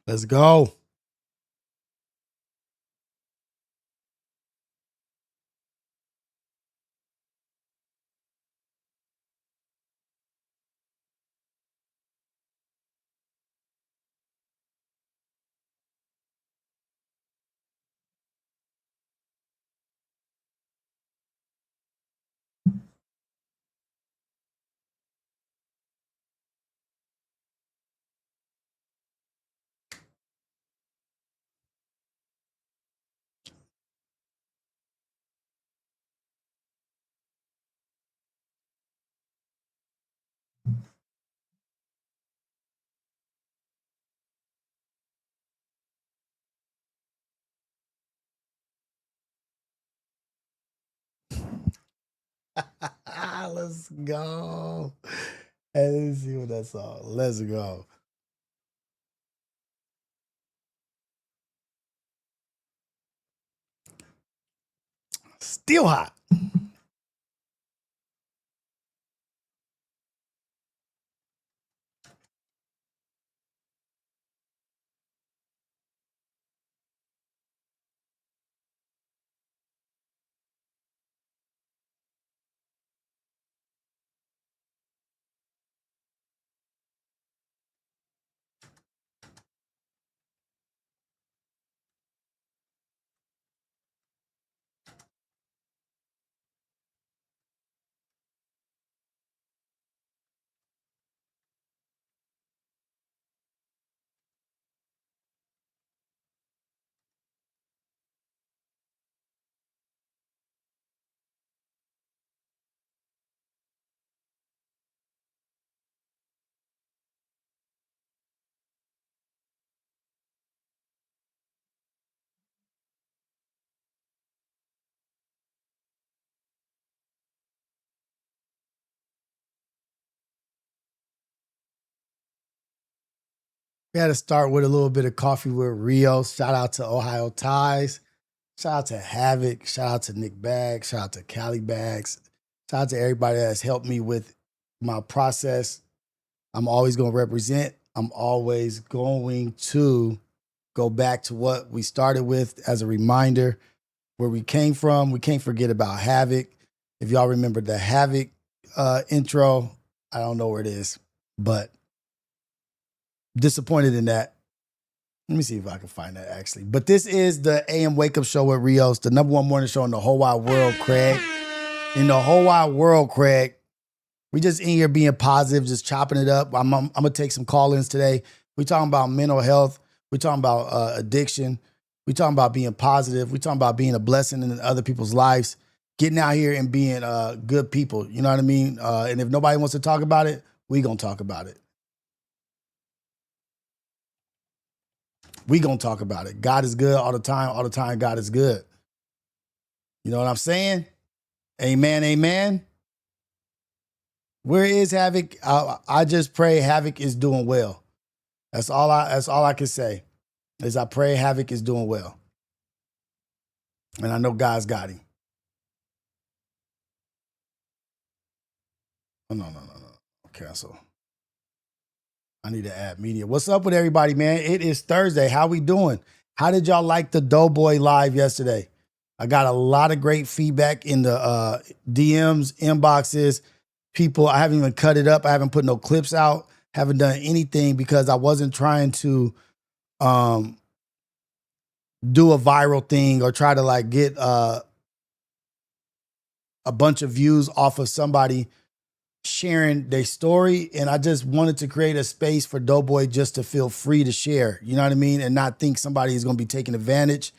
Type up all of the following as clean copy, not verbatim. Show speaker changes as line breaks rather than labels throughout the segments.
Let's go. Let's go. Hey, let me see what that's all. Let's go. Still hot. We had to start with a little bit of coffee with Rios. Shout out to Ohio Ties. Shout out to Havoc. Shout out to Nick Bags. Shout out to Cali Bags. Shout out to everybody that's helped me with my process. I'm always going to represent. I'm always going to go back to what we started with as a reminder where we came from. We can't forget about Havoc. If y'all remember the Havoc intro, I don't know where it is, but disappointed in that. Let me see if I can find that actually. But this is the AM Wake Up Show with Rios, the number one morning show in the whole wide world, Craig. In the whole wide world, Craig. We just in here being positive, just chopping it up. I'm going to take some call-ins today. We talking about mental health. We talking about addiction. We talking about being positive. We talking about being a blessing in other people's lives. Getting out here and being good people. You know what I mean? And if nobody wants to talk about it, we going to talk about it. We going to talk about it. God is good all the time. All the time, God is good. You know what I'm saying? Amen, amen. Where is Havoc? I just pray Havoc is doing well. That's all I can say. Is I pray Havoc is doing well. And I know God's got him. Oh, no. Cancel. I need to add media. What's up with everybody, man? It is Thursday. How we doing? How did y'all like the Doughboy live yesterday? I got a lot of great feedback in the DMs, inboxes. People, I haven't even cut it up. I haven't put no clips out. Haven't done anything because I wasn't trying to do a viral thing or try to like get a bunch of views off of somebody sharing their story. And I just wanted to create a space for Doughboy just to feel free to share, you know what I mean? And not think somebody is going to be taking advantage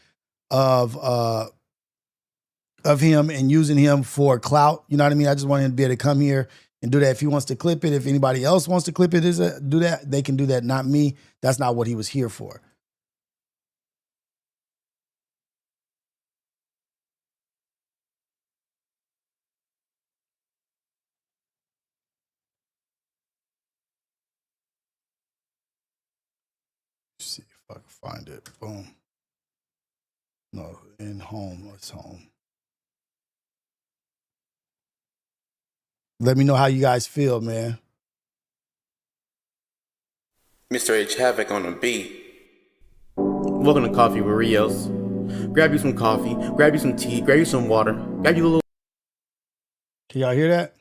of him and using him for clout. You know what I mean? I just wanted him to be able to come here and do that. If he wants to clip it, if anybody else wants to clip it, do that. They can do that. Not me. That's not what he was here for. Let's see if I can find it. Boom. No, in home. It's home. Let me know how you guys feel, man.
Mr. H Havoc on the beat. Welcome to Coffee with Rios. Grab you some coffee, grab you some tea, grab you some water, grab you a little.
Can y'all hear that?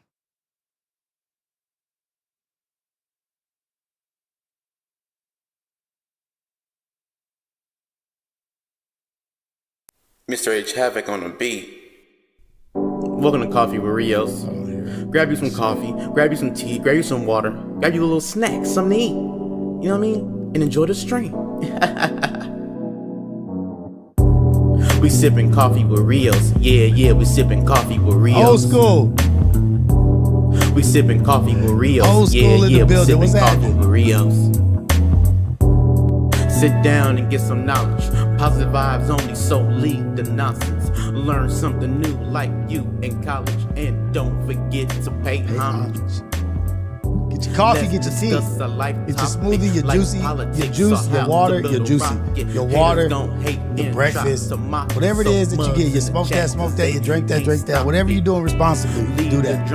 Mr. H Havoc on the beat. Welcome to Coffee with Rios. Grab you some coffee, grab you some tea, grab you some water, grab you a little snack, something to eat. You know what I mean? And enjoy the stream. We sipping coffee with Rios. Yeah, we sipping coffie with Rios.
Old school.
We sipping coffee with Rios.
Old school in the building. What's
coffee
happening?
with Rios. Sit down and get some knowledge. Positive vibes only, so leave the nonsense. Learn something new like you in college. And don't forget to pay homage.
Get your coffee, get your tea, get your smoothie, your juicy, your juice, your water, your juicy, your water, your breakfast, whatever it is that you get. You smoke that, you drink that, whatever you're doing responsibly, do that.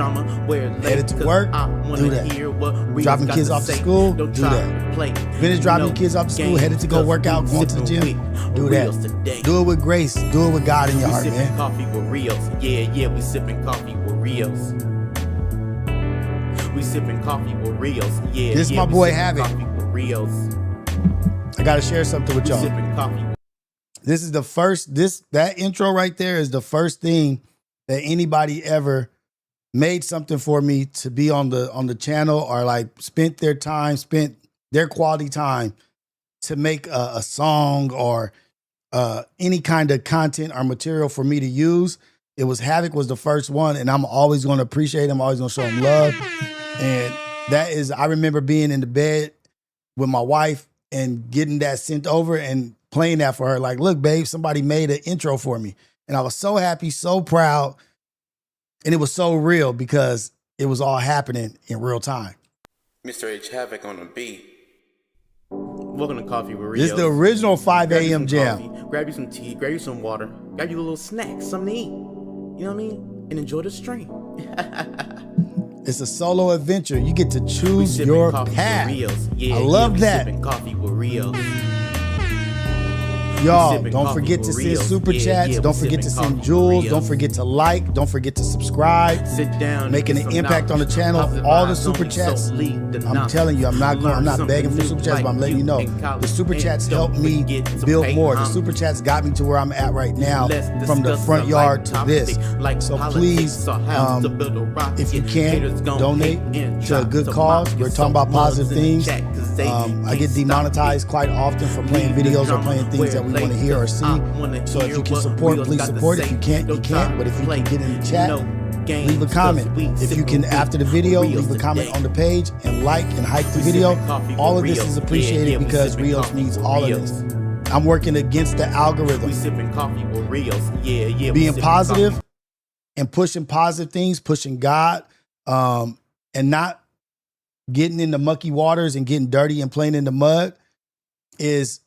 Headed to work, do that. Dropping kids off to school, do that. Finish dropping your kids off to school, headed to go work out, going to the gym, do that. Do it with grace, do it with God in your heart, man.
Coffee with Rios. Yeah, we sipping coffee with Rios. We sipping coffee with Rios. Yeah,
this is my boy Havoc.
Coffee with Rios.
I gotta share something with y'all. This is the first. That intro right there is the first thing that anybody ever made something for me to be on the channel, or like spent their quality time to make a song or any kind of content or material for me to use. It was Havoc was the first one, and I'm always going to appreciate him. I'm always going to show him love. And that is, I remember being in the bed with my wife and getting that sent over and playing that for her. Like, look, babe, somebody made an intro for me. And I was so happy, so proud. And it was so real because it was all happening in real time.
Mr. H Havoc on the beat. Welcome to Coffee with Rios.
This is the original 5 a.m. jam.
Coffee, grab you some tea, grab you some water, grab you a little snack, something to eat. You know what I mean? And enjoy the stream.
It's a solo adventure. You get to choose your path.
Yeah,
I love that.
Coffee with Rios.
Y'all, don't forget to send super chats. Don't forget to send jewels. Don't forget to like. Don't forget to subscribe.
Sit down,
making an impact on the channel. All the super chats. I'm telling you, I'm not begging for super chats, but I'm letting you know. The super chats help me build more. The super chats got me to where I'm at right now, from the front yard to this. So please, if you can, donate to a good cause. We're talking about positive things. I get demonetized quite often for playing videos or playing things that we want to hear or see. So if you can support, please support. If you can't, you can't. But if you can get in the chat, leave a comment. If you can, after the video, leave a comment on the page and like and hype the video. All of this is appreciated because Rios needs all of this. I'm working against the algorithm. Being positive and pushing positive things, pushing God, and not getting in the mucky waters and getting dirty and playing in the mud is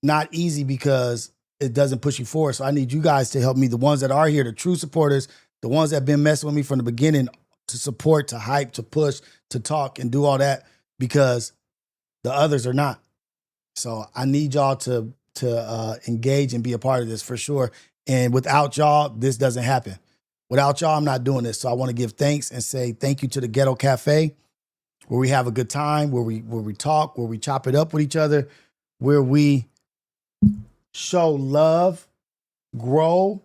not easy because it doesn't push you forward. So I need you guys to help me, the ones that are here, the true supporters, the ones that have been messing with me from the beginning, to support, to hype, to push, to talk and do all that, because the others are not. So I need y'all to engage and be a part of this for sure. And without y'all, this doesn't happen. Without y'all, I'm not doing this. So I want to give thanks and say thank you to the Ghetto Cafe, where we have a good time, where we talk, where we chop it up with each other, where we show love, grow,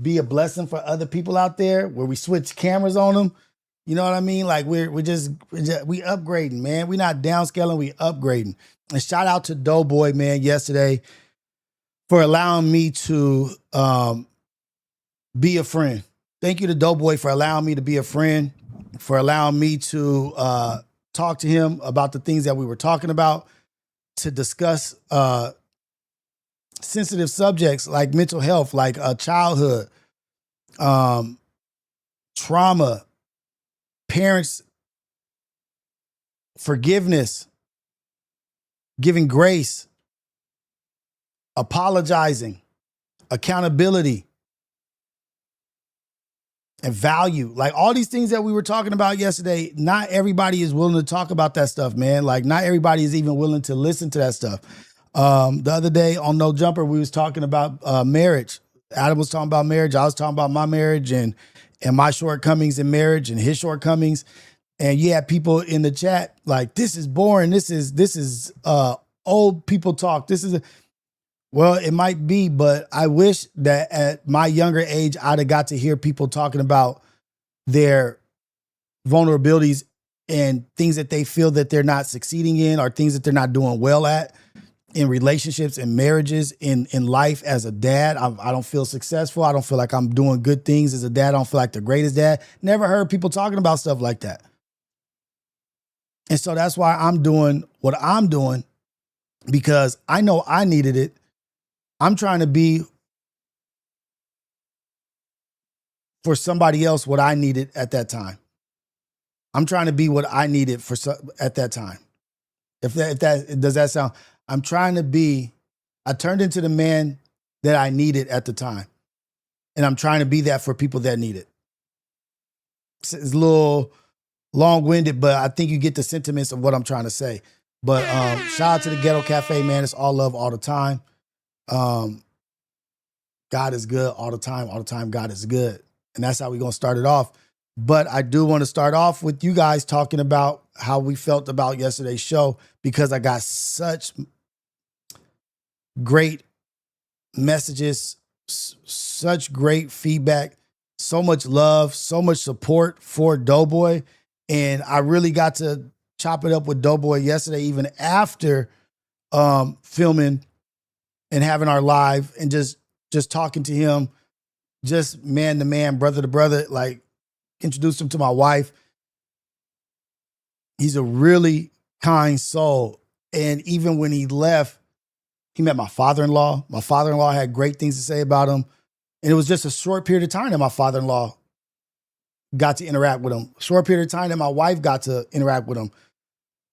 be a blessing for other people out there, where we switch cameras on them. You know what I mean? Like we upgrading, man. We're not downscaling, we upgrading. And shout out to Doughboy, man, yesterday for allowing me to be a friend. Thank you to Doughboy for allowing me to be a friend, for allowing me to talk to him about the things that we were talking about, to discuss sensitive subjects like mental health, like childhood, trauma, parents, forgiveness, giving grace, apologizing, accountability, and value. Like all these things that we were talking about yesterday, not everybody is willing to talk about that stuff, man. Like not everybody is even willing to listen to that stuff. The other day on No Jumper, we was talking about marriage. Adam was talking about marriage. I was talking about my marriage and my shortcomings in marriage and his shortcomings. And you had people in the chat like, this is boring. This is old people talk. Well, it might be, but I wish that at my younger age, I'd have got to hear people talking about their vulnerabilities and things that they feel that they're not succeeding in or things that they're not doing well at in relationships and marriages, in life as a dad. I don't feel successful. I don't feel like I'm doing good things as a dad. I don't feel like the greatest dad. Never heard people talking about stuff like that. And so that's why I'm doing what I'm doing, because I know I needed it. I'm trying to be for somebody else what I needed at that time. I'm trying to be what I needed at that time. If that does that sound? I'm trying to be. I turned into the man that I needed at the time, and I'm trying to be that for people that need it. It's a little long-winded, but I think you get the sentiments of what I'm trying to say. But shout out to the Ghetto Cafe, man. It's all love all the time. God is good all the time. All the time, God is good. And that's how we're going to start it off. But I do want to start off with you guys talking about how we felt about yesterday's show, because I got such great messages, such great feedback, so much love, so much support for Doughboy. And I really got to chop it up with Doughboy yesterday, even after filming and having our live, and just talking to him, just man to man, brother to brother, like introduced him to my wife. He's a really kind soul. And even when he left, he met my father-in-law. My father-in-law had great things to say about him. And it was just a short period of time that my father-in-law got to interact with him. Short period of time that my wife got to interact with him.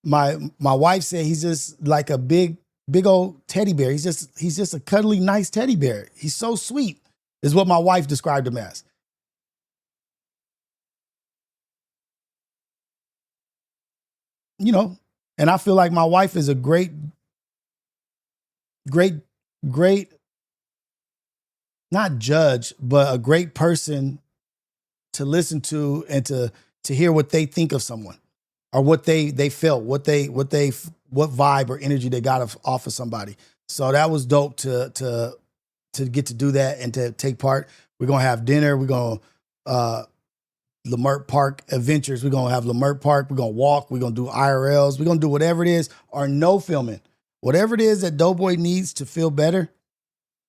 My wife said he's just like a big old teddy bear. He's just a cuddly, nice teddy bear. He's so sweet, is what my wife described him as. You know, and I feel like my wife is a great, not judge, but a great person to listen to and to hear what they think of someone, or what they felt, what vibe or energy they got off of somebody. So that was dope to get to do that and to take part. We're gonna have dinner. We're gonna Lamert Park adventures. We're gonna have Lamert Park. We're gonna walk. We're gonna do IRLs. We're gonna do whatever it is, or no filming. Whatever it is that Doughboy needs to feel better,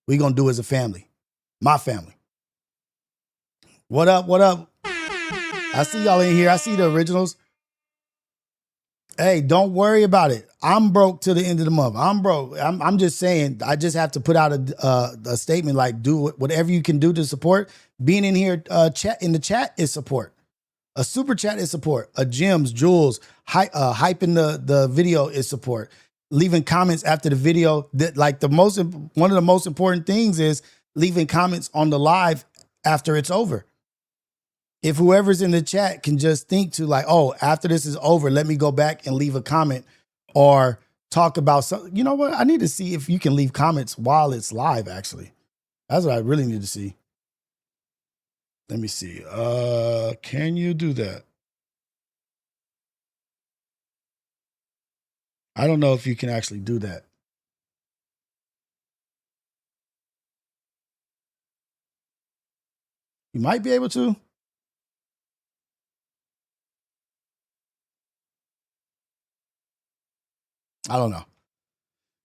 we're gonna do as a family. My family. What up? What up? I see y'all in here. I see the originals. Hey, don't worry about it. I'm broke till the end of the month. I'm broke. I'm just saying, I just have to put out a statement like, do whatever you can do to support. Being in here chat in the chat is support. A super chat is support. A gems, jewels, hyping the video is support. Leaving comments after the video, that like one of the most important things is leaving comments on the live after it's over. If whoever's in the chat can just think to like, oh, after this is over, let me go back and leave a comment or talk about something. You know what? I need to see if you can leave comments while it's live, actually. That's what I really need to see. Let me see. Can you do that? I don't know if you can actually do that. You might be able to. I don't know.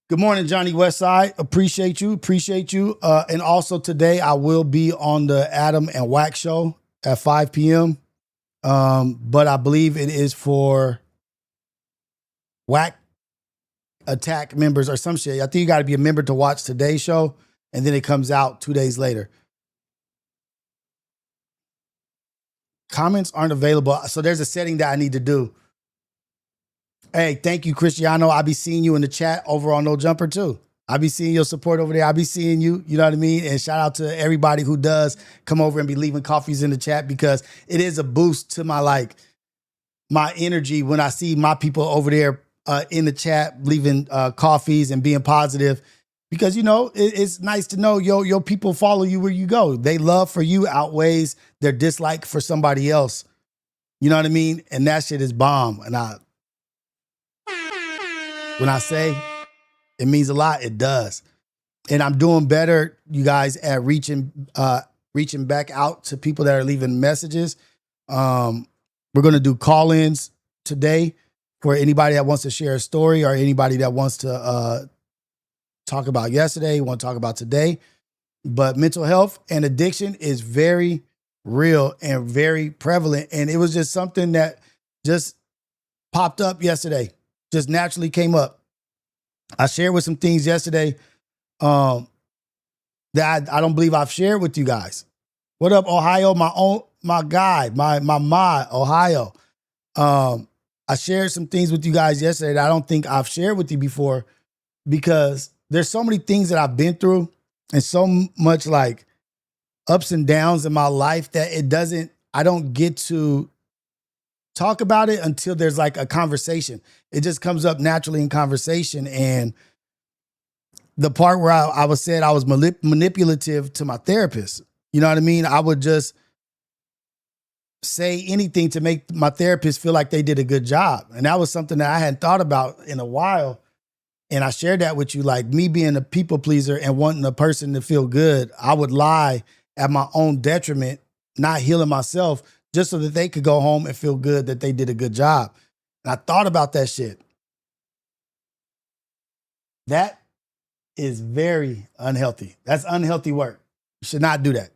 Good morning, Johnny Westside. Appreciate you. And also today I will be on the Adam and Wax show at 5 p.m. But I believe it is for Whack Attack members or some shit. I think you got to be a member to watch today's show, and then it comes out 2 days later. Comments aren't available. So there's a setting that I need to do. Hey, thank you, Cristiano. I'll be seeing you in the chat over on No Jumper too. I'll be seeing your support over there. I'll be seeing you, you know what I mean? And shout out to everybody who does come over and be leaving coffees in the chat, because it is a boost to my energy when I see my people over there in the chat, leaving coffees and being positive, because it's nice to know your people follow you where you go. They love for you outweighs their dislike for somebody else. You know what I mean? And that shit is bomb. And when I say it means a lot, it does. And I'm doing better, you guys, at reaching back out to people that are leaving messages. We're going to do call-ins today for anybody that wants to share a story, or anybody that wants to talk about yesterday, want to talk about today. But mental health and addiction is very real and very prevalent. And it was just something that just popped up yesterday, just naturally came up. I shared with some things yesterday that I don't believe I've shared with you guys. What up, Ohio? My guy, my Ohio. I shared some things with you guys yesterday that I don't think I've shared with you before, because there's so many things that I've been through and so much like ups and downs in my life that I don't get to talk about it until there's like a conversation. It just comes up naturally in conversation. And the part where I was said I was manipulative to my therapist, you know what I mean? I would just say anything to make my therapist feel like they did a good job. And that was something that I hadn't thought about in a while. And I shared that with you, like me being a people pleaser and wanting a person to feel good. I would lie at my own detriment, not healing myself, just so that they could go home and feel good that they did a good job. And I thought about that shit. That is very unhealthy. That's unhealthy work. You should not do that.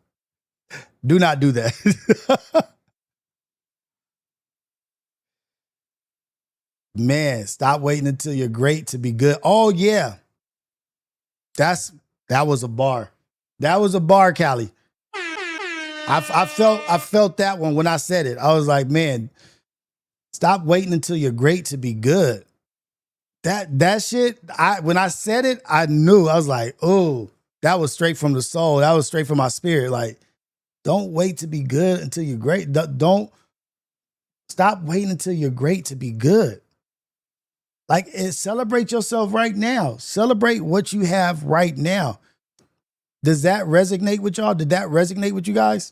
Do not do that. Man, stop waiting until you're great to be good. Oh yeah. That was a bar. That was a bar, Callie. I felt that one when I said it. I was like, man, stop waiting until you're great to be good. That shit, when I said it, I knew. I was like, oh, that was straight from the soul. That was straight from my spirit. Like, don't wait to be good until you're great. Don't stop waiting until you're great to be good. Like, celebrate yourself right now. Celebrate what you have right now. Does that resonate with y'all? Did that resonate with you guys?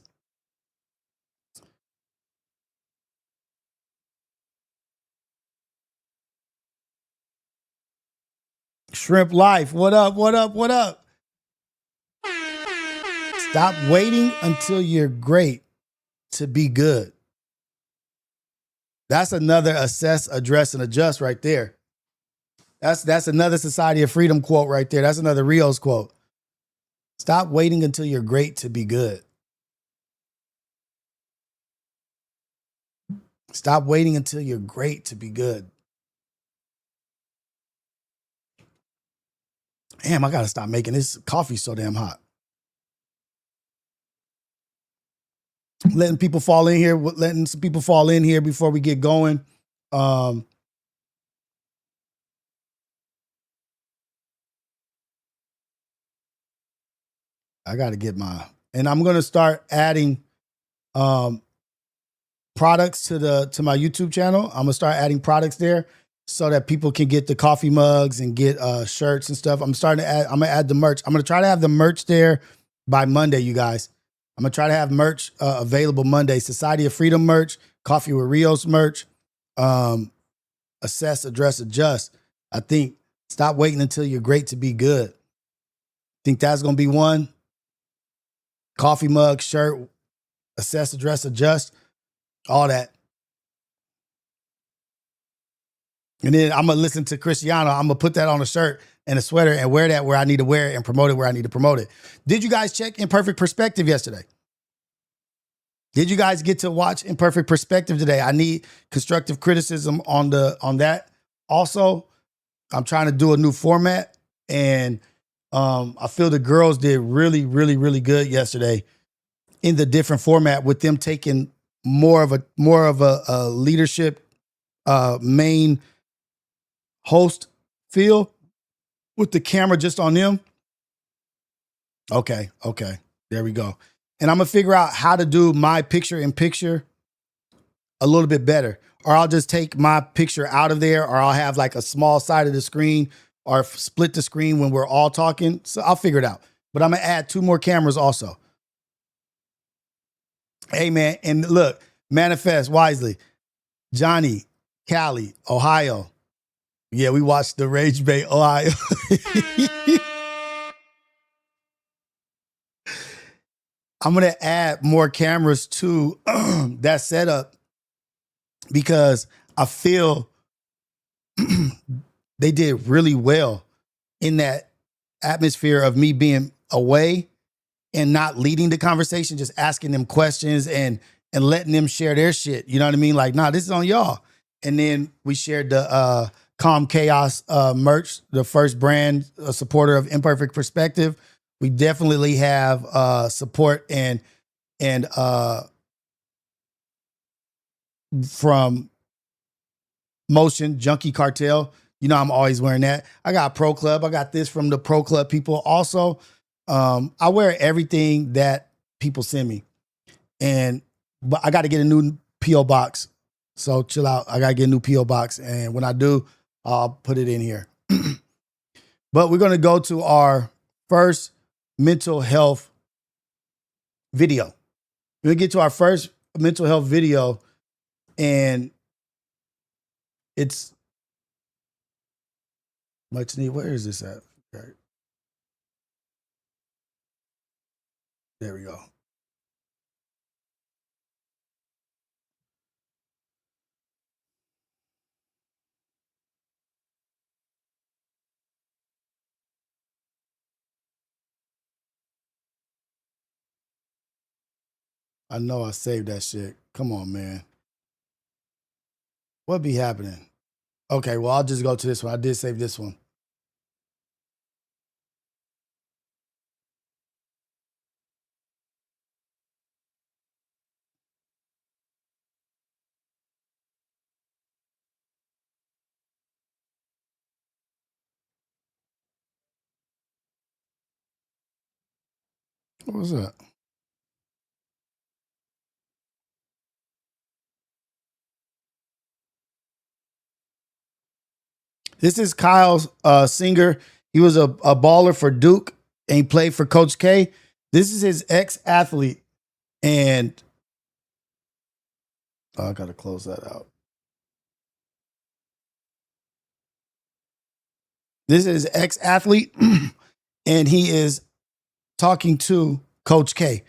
Shrimp Life, what up, what up, what up? Stop waiting until you're great to be good. That's another assess, address, and adjust right there. That's another Society of Freedom quote right there. That's another Rios quote. Stop waiting until you're great to be good. Stop waiting until you're great to be good. Damn, I gotta stop making this coffee so damn hot. Letting people fall in here, letting some people fall in here before we get going. I got to get and I'm going to start adding products to my YouTube channel. I'm going to start adding products there so that people can get the coffee mugs and get shirts and stuff. I'm going to add the merch. I'm going to try to have the merch there by Monday, you guys. I'm going to try to have merch available Monday. Society of Freedom merch, Coffee with Rios merch, assess, address, adjust. I think stop waiting until you're great to be good. Think that's going to be one. Coffee mug, shirt, assess, address, adjust, all that. And then I'm going to listen to Cristiano. I'm going to put that on a shirt and a sweater and wear that where I need to wear it and promote it where I need to promote it. Did you guys check Imperfect Perspective yesterday? Did you guys get to watch Imperfect Perspective today? I need constructive criticism on that. Also, I'm trying to do a new format, and I feel the girls did really, really, really good yesterday in the different format, with them taking more of a leadership main host feel with the camera just on them. Okay. There we go. And I'm going to figure out how to do my picture in picture a little bit better. or I'll just take my picture out of there, or I'll have like a small side of the screen or split the screen when we're all talking. So I'll figure it out. But I'm gonna add 2 more cameras also. Hey man, and look, manifest wisely. Johnny, Cali, Ohio. Yeah, we watched the Rage Bay, Ohio. I'm gonna add more cameras to that setup because I feel they did really well in that atmosphere of me being away and not leading the conversation, just asking them questions and letting them share their shit. You know what I mean? Like, nah, this is on y'all. And then we shared the Calm Chaos merch, the first brand supporter of Imperfect Perspective. We definitely have support and from Motion Junkie Cartel. You know, I'm always wearing that. I got Pro Club. I got this from the Pro Club people also. I wear everything that people send me. But I got to get a new P.O. box. So chill out. I got to get a new P.O. box. And when I do, I'll put it in here. But we're going to go to our first mental health video. We're going to get to our first mental health video. And it's much needed. Where is this at? Okay. There we go. I know I saved that shit. Come on, man. What be happening? Okay, well, I'll just go to this one. I did save this one. What was that? This is Kyle Singer. He was a baller for Duke and he played for Coach K. This is his ex-athlete. And I got to close that out. This is ex-athlete and he is talking to Coach K.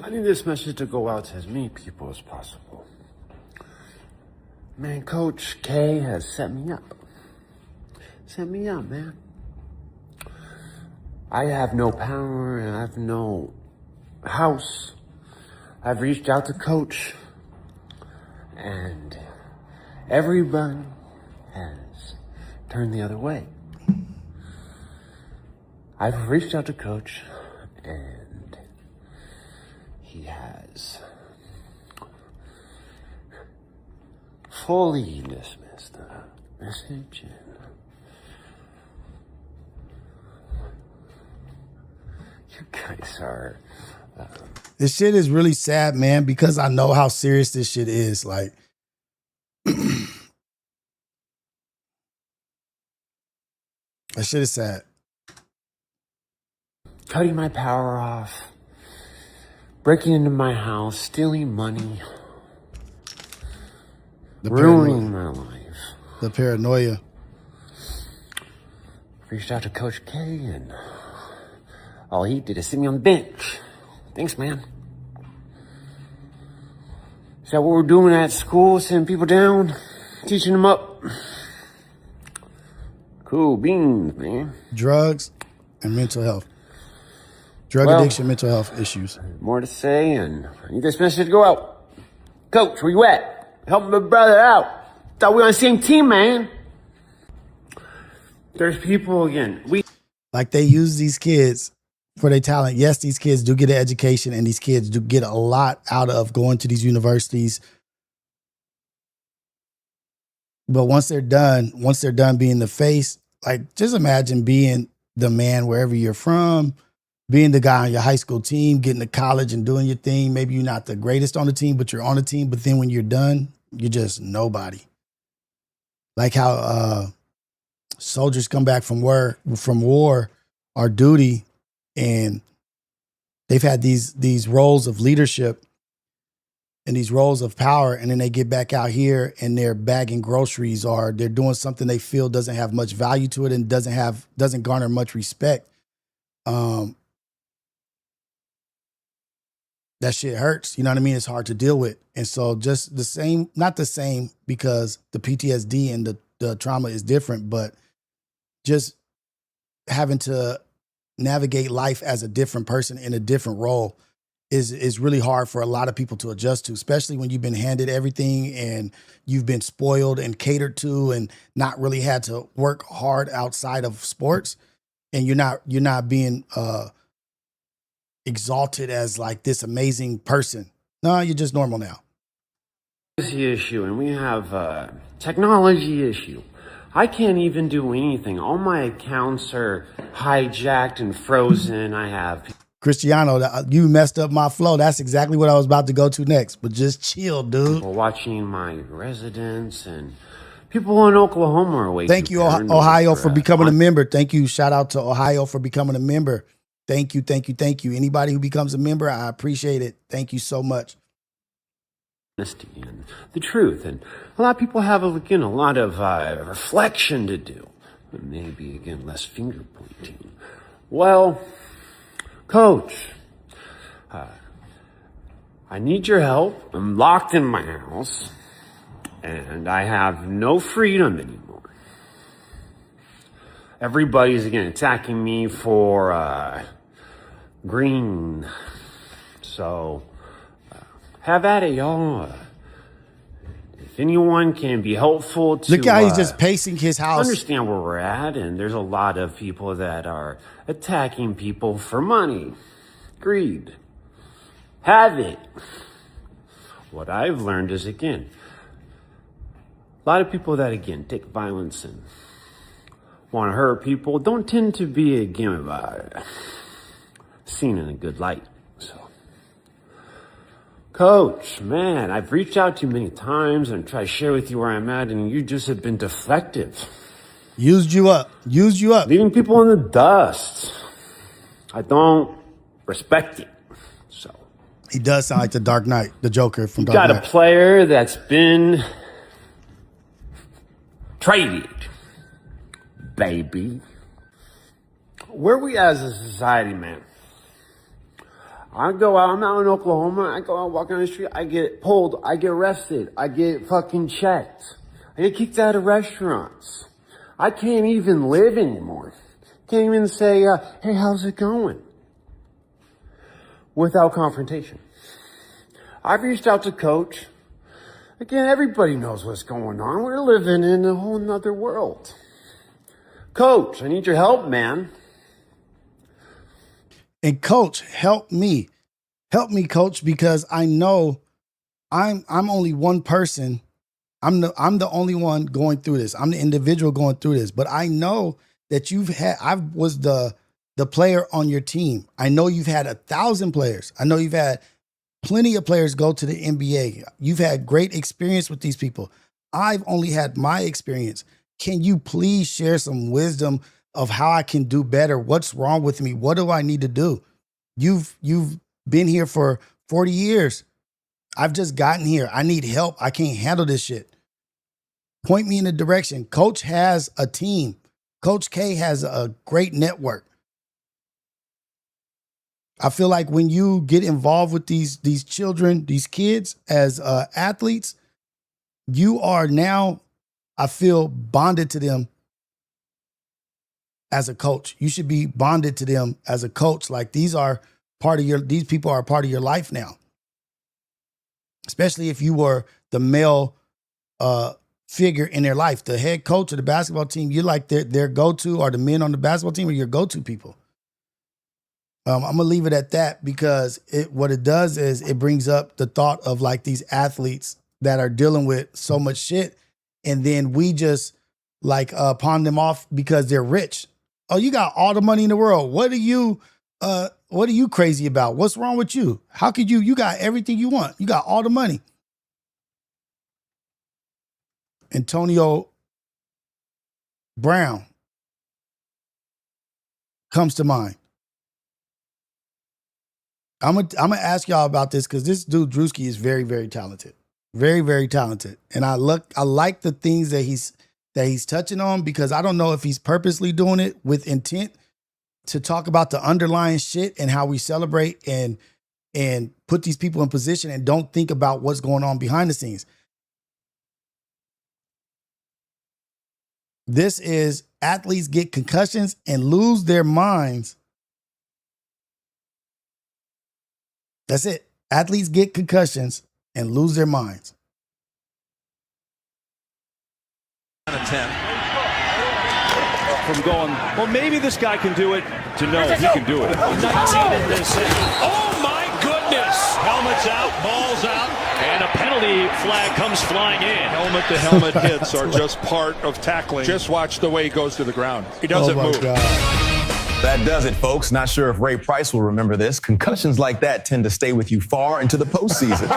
I need this message to go out to as many people as possible. Man, Coach K has set me up. Set me up, man. I have no power and I have no house. I've reached out to Coach and everybody has turned the other way. I've reached out to Coach and he has fully dismissed the message. You guys are.
This shit is really sad, man, because I know how serious this shit is. Like, that shit is sad.
Cutting my power off, breaking into my house, stealing money, ruining my life.
The paranoia.
Reached out to Coach K and all he did is sit me on the bench. Thanks, man. Is that what we're doing at school? Sending people down? Teaching them up? Cool beans, man.
Drugs and mental health. Drug addiction, mental health issues.
More to say, and I need this message to go out. Coach, where you at? Help my brother out. Thought we were on the same team, man. There's people, again,
like they use these kids for their talent. Yes, these kids do get an education and these kids do get a lot out of going to these universities. But once they're done being the face, like just imagine being the man wherever you're from, being the guy on your high school team, getting to college and doing your thing. Maybe you're not the greatest on the team, but you're on the team. But then when you're done, you're just nobody. Like how soldiers come back from war or duty, and they've had these roles of leadership and these roles of power, and then they get back out here and they're bagging groceries or they're doing something they feel doesn't have much value to it and doesn't garner much respect. That shit hurts. You know what I mean? It's hard to deal with. And so just the same, not the same because the PTSD and the trauma is different, but just having to navigate life as a different person in a different role is really hard for a lot of people to adjust to, especially when you've been handed everything and you've been spoiled and catered to and not really had to work hard outside of sports. And you're not being exalted as like this amazing person. No, you're just normal now.
Issue, and we have a technology issue. I can't even do anything. All my accounts are hijacked and frozen. I have
Cristiano, you messed up my flow. That's exactly what I was about to go to next. But just chill, dude.
people watching my residence, and people in Oklahoma are way
Thank
too
you,
paranoid
Ohio, for
for
becoming a member. Thank you. Shout out to Ohio for becoming a member. Thank you, thank you, thank you. Anybody who becomes a member, I appreciate it. Thank you so much.
honesty and the truth. And a lot of people have, again, a lot of reflection to do. And maybe, again, less finger pointing. Well, Coach, I need your help. I'm locked in my house, and I have no freedom anymore. Everybody's, again, attacking me for green. So, have at it, y'all. If anyone can be helpful to
Look how he's just pacing his house.
understand where we're at, and there's a lot of people that are attacking people for money, greed, have it. What I've learned is, again, a lot of people that, again, take violence and want to hurt people don't tend to be, again, seen in a good light. So, Coach, man, I've reached out to you many times and tried to share with you where I'm at, and you just have been deflective.
Used you up.
Leaving people in the dust. I don't respect it. So,
He does sound like the Dark Knight, the Joker from
you
Dark
got
Knight.
a player that's been traded, baby. Where we as a society, man? I go out, I'm out in Oklahoma, I go out walking on the street, I get pulled, I get arrested, I get fucking checked. I get kicked out of restaurants. I can't even live anymore. Can't even say, hey, how's it going? Without confrontation. I've reached out to Coach. Again, everybody knows what's going on. We're living in a whole nother world. Coach, I need your help, man.
And Coach, help me. Help me, Coach, because I know I'm only one person. I'm the only one going through this. I'm the individual going through this. But I know that I was the player on your team. I know you've had 1,000 players. I know you've had plenty of players go to the NBA. You've had great experience with these people. I've only had my experience. Can you please share some wisdom of how I can do better? What's wrong with me? What do I need to do? You've been here for 40 years. I've just gotten here. I need help. I can't handle this shit. Point me in a direction. Coach has a team. Coach K has a great network. I feel like when you get involved with these children, these kids as athletes, you are now, I feel, bonded to them as a coach. You should be bonded to them as a coach. Like these people are part of your life now. Especially if you were the male figure in their life, the head coach of the basketball team, you're like their go-to, or the men on the basketball team are your go-to people. I'm gonna leave it at that because what it does is it brings up the thought of like these athletes that are dealing with so much shit, and then we just like pawn them off because they're rich. Oh, you got all the money in the world. What are you what are you crazy about? What's wrong with you? How could you got everything you want. You got all the money. Antonio Brown comes to mind. I'm gonna ask y'all about this because this dude Drewski is very, very talented. Very, very talented. And I like the things that he's touching on, because I don't know if he's purposely doing it with intent to talk about the underlying shit and how we celebrate and put these people in position and don't think about what's going on behind the scenes. This is athletes get concussions and lose their minds. That's it. Athletes get concussions and lose their minds.
From going, well, maybe this guy can do it, to know he can do it. 19 in this. Oh, my goodness. Helmet's out, ball's out, and a penalty flag comes flying in.
Helmet-to-helmet hits are just part of tackling. Just watch the way he goes to the ground. He doesn't move.
God.
That does it, folks. Not sure if Ray Price will remember this. Concussions like that tend to stay with you far into the postseason.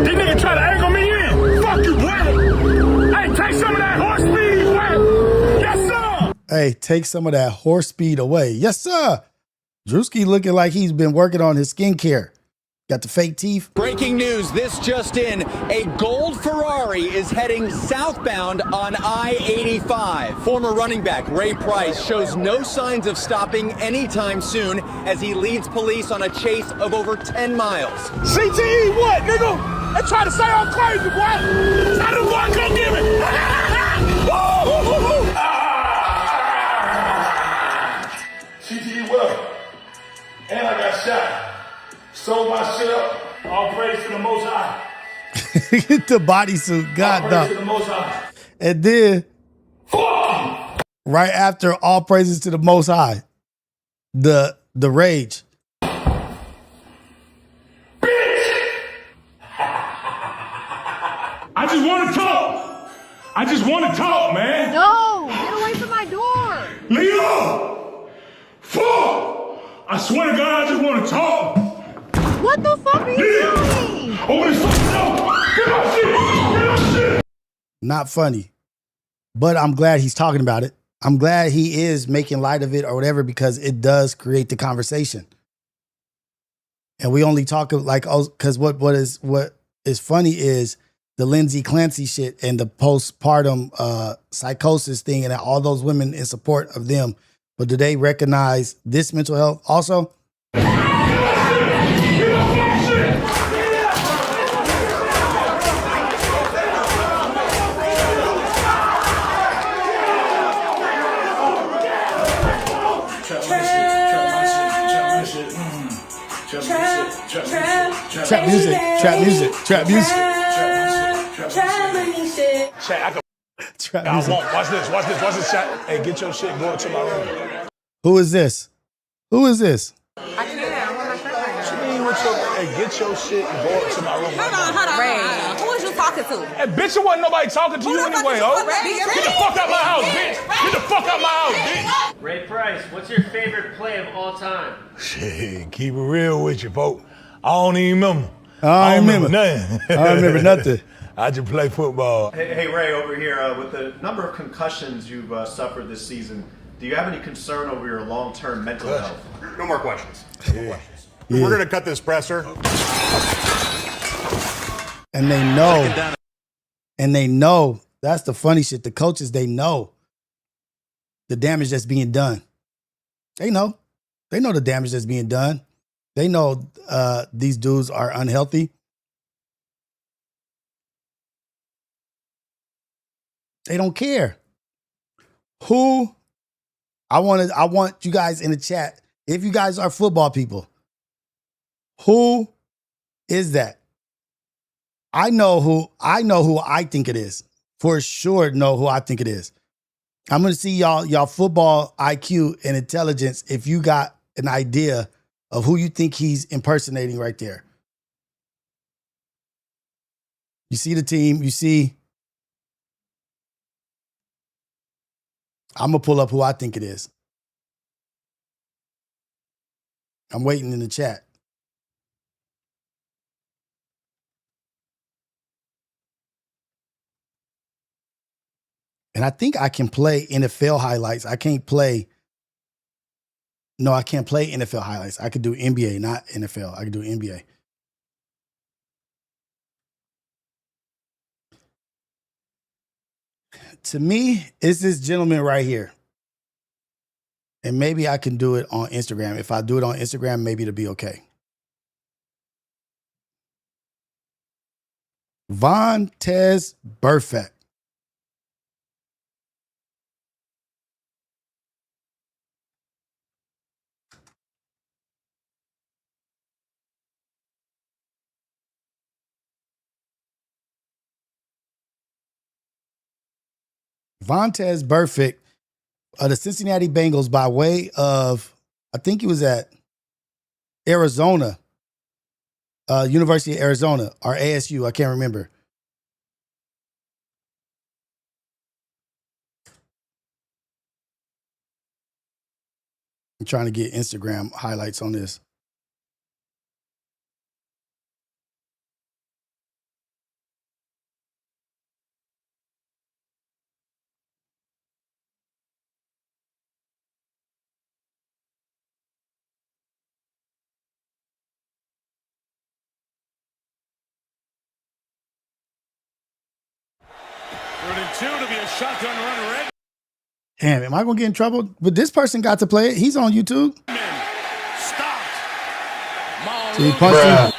This nigga try to angle me in. Fuck you, boy. Hey, take some of that horse speed, boy. Yes, sir.
Hey, take some of that horse speed away. Yes, sir. Drewski looking like he's been working on his skincare. Got the fake teeth.
Breaking news, this just in. A gold Ferrari is heading southbound on I-85. Former running back Ray Price shows no signs of stopping anytime soon as he leads police on a chase of over 10 miles.
CTE what, nigga? They try to say I'm crazy, boy. Tell them boy, come get me. CTE what? And I got shot. Sold my shit up. All praise to the Most High.
Get the bodysuit. God,
all
dog.
praise to the Most High.
And then, right after all praises to the Most High, the rage.
I just want to talk. I just want to talk, man.
No, get away from my door.
Leo! Fuck! I swear to God, I just want to talk.
What the fuck are you doing?
Open this fucking door. Get my shit. Get my shit.
Not funny. But I'm glad he's talking about it. I'm glad he is making light of it or whatever, because it does create the conversation. And we only talk like, oh, because what is funny is the Lindsay Clancy shit and the postpartum psychosis thing and all those women in support of them. But do they recognize this mental health also? Trap music. Trap music.
Watch this shot. Hey, get your shit going to my room.
Who is this? Who is this?
I can do that. I'm with my friend right now.
Hey, get your shit and go up to my room.
Hold on. Who is you talking to?
Hey, bitch, it wasn't nobody talking to you anyway, ho. Get the fuck out my house, bitch. Get the fuck out my house, bitch.
Ray Price, what's your favorite play of all time?
Shit, keep it real with you, folks. I don't even remember.
I don't remember
nothing.
I don't remember nothing.
I just play football.
Hey, Ray, over here, with the number of concussions you've suffered this season, do you have any concern over your long-term mental health?
No more questions.
Yeah.
We're going to cut this presser.
And they know, that's the funny shit. The coaches, they know the damage that's being done. They know the damage that's being done. They know these dudes are unhealthy. They don't care. I want you guys in the chat. If you guys are football people, who is that? I know who I think it is. For sure know who I think it is. I'm gonna see y'all football IQ and intelligence if you got an idea of who you think he's impersonating right there. You see the team, you see. I'm gonna pull up who I think it is. I'm waiting in the chat. And I think I can play NFL highlights. I can't play. No, I can't play NFL highlights. I could do NBA, not NFL. I could do NBA. To me, it's this gentleman right here. And maybe I can do it on Instagram. If I do it on Instagram, maybe it'll be okay. Vontez Burfict. Vontez Burfict of the Cincinnati Bengals by way of, I think he was at Arizona, University of Arizona, or ASU, I can't remember. I'm trying to get Instagram highlights on this.
Third and 2 to be a shotgun run red.
Damn, am I going to get in trouble? But this person got to play it. He's on YouTube.
Stopped.
So he punched him.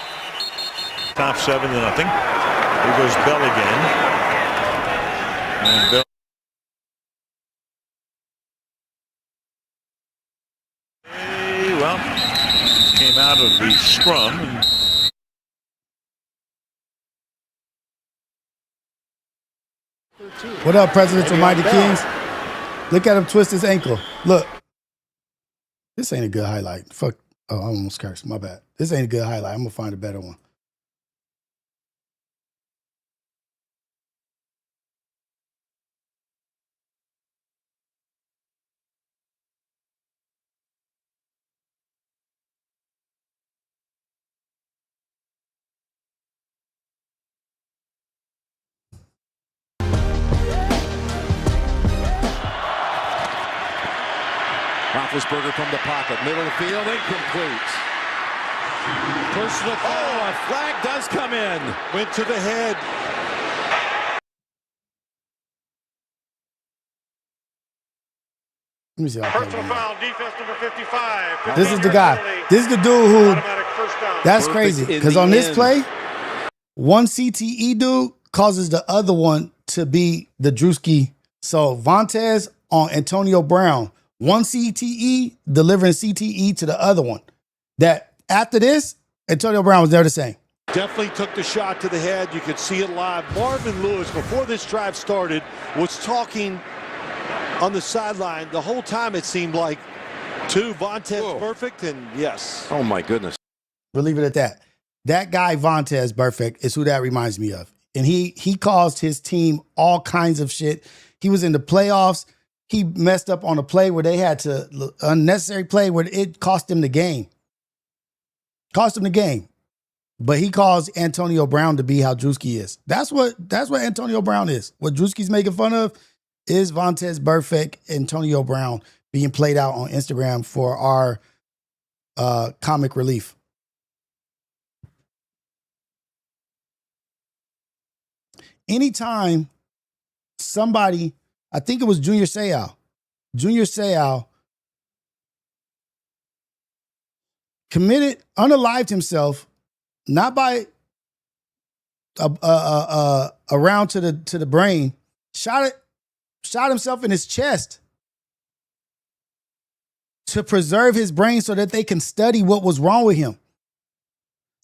Top 7-0. Here goes Bell again. And Bell. Well, came out of the scrum.
What up, Presidents of Mighty Kings? Look at him twist his ankle. Look. This ain't a good highlight. Fuck. Oh, I almost cursed. My bad. This ain't a good highlight. I'm going to find a better one.
Roethlisberger from the pocket, middle of the field, incomplete. Personal foul. Oh, a flag does come in.
Went to the head.
Let me see.
Personal foul, defense number 55.
This is the guy. This is the dude who. That's crazy. Because on this play, one CTE dude causes the other one to be the Drewski. So Vontez on Antonio Brown. One CTE delivering CTE to the other one. That after this, Antonio Brown was never the same.
Definitely took the shot to the head. You could see it live. Marvin Lewis, before this drive started, was talking on the sideline the whole time. It seemed like to Vontez Burfict, and yes.
Oh my goodness.
We'll leave it at that. That guy Vontez Burfict is who that reminds me of, and he caused his team all kinds of shit. He was in the playoffs. He messed up on a play where they had to unnecessary play where it cost him the game. Cost him the game. But he caused Antonio Brown to be how Drewski is. That's what Antonio Brown is. What Drewski's making fun of is Vontez Burfict, Antonio Brown being played out on Instagram for our comic relief. Anytime somebody, I think it was Junior Seau unalived himself, not by a round to the brain, shot himself in his chest to preserve his brain so that they can study what was wrong with him.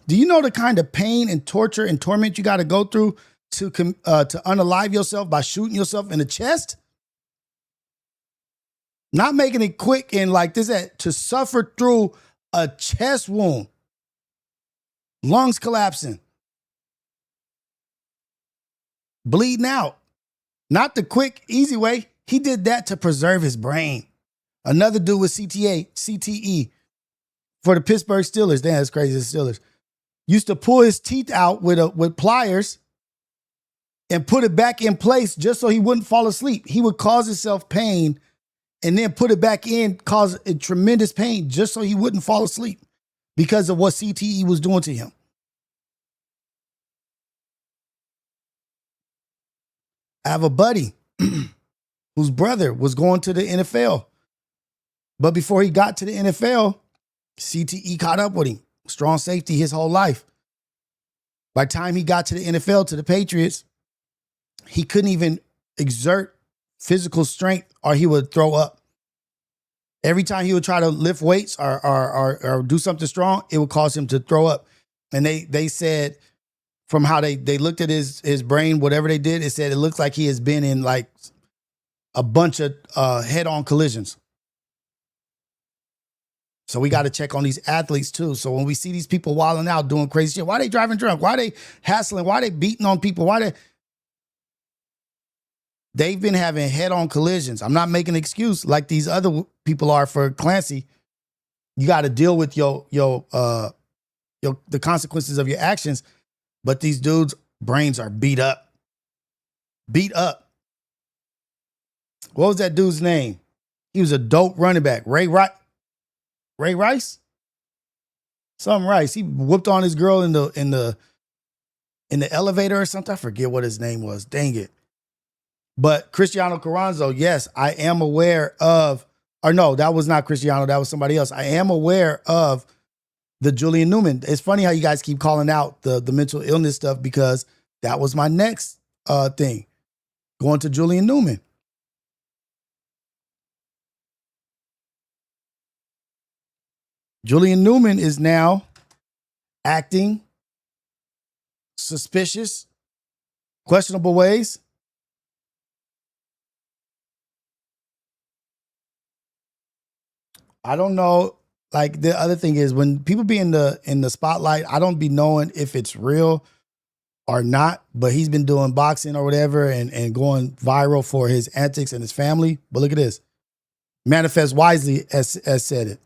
Do you know the kind of pain and torture and torment you got to go through to unalive yourself by shooting yourself in the chest? Not making it quick and like this, to suffer through a chest wound, lungs collapsing, bleeding out. Not the quick, easy way. He did that to preserve his brain. Another dude with CTE for the Pittsburgh Steelers. Damn, that's crazy. The Steelers used to pull his teeth out with pliers and put it back in place just so he wouldn't fall asleep. He would cause himself pain and then put it back in, cause a tremendous pain just so he wouldn't fall asleep because of what CTE was doing to him. I have a buddy whose brother was going to the NFL. But before he got to the NFL, CTE caught up with him. Strong safety his whole life. By the time he got to the NFL, to the Patriots, he couldn't even exert physical strength or he would throw up. Every time he would try to lift weights or do something strong, it would cause him to throw up. And they said, from how they looked at his brain, whatever they did, it said it looks like he has been in like a bunch of head-on collisions. So we got to check on these athletes too. So when we see these people wilding out, doing crazy shit, why are they driving drunk? Why are they hassling? Why are they beating on people? They've been having head-on collisions. I'm not making an excuse like these other people are for Clancy. You got to deal with the consequences of your actions. But these dudes' brains are beat up. Beat up. What was that dude's name? He was a dope running back. Ray Rice? Some Rice. He whooped on his girl in the elevator or something. I forget what his name was. Dang it. But Cristiano Carranzo, yes, I am aware of, or no, that was not Cristiano. That was somebody else. I am aware of the Julian Newman. It's funny how you guys keep calling out the mental illness stuff because that was my next thing. Going to Julian Newman. Julian Newman is now acting suspicious, questionable ways. I don't know. Like the other thing is when people be in the spotlight, I don't be knowing if it's real or not, but he's been doing boxing or whatever and going viral for his antics and his family. But look at this. Manifest Wisely has said it.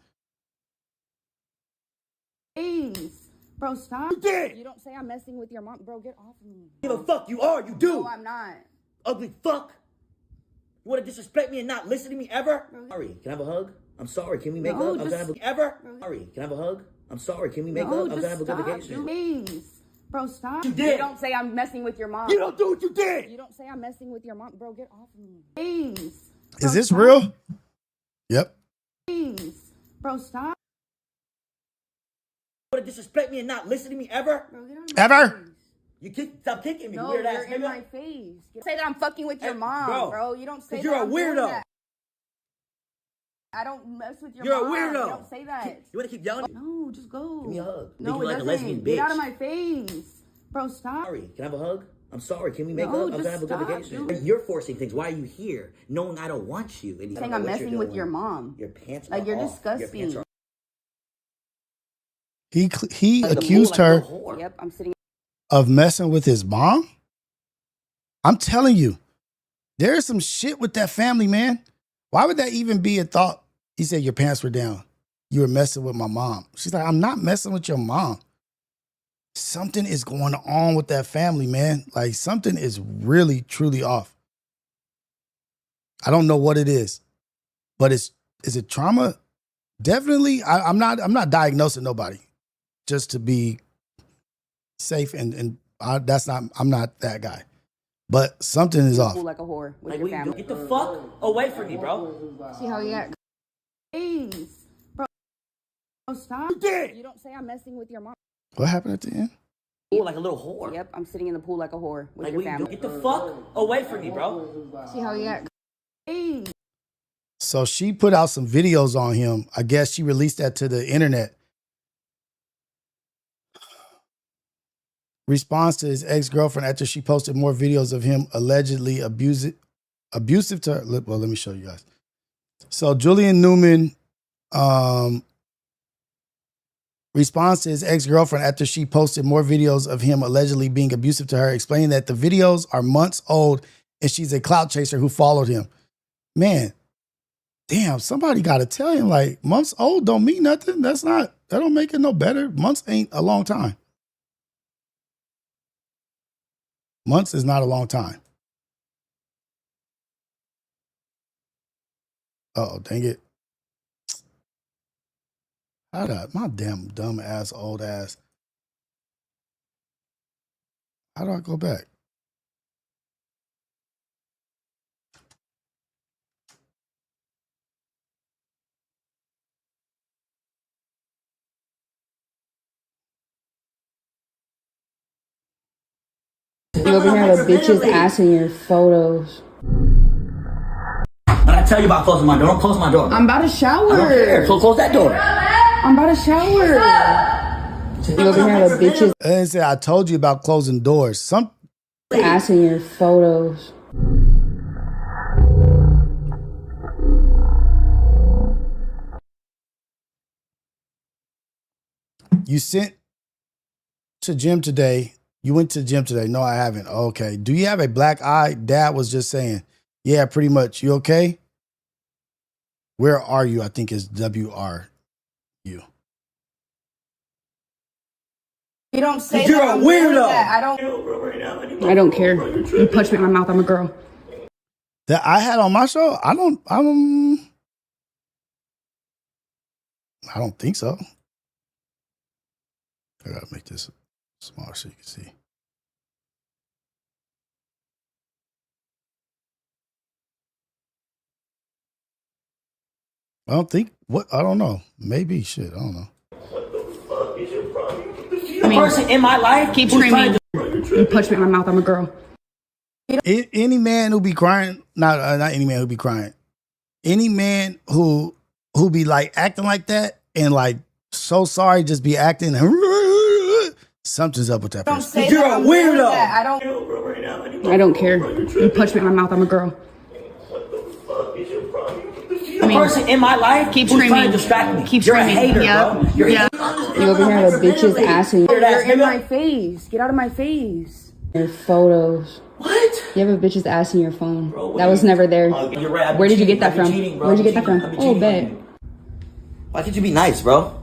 Please. Bro, stop.
You did.
You don't say I'm messing with your mom. Bro, get off of me.
Give a fuck, you are, you do.
No, I'm not.
Ugly fuck. You want to disrespect me and not listen to me ever? Sorry, can I have a hug? I'm sorry, can we make up? I'm gonna have a ever? Sorry, can I have a hug? I'm sorry, can we make up? I'm gonna have a good vacation.
Please. Bro, stop.
You did.
You don't say I'm messing with your mom.
You don't do what you did.
You don't say I'm messing with your mom. Bro, get off of me. Please.
Bro, is this real? Yep.
Please. Bro, stop.
You want to disrespect me and not listen to me ever?
Bro, get on my
Ever?
face.
You stop kicking me,
No,
weird ass
you're in
nigga.
my face. Say that I'm fucking with your mom, bro. You don't say that.
You're a
I'm doing
weirdo.
that. I don't mess with your
You're
mom.
a weirdo.
You don't say that.
You want to keep yelling?
No, just go.
Give me a hug.
No,
Make
it
you like a
doesn't.
lesbian bitch.
Get out of my face. Bro, stop.
Sorry, can I have a hug? I'm sorry, can we make
No,
up? I'm gonna
just
have a good
stop,
vacation.
dude.
You're forcing things. Why are you here? Knowing I don't want you. And
Saying I'm messing with your mom.
Your pants
Like,
are
you're
off.
disgusting.
Your pants are
He accused her
Yep, I'm sitting.
of messing with his mom. I'm telling you, there's some shit with that family, man. Why would that even be a thought? He said, your pants were down. You were messing with my mom. She's like, I'm not messing with your mom. Something is going on with that family, man. Like something is really, truly off. I don't know what it is, but is it trauma? Definitely. I'm not diagnosing nobody just to be safe I'm not that guy. But something is off.
Like a whore with
like,
your family.
get the fuck away from me, bro.
See how you act. Please. Bro, stop.
You did.
You don't say I'm messing with your mom.
What happened at the end?
Like a little whore.
Yep, I'm sitting in the pool like a whore with
Like,
your family.
get the fuck away from me, bro.
See how you act. Please.
So she put out some videos on him. I guess she released that to the internet. Response to his ex-girlfriend after she posted more videos of him allegedly abusive to her. Well, let me show you guys. So Julian Newman responds to his ex-girlfriend after she posted more videos of him allegedly being abusive to her, explaining that the videos are months old and she's a clout chaser who followed him. Man, damn, somebody got to tell him, like, months old don't mean nothing. That's That don't make it no better. Months ain't a long time. Months is not a long time. Oh, dang it. How did my damn dumb ass, old ass. How do I go back?
You over here have a bitch's ass in your photos.
When I tell you about closing my door, don't close my door.
I'm about to shower.
I don't care. So close that door.
I'm about to shower. You over here have a bitch's
And say I told you about closing doors. Some
ass in your photos.
You sent to gym today. You went to the gym today. No, I haven't. Okay. Do you have a black eye? Dad was just saying. Yeah, pretty much. You okay? Where are you? I think is WRU.
You don't say
You're
that
a weirdo.
I don't care. You punch me in my mouth, I'm a girl.
That I had on my show? I don't think so. I gotta make this smaller so you can see. I don't think I don't know. Maybe shit. I don't know.
The person in my life
Keep screaming. You punch me in my mouth, I'm a girl.
Any man who be crying, not any man who be crying. Any man who be like acting like that and like so sorry, just be acting. Something's up with that person.
You're a weirdo.
I don't care. You punch me in my mouth, I'm a girl.
The person in my life
Keep
who's trying
screaming.
to distract me.
Keep
You're
screaming.
a hater,
Yep.
bro. You're
Yeah. You over here have a bitch's ass in
You're
your
in my
face. Get out of my face. Your photos.
What?
You have a bitch's ass in your phone. That was never there.
You're right. I've been
Where did you get
cheating.
that
I've been
from?
cheating, bro.
Where'd you get that
I've been
from?
cheating.
Oh,
I've been
bet.
cheating. Why can't you be nice, bro?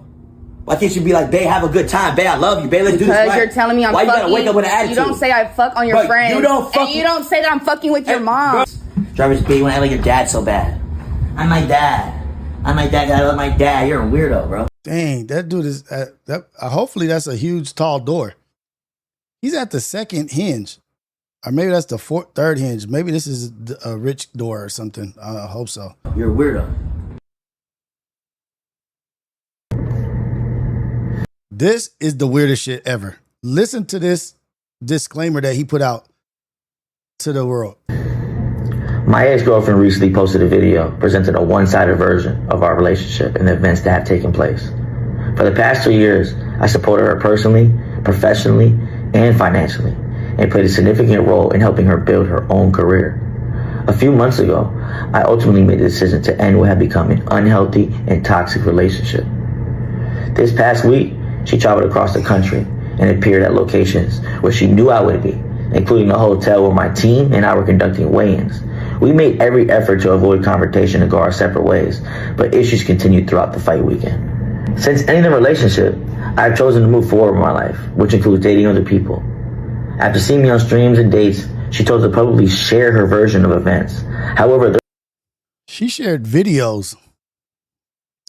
Why can't you be like, babe, have a good time, babe, I love you, babe, let's do this
Because
right.
you're telling me I'm
Why
fucking.
you gotta wake up with an attitude?
You don't say I fuck on your
Bro,
friends.
you don't fuck
And you don't say that I'm fucking with your mom.
Travis B, you wanna act like your dad so bad. I'm my dad. I love my dad. You're a weirdo, bro.
Dang, that dude is hopefully that's a huge tall door. He's at the second hinge. Or maybe that's the third hinge. Maybe this is a rich door or something. I hope so.
You're a weirdo.
This is the weirdest shit ever. Listen to this disclaimer that he put out to the world.
My ex-girlfriend recently posted a video presenting a one-sided version of our relationship and the events that have taken place. For the past 2 years, I supported her personally, professionally, and financially, and played a significant role in helping her build her own career. A few months ago, I ultimately made the decision to end what had become an unhealthy and toxic relationship. This past week, she traveled across the country and appeared at locations where she knew I would be, including the hotel where my team and I were conducting weigh-ins. We made every effort to avoid confrontation and go our separate ways, but issues continued throughout the fight weekend. Since ending the relationship, I've chosen to move forward in my life, which includes dating other people. After seeing me on streams and dates, she chose to publicly share her version of events. However,
she shared videos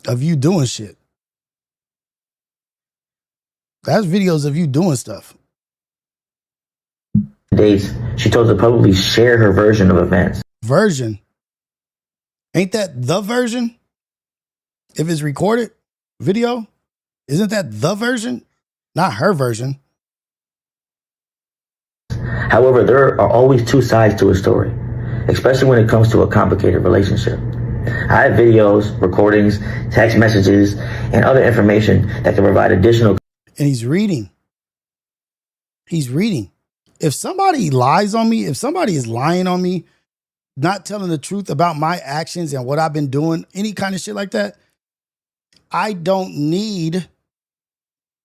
of you doing shit. That's videos of you doing stuff.
Dates, she chose to publicly share her version of events.
Version? Ain't that the version? If it's recorded video, isn't that the version? Not her version.
However, there are always two sides to a story, especially when it comes to a complicated relationship. I have videos, recordings, text messages, and other information that can provide additional.
And he's reading. He's reading. If somebody lies on me, if somebody is lying on me, not telling the truth about my actions and what I've been doing, any kind of shit like that, I don't need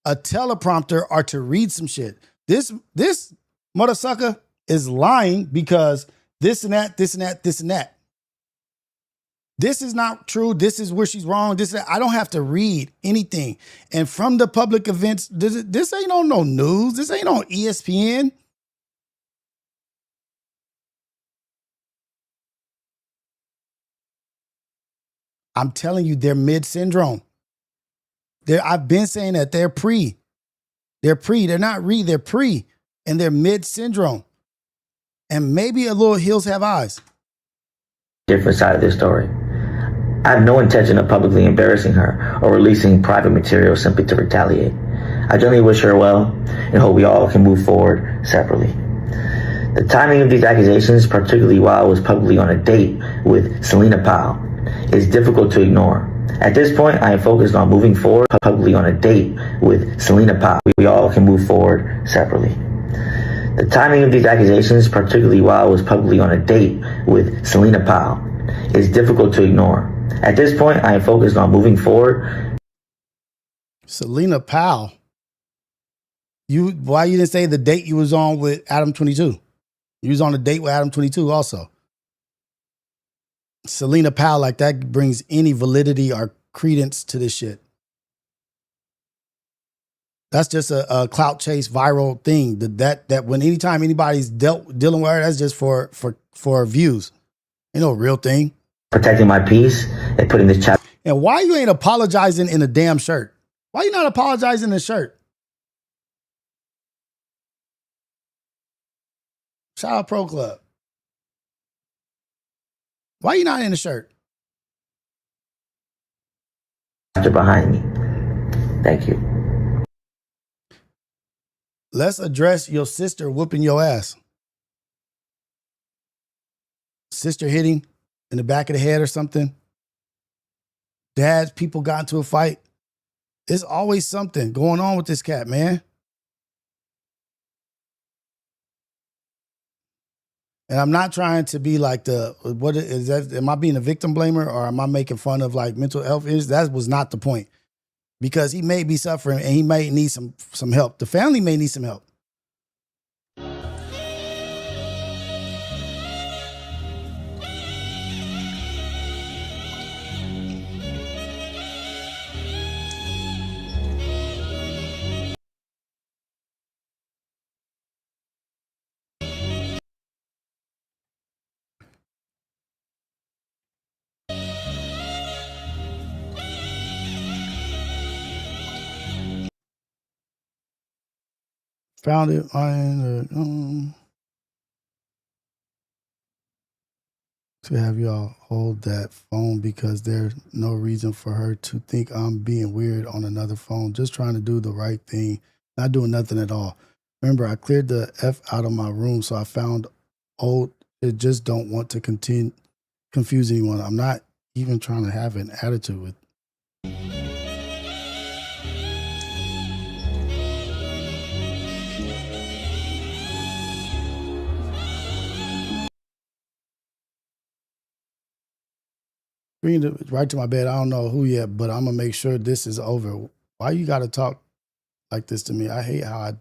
a teleprompter or to read some shit. This motherfucker is lying because this and that, this and that, this and that. This is not true. This is where she's wrong. I don't have to read anything. And from the public events, this ain't on no news. This ain't on ESPN. I'm telling you, they're mid syndrome. I've been saying that they're pre. They're pre. They're not re. They're pre. And they're mid syndrome. And maybe a little hills have eyes.
Different side of this story. I have no intention of publicly embarrassing her or releasing private material simply to retaliate. I generally wish her well and hope we all can move forward separately. The timing of these accusations, particularly while I was publicly on a date with Selena Powell, is difficult to ignore. At this point, I am focused on moving forward publicly on a date with Selena Powell. We all can move forward separately. The timing of these accusations, particularly while I was publicly on a date with Selena Powell, is difficult to ignore. At this point, I am focused on moving forward.
Selena Powell. Why you didn't say the date you was on with Adam 22? You was on a date with Adam 22 also. Selena Powell, like that brings any validity or credence to this shit. That's just a clout chase viral thing. That when anytime anybody's dealing with her, that's just for views. Ain't no real thing.
Protecting my peace and putting this chapter.
And why you ain't apologizing in a damn shirt? Why you not apologizing in a shirt? Shout out Pro Club. Why you not in the shirt?
Behind me. Thank you.
Let's address your sister whooping your ass. Sister hitting in the back of the head or something. Dad's people got into a fight. There's always something going on with this cat, man. And I'm not trying to be like what is that? Am I being a victim blamer or am I making fun of like mental health issues? That was not the point. Because he may be suffering and he may need some help. The family may need some help. Found it to have y'all hold that phone because there's no reason for her to think I'm being weird on another phone. Just trying to do the right thing, not doing nothing at all. Remember, I cleared the F out of my room, so I found old. It just don't want to confuse anyone. I'm not even trying to have an attitude with. Right to my bed. I don't know who yet, but I'm gonna make sure this is over. Why you gotta talk like this to me? I hate how I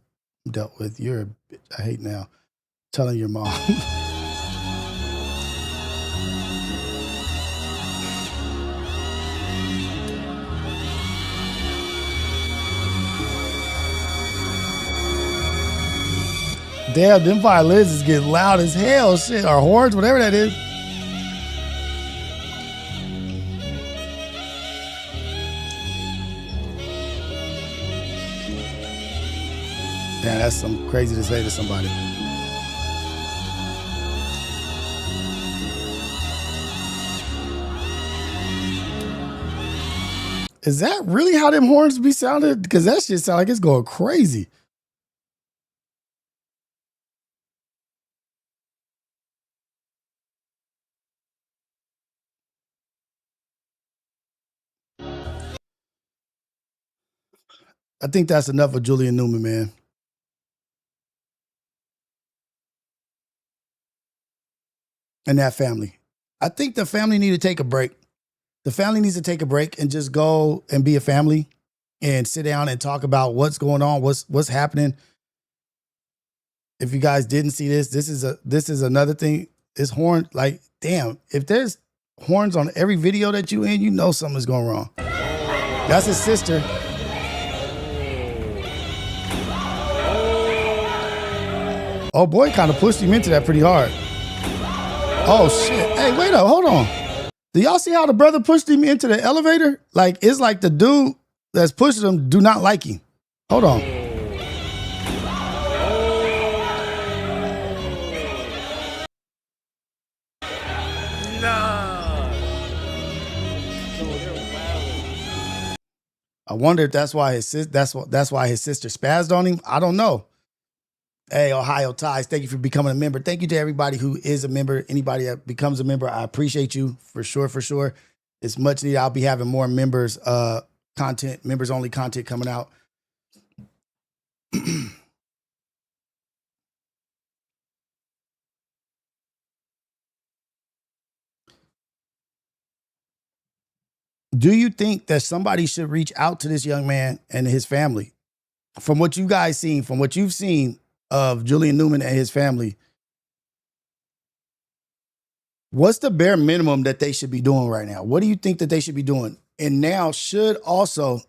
dealt with you're a bitch. I hate now telling your mom. Damn, them violins is getting loud as hell, shit, or horns, whatever that is. Damn, that's some crazy to say to somebody. Is that really how them horns be sounded? Because that shit sound like it's going crazy. I think that's enough of Julian Newman, man. And that family. I think the family need to take a break. The family needs to take a break and just go and be a family and sit down and talk about what's going on, what's happening. If you guys didn't see this is another thing. This horn, like, damn, if there's horns on every video that you in, you know something's going wrong. That's his sister. Oh boy, kind of pushed him into that pretty hard. Oh shit. Hey, wait up, hold on. Do y'all see how the brother pushed him into the elevator? Like, it's like the dude that's pushing him do not like him. Hold on. I wonder if that's why his sister spazzed on him. I don't know. Hey, Ohio Ties, thank you for becoming a member. Thank you to everybody who is a member. Anybody that becomes a member, I appreciate you for sure, for sure. It's much needed. I'll be having more members members only content coming out. Do you think that somebody should reach out to this young man and his family? From what you guys seen, from what you've seen of Julian Newman and his family, what's the bare minimum that they should be doing right now? What do you think that they should be doing? And now should also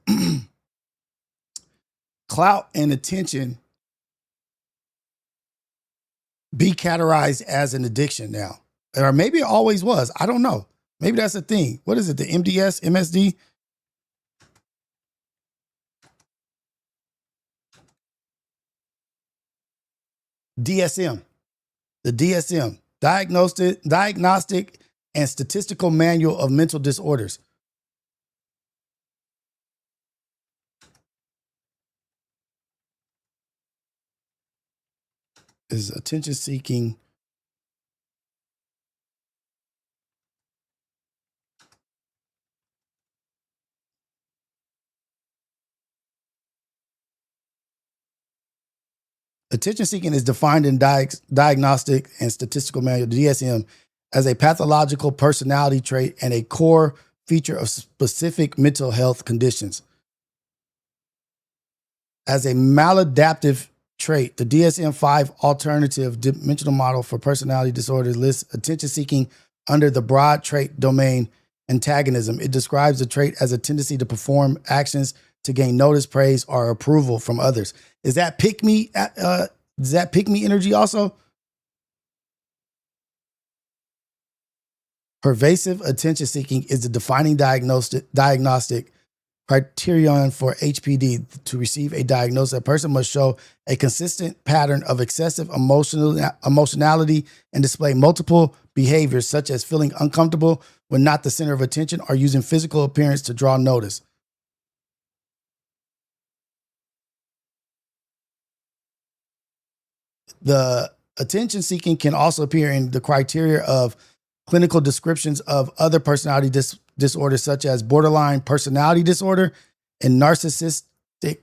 clout and attention be categorized as an addiction now? Or maybe it always was. I don't know. Maybe that's a thing. What is it? The MDS, MSD? DSM. The DSM. Diagnostic and Statistical Manual of Mental Disorders. Is attention seeking. Attention seeking is defined in Diagnostic and Statistical Manual, DSM, as a pathological personality trait and a core feature of specific mental health conditions. As a maladaptive trait, the DSM-5 alternative dimensional model for personality disorders lists attention seeking under the broad trait domain antagonism. It describes the trait as a tendency to perform actions to gain notice, praise, or approval from others. Is that pick me? Does that pick me energy also? Pervasive attention seeking is the defining diagnostic criterion for HPD. To receive a diagnosis, a person must show a consistent pattern of excessive emotionality and display multiple behaviors, such as feeling uncomfortable when not the center of attention or using physical appearance to draw notice. The attention seeking can also appear in the criteria of clinical descriptions of other personality disorders, such as borderline personality disorder and narcissistic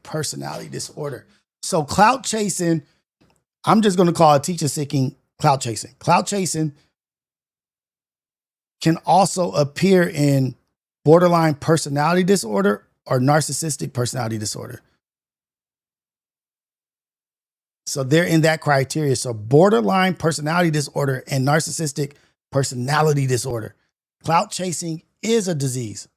personality disorder. So clout chasing, I'm just going to call attention seeking clout chasing. Clout chasing can also appear in borderline personality disorder or narcissistic personality disorder. So they're in that criteria. So borderline personality disorder and narcissistic personality disorder. Clout chasing is a disease.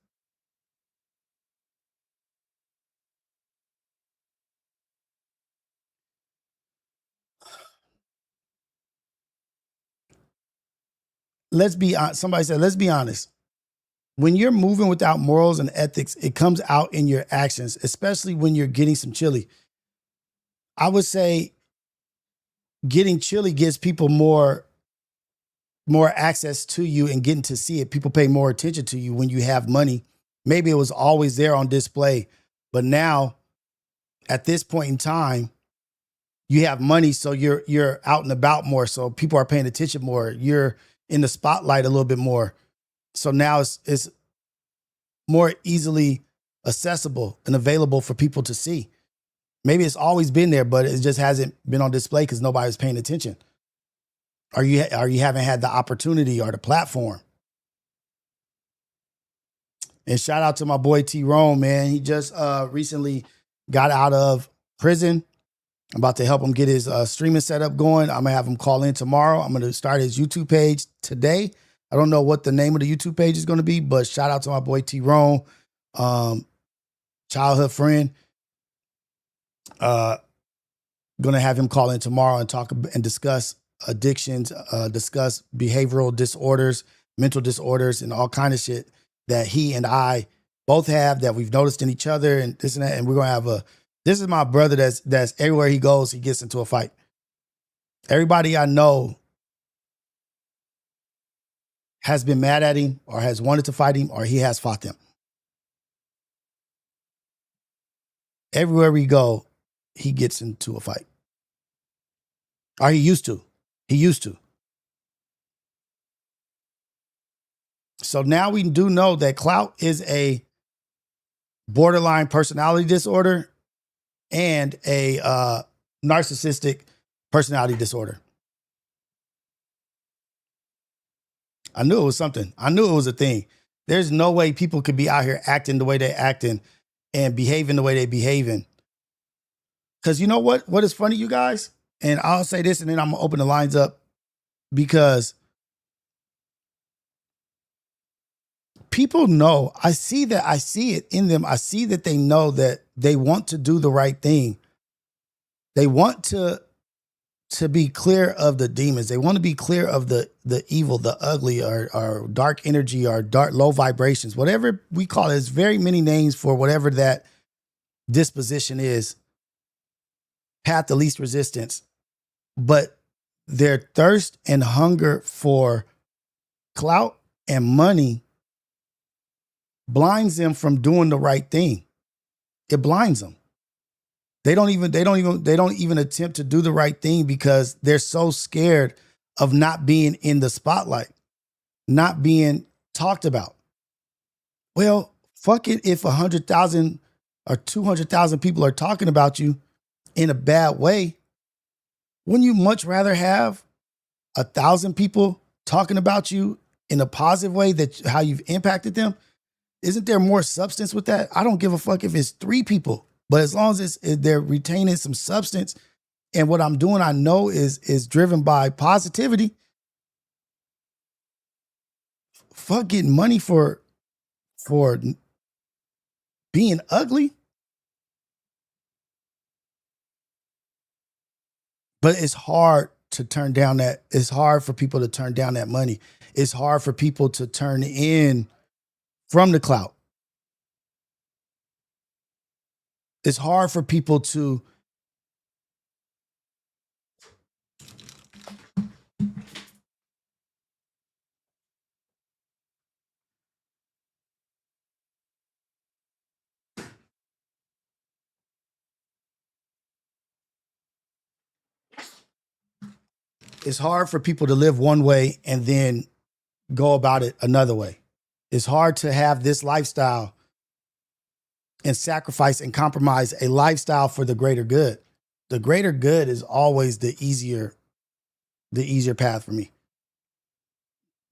Let's be honest. Somebody said, let's be honest. When you're moving without morals and ethics, it comes out in your actions, especially when you're getting some chili. I would say getting chili gives people more access to you and getting to see it. People pay more attention to you when you have money. Maybe it was always there on display, but now at this point in time, you have money, so you're out and about more. So people are paying attention more. You're in the spotlight a little bit more. So now it's more easily accessible and available for people to see. Maybe it's always been there, but it just hasn't been on display because nobody's paying attention. Or you haven't had the opportunity or the platform. And shout out to my boy T Rome, man. He just recently got out of prison. I'm about to help him get his streaming setup going. I'm gonna have him call in tomorrow. I'm gonna start his YouTube page today. I don't know what the name of the YouTube page is going to be, but shout out to my boy Tyrone, childhood friend. Gonna have him call in tomorrow and talk and discuss addictions, discuss behavioral disorders, mental disorders, and all kind of shit that he and I both have that we've noticed in each other and this and that. And we're gonna have this is my brother that's everywhere he goes, he gets into a fight. Everybody I know has been mad at him or has wanted to fight him or he has fought them. Everywhere we go, he gets into a fight. Or he used to. He used to. So now we do know that clout is a borderline personality disorder and a narcissistic personality disorder. I knew it was something. I knew it was a thing. There's no way people could be out here acting the way they're acting and behaving the way they're behaving. Because you know what? What is funny, you guys? And I'll say this and then I'm going to open the lines up because people know, I see it in them. I see that they know that they want to do the right thing. They want to be clear of the demons. They want to be clear of the evil, the ugly, or dark energy, or dark low vibrations, whatever we call it. There's very many names for whatever that disposition is. Path of least resistance. But their thirst and hunger for clout and money blinds them from doing the right thing. It blinds them. They don't even attempt to do the right thing because they're so scared of not being in the spotlight, not being talked about. Well, fuck it if 100,000 or 200,000 people are talking about you in a bad way. Wouldn't you much rather have 1,000 people talking about you in a positive way, that how you've impacted them? Isn't there more substance with that? I don't give a fuck if it's 3 people, but as long as they're retaining some substance and what I'm doing, I know is driven by positivity. Fuck getting money for being ugly. But it's hard to turn down that. It's hard for people to turn down that money. It's hard for people to turn in from the clout. It's hard for people to live one way and then go about it another way. It's hard to have this lifestyle and sacrifice and compromise a lifestyle for the greater good. The greater good is always the easier path for me.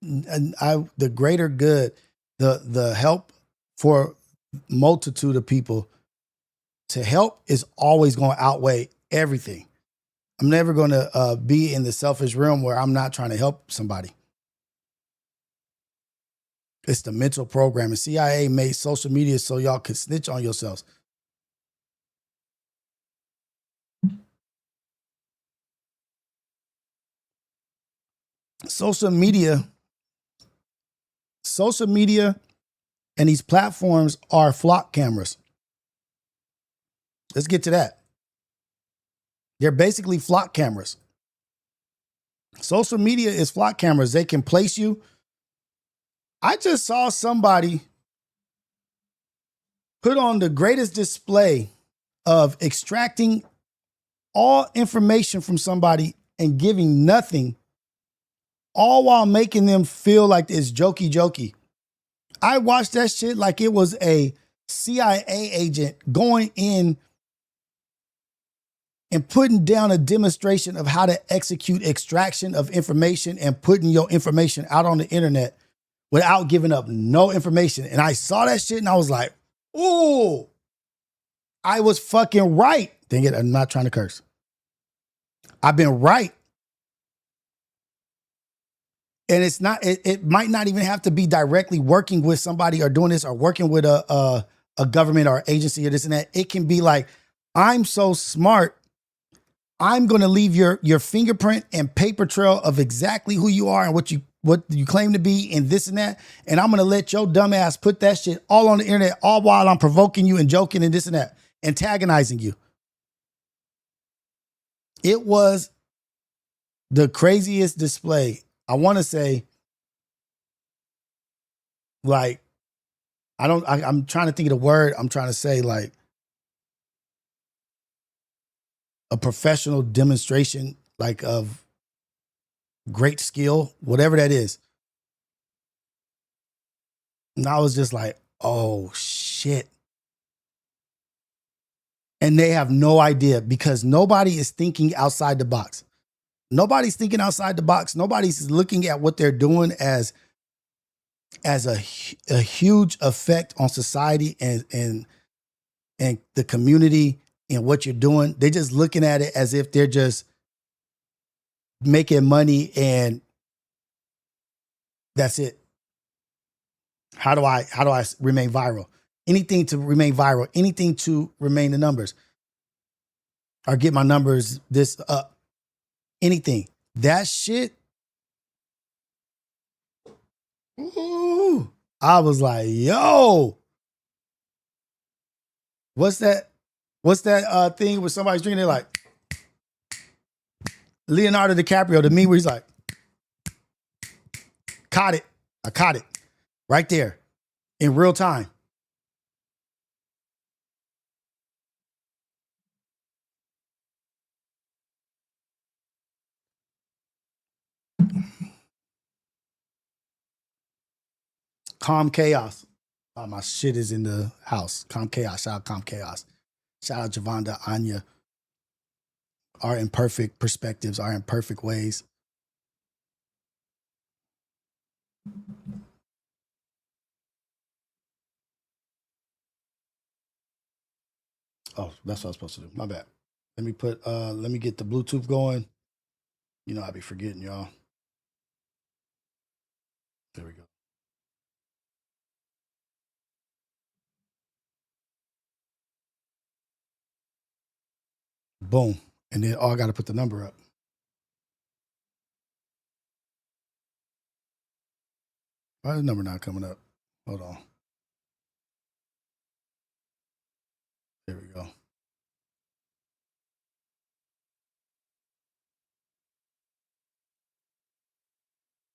And the greater good, the help for multitude of people to help is always going to outweigh everything. I'm never going to be in the selfish realm where I'm not trying to help somebody. It's the mental program. And CIA made social media so y'all could snitch on yourselves. Social media and these platforms are flock cameras. Let's get to that. They're basically flock cameras. Social media is flock cameras. They can place you. I just saw somebody put on the greatest display of extracting all information from somebody and giving nothing, all while making them feel like it's jokey. I watched that shit like it was a CIA agent going in and putting down a demonstration of how to execute extraction of information and putting your information out on the internet without giving up no information. And I saw that shit and I was like, ooh, I was fucking right. Dang it, I'm not trying to curse. I've been right. And it's not, it might not even have to be directly working with somebody or doing this or working with a government or agency or this and that. It can be like, I'm so smart, I'm going to leave your fingerprint and paper trail of exactly who you are and what you claim to be and this and that. And I'm going to let your dumb ass put that shit all on the internet, all while I'm provoking you and joking and this and that, antagonizing you. It was the craziest display. I want to say, like, I'm trying to think of the word I'm trying to say, like, a professional demonstration, like, of great skill, whatever that is. And I was just like, oh shit. And they have no idea because nobody is thinking outside the box. Nobody's thinking outside the box. Nobody's looking at what they're doing as a huge effect on society and the community and what you're doing. They're just looking at it as if they're just making money and that's it. How do I remain viral? Anything to remain viral, anything to remain the numbers or get my numbers this up. Anything. That shit. Ooh, I was like, yo, what's that thing where somebody's drinking? They're like, Leonardo DiCaprio, to me, where he's like, caught it. I caught it right there in real time. Calm Chaos. Oh, my shit is in the house. Calm Chaos. Shout out Calm Chaos. Shout out Javonda, Anya. Our imperfect perspectives, our imperfect ways. Oh, that's what I was supposed to do. My bad. Let me get the Bluetooth going. You know, I be forgetting, y'all. There we go. Boom. And then, I got to put the number up. Why is the number not coming up? Hold on. There we go.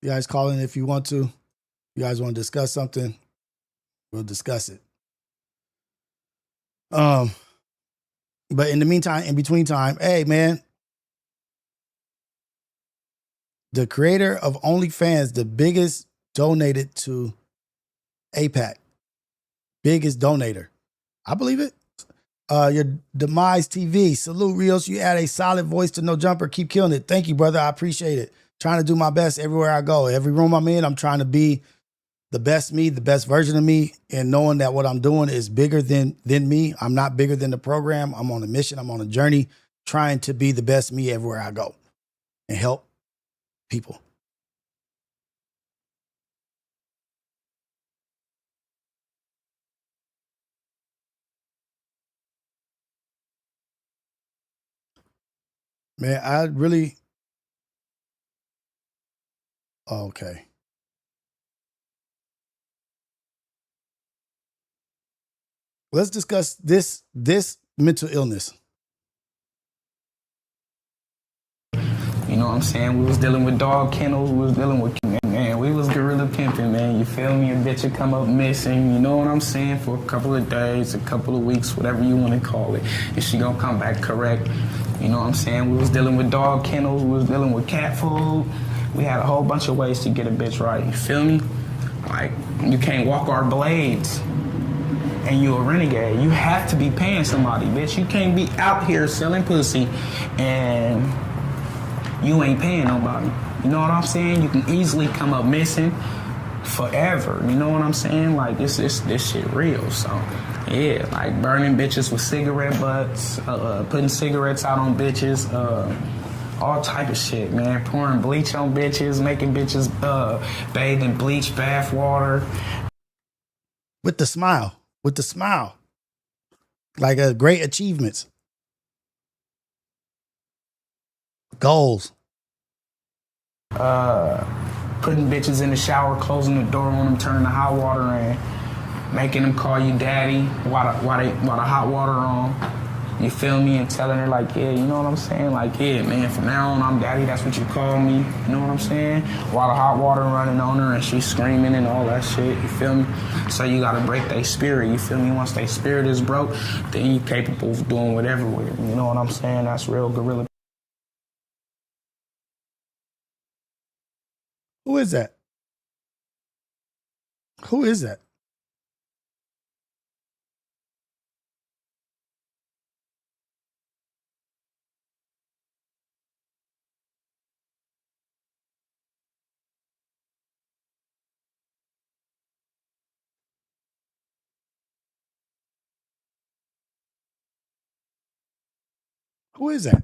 You guys call in if you want to. You guys want to discuss something, we'll discuss it. But in the meantime, in between time, hey man, the creator of OnlyFans, the biggest donated to APAC, biggest donator. I believe it. Your Demise TV. Salute, Rios. You add a solid voice to No Jumper. Keep killing it. Thank you, brother. I appreciate it. Trying to do my best everywhere I go. Every room I'm in, I'm trying to be the best me, the best version of me, and knowing that what I'm doing is bigger than me. I'm not bigger than the program. I'm on a mission. I'm on a journey trying to be the best me everywhere I go and help people. Man, I really... Okay. Let's discuss this mental illness.
You know what I'm saying? We was dealing with dog kennels. We was dealing with, man, we was gorilla pimping, man. You feel me? A bitch would come up missing, you know what I'm saying? For a couple of days, a couple of weeks, whatever you want to call it. And she gonna come back correct. You know what I'm saying? We was dealing with dog kennels. We was dealing with cat food. We had a whole bunch of ways to get a bitch right. You feel me? Like, you can't walk our blades and you a renegade. You have to be paying somebody, bitch. You can't be out here selling pussy and you ain't paying nobody. You know what I'm saying? You can easily come up missing forever. You know what I'm saying? Like, this shit real. So, yeah, like burning bitches with cigarette butts, putting cigarettes out on bitches, all type of shit, man. Pouring bleach on bitches, making bitches bathe in bleach bath water.
With the smile. With the smile. Like great achievements. Goals.
Putting bitches in the shower, closing the door on them, turning the hot water in, making them call you daddy while the hot water on. You feel me? And telling her like, yeah, you know what I'm saying? Like, yeah, man, from now on, I'm daddy. That's what you call me. You know what I'm saying? While the hot water running on her and she's screaming and all that shit. You feel me? So you gotta break their spirit. You feel me? Once their spirit is broke, then you capable of doing whatever with it. You know what I'm saying? That's real gorilla.
Who is that? Who is that? Who is that?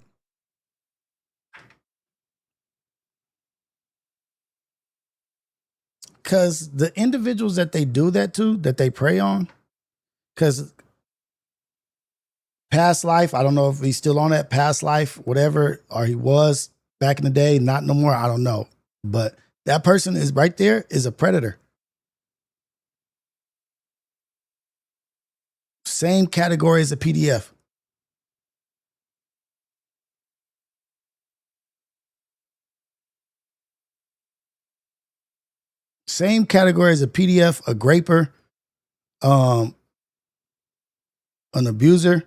Because the individuals that they do that to, that they prey on, because past life, I don't know if he's still on that past life, whatever, or he was back in the day, not no more, I don't know. But that person is right there is a predator. Same category as a PDF. Same category as a PDF, a graper, an abuser.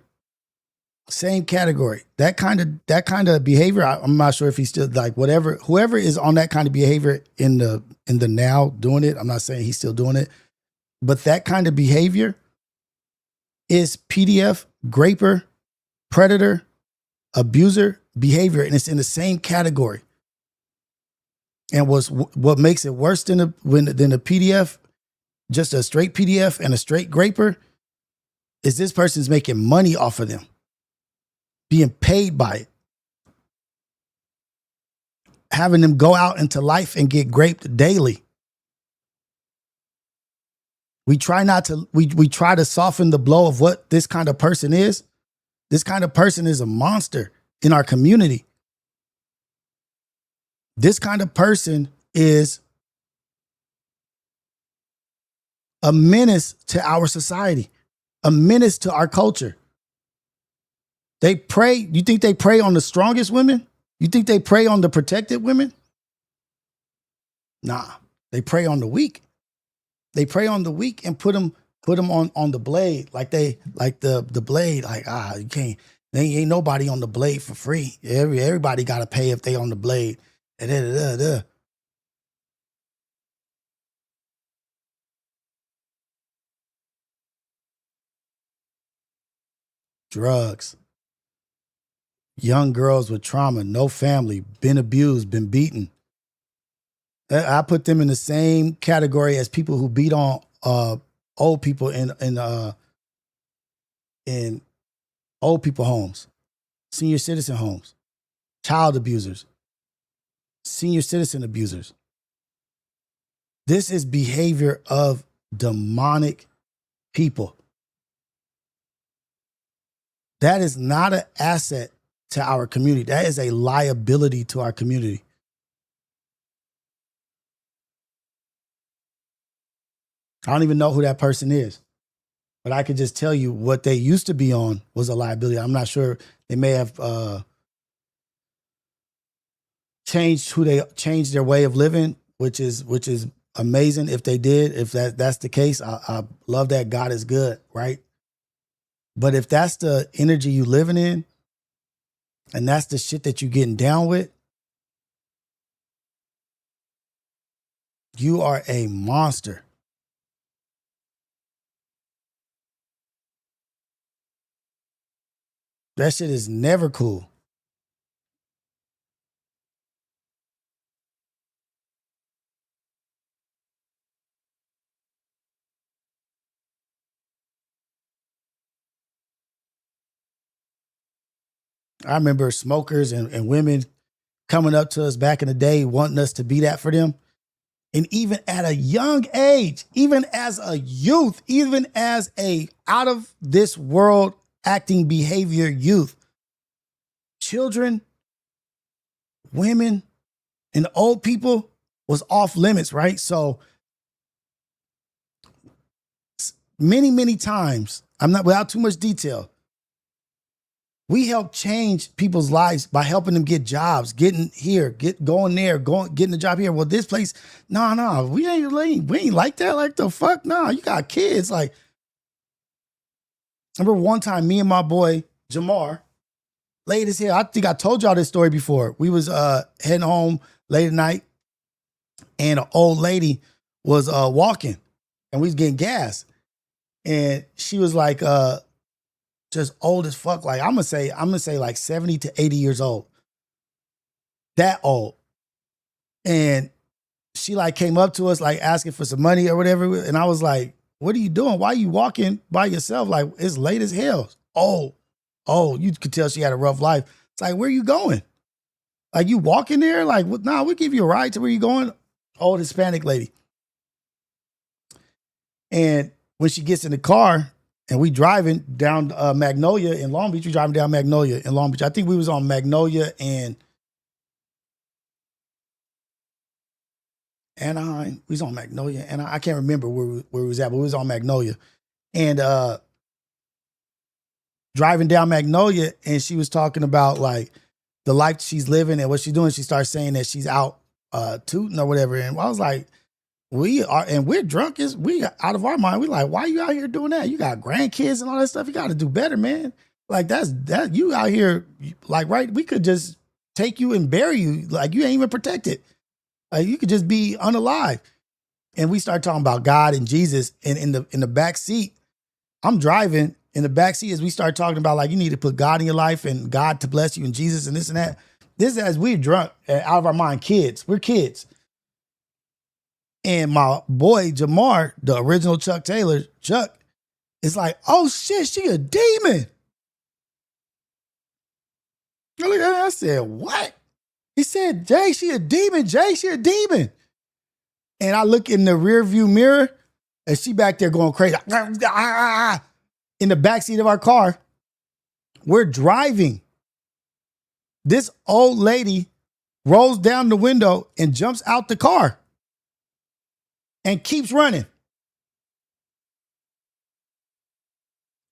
Same category. That kind of behavior. I'm not sure if he's still like whoever is on that kind of behavior in the now doing it. I'm not saying he's still doing it, but that kind of behavior is PDF, graper, predator, abuser behavior, and it's in the same category. And what makes it worse than a PDF, just a straight PDF and a straight graper, is this person's making money off of them, being paid by it, having them go out into life and get graped daily. We try to soften the blow of what this kind of person is. This kind of person is a monster in our community. This kind of person is a menace to our society, a menace to our culture. They prey. You think they prey on the strongest women? You think they prey on the protected women? Nah, they prey on the weak. They prey on the weak and put them on the blade, like the blade. Like you can't. There ain't nobody on the blade for free. Everybody got to pay if they on the blade. Drugs. Young girls with trauma, no family, been abused, been beaten. I put them in the same category as people who beat on old people in old people homes, senior citizen homes, child abusers, senior citizen abusers. This is behavior of demonic people. That is not an asset to our community. That is a liability to our community. I don't even know who that person is, but I could just tell you what they used to be on was a liability. I'm not sure. They may have changed their way of living, which is amazing if they did. If that's the case, I love that. God is good, right? But if that's the energy you living in, and that's the shit that you getting down with, you are a monster. That shit is never cool. I remember smokers and women coming up to us back in the day, wanting us to be that for them. And even at a young age, even as a youth, even as a out of this world acting behavior youth, children, women, and old people was off limits, right? So many, many times, I'm not without too much detail, we help change people's lives by helping them get jobs, getting here, going there, getting a job here. Well, this place, no, we ain't like that. Like the fuck, no, you got kids. Like, I remember one time, me and my boy Jamar, late as hell. I think I told y'all this story before. We was heading home late at night, and an old lady was walking, and we was getting gas, and she was like, just old as fuck. Like I'm gonna say like 70 to 80 years old. That old. And she like came up to us like asking for some money or whatever. And I was like, what are you doing? Why are you walking by yourself? Like it's late as hell. Oh, you could tell she had a rough life. It's like, where you going? Like you walking there? Like, nah, we'll give you a ride to where you going. Old Hispanic lady. And when she gets in the car, and we driving down Magnolia in Long Beach. We driving down Magnolia in Long Beach. I think we was on Magnolia and Anaheim. We was on Magnolia, and I can't remember where we was at, but we was on Magnolia. And driving down Magnolia, and she was talking about like the life she's living and what she's doing. She starts saying that she's out tooting or whatever. And I was like, we are, and we're drunk as we out of our mind. We like, why you out here doing that? You got grandkids and all that stuff. You got to do better, man. Like that you out here, like, right? We could just take you and bury you. Like you ain't even protected. Like you could just be unalive. And we start talking about God and Jesus. And in the back seat, I'm driving in the back seat as we start talking about like, you need to put God in your life and God to bless you and Jesus and this and that. This is as we're drunk out of our mind, kids. We're kids. And my boy, Jamar, the original Chuck Taylor, Chuck, is like, oh shit, she a demon. I look at her, I said, what? He said, Jay, she a demon. Jay, she a demon. And I look in the rear view mirror and she back there going crazy. In the backseat of our car, we're driving. This old lady rolls down the window and jumps out the car. And keeps running.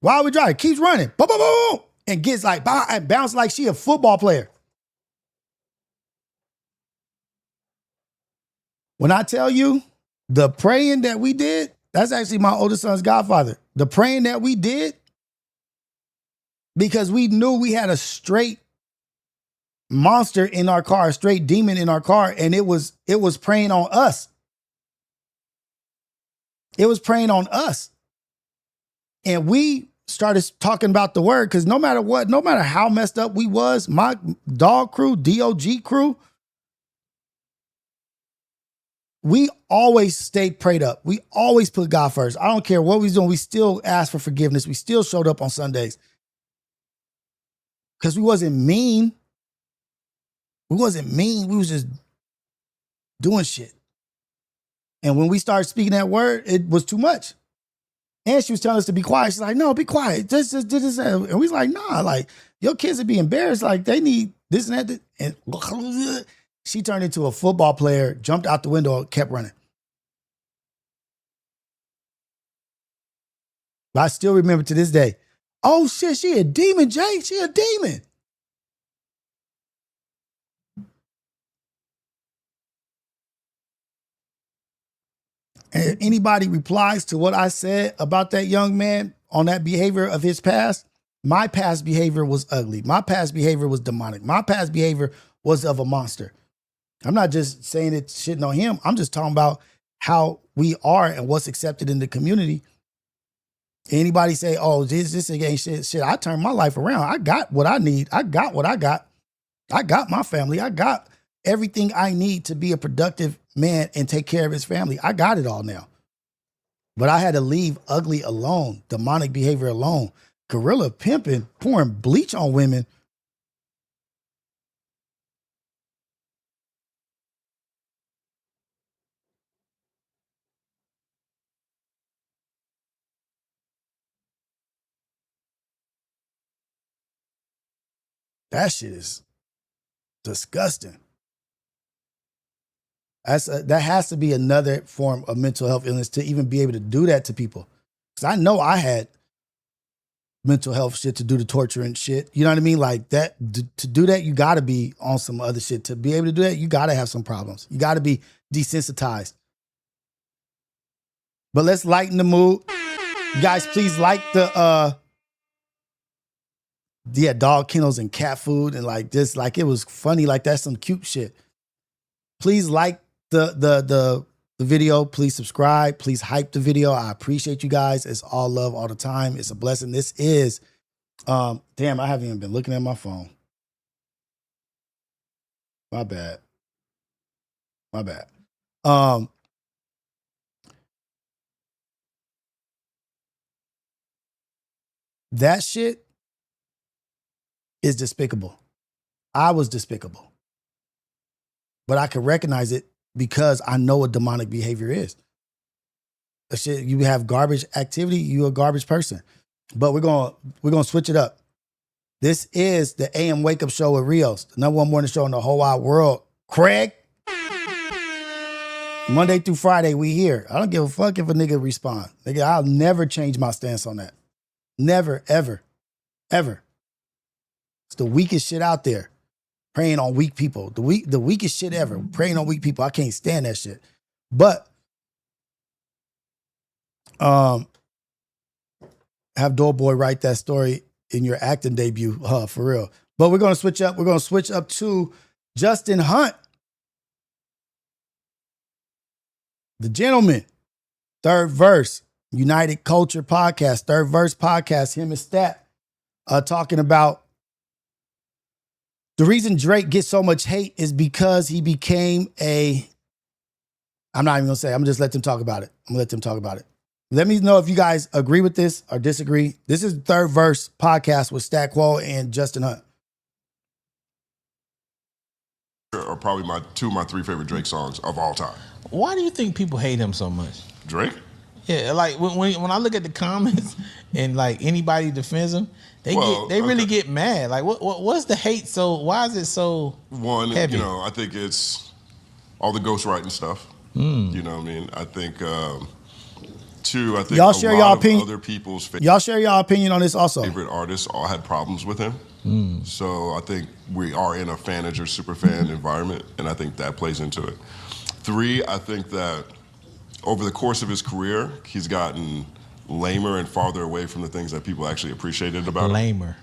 While we drive, keeps running. Boom, boom, boom, and gets like, and bounce like she a football player. When I tell you the praying that we did, that's actually my oldest son's godfather. The praying that we did, because we knew we had a straight monster in our car, a straight demon in our car, and it was preying on us. It was preying on us. And we started talking about the word because no matter what, no matter how messed up we was, my dog crew, DOG crew, we always stayed prayed up. We always put God first. I don't care what we was doing. We still asked for forgiveness. We still showed up on Sundays. Because we wasn't mean. We wasn't mean. We was just doing shit. And when we started speaking that word, it was too much. And she was telling us to be quiet. She's like, no, be quiet. Just do this. And we was like, nah, like, your kids would be embarrassed. Like, they need this and that. And she turned into a football player, jumped out the window, kept running. But I still remember to this day, oh shit, she a demon, Jay. She a demon. And anybody replies to what I said about that young man on that behavior of his past, my past behavior was ugly. My past behavior was demonic. My past behavior was of a monster. I'm not just saying it shitting on him. I'm just talking about how we are and what's accepted in the community. Anybody say, oh, this ain't shit. I turned my life around. I got what I need. I got what I got. I got my family. I got everything I need to be a productive man and take care of his family. I got it all now. But I had to leave ugly alone, demonic behavior alone, gorilla pimping, pouring bleach on women. That shit is disgusting. That has to be another form of mental health illness to even be able to do that to people. Because I know I had mental health shit to do the torture and shit. You know what I mean? Like that, to do that, you got to be on some other shit. To be able to do that, you got to have some problems. You got to be desensitized. But let's lighten the mood. You guys, please like the dog kennels and cat food and like this, like it was funny, like that's some cute shit. Please like the video. Please subscribe. Please hype the video. I appreciate you guys. It's all love all the time. It's a blessing. This is damn, I haven't even been looking at my phone. My bad. That shit is despicable. I was despicable. But I can recognize it because I know what demonic behavior is. That shit, you have garbage activity, you're a garbage person. But we're gonna switch it up. This is the AM Wake Up Show with Rios, the #1 morning show in the whole wide world. Craig. Monday through Friday, we here. I don't give a fuck if a nigga respond. Nigga, I'll never change my stance on that. Never, ever, ever. It's the weakest shit out there. Preying on weak people. The weakest shit ever. Preying on weak people. I can't stand that shit. But have Doughboy write that story in your acting debut. For real. But we're gonna switch up. We're gonna switch up to Justin Hunt. The gentleman. Third Verse. United Culture Podcast. Third Verse Podcast. Him and Stat talking about the reason Drake gets so much hate is because he became I'm not even gonna say, I'm gonna just let them talk about it. Let me know if you guys agree with this or disagree. This is the Third Verse Podcast with Stat Quo and Justin Hunt.
Are probably two of my three favorite Drake songs of all time.
Why do you think people hate him so much?
Drake?
Yeah, like when I look at the comments and like anybody defends him, they really get mad. Like what's the hate? So why is it so heavy?
I think it's all the ghostwriting stuff. You know what I mean? I think two, I think
y'all share y'all opinion.
Other people's
y'all share y'all opinion on this also.
Favorite artists all had problems with him. So I think we are in a fanager, super fan environment, and I think that plays into it. Three, I think that over the course of his career, he's gotten lamer and farther away from the things that people actually appreciated about him.
Lamer.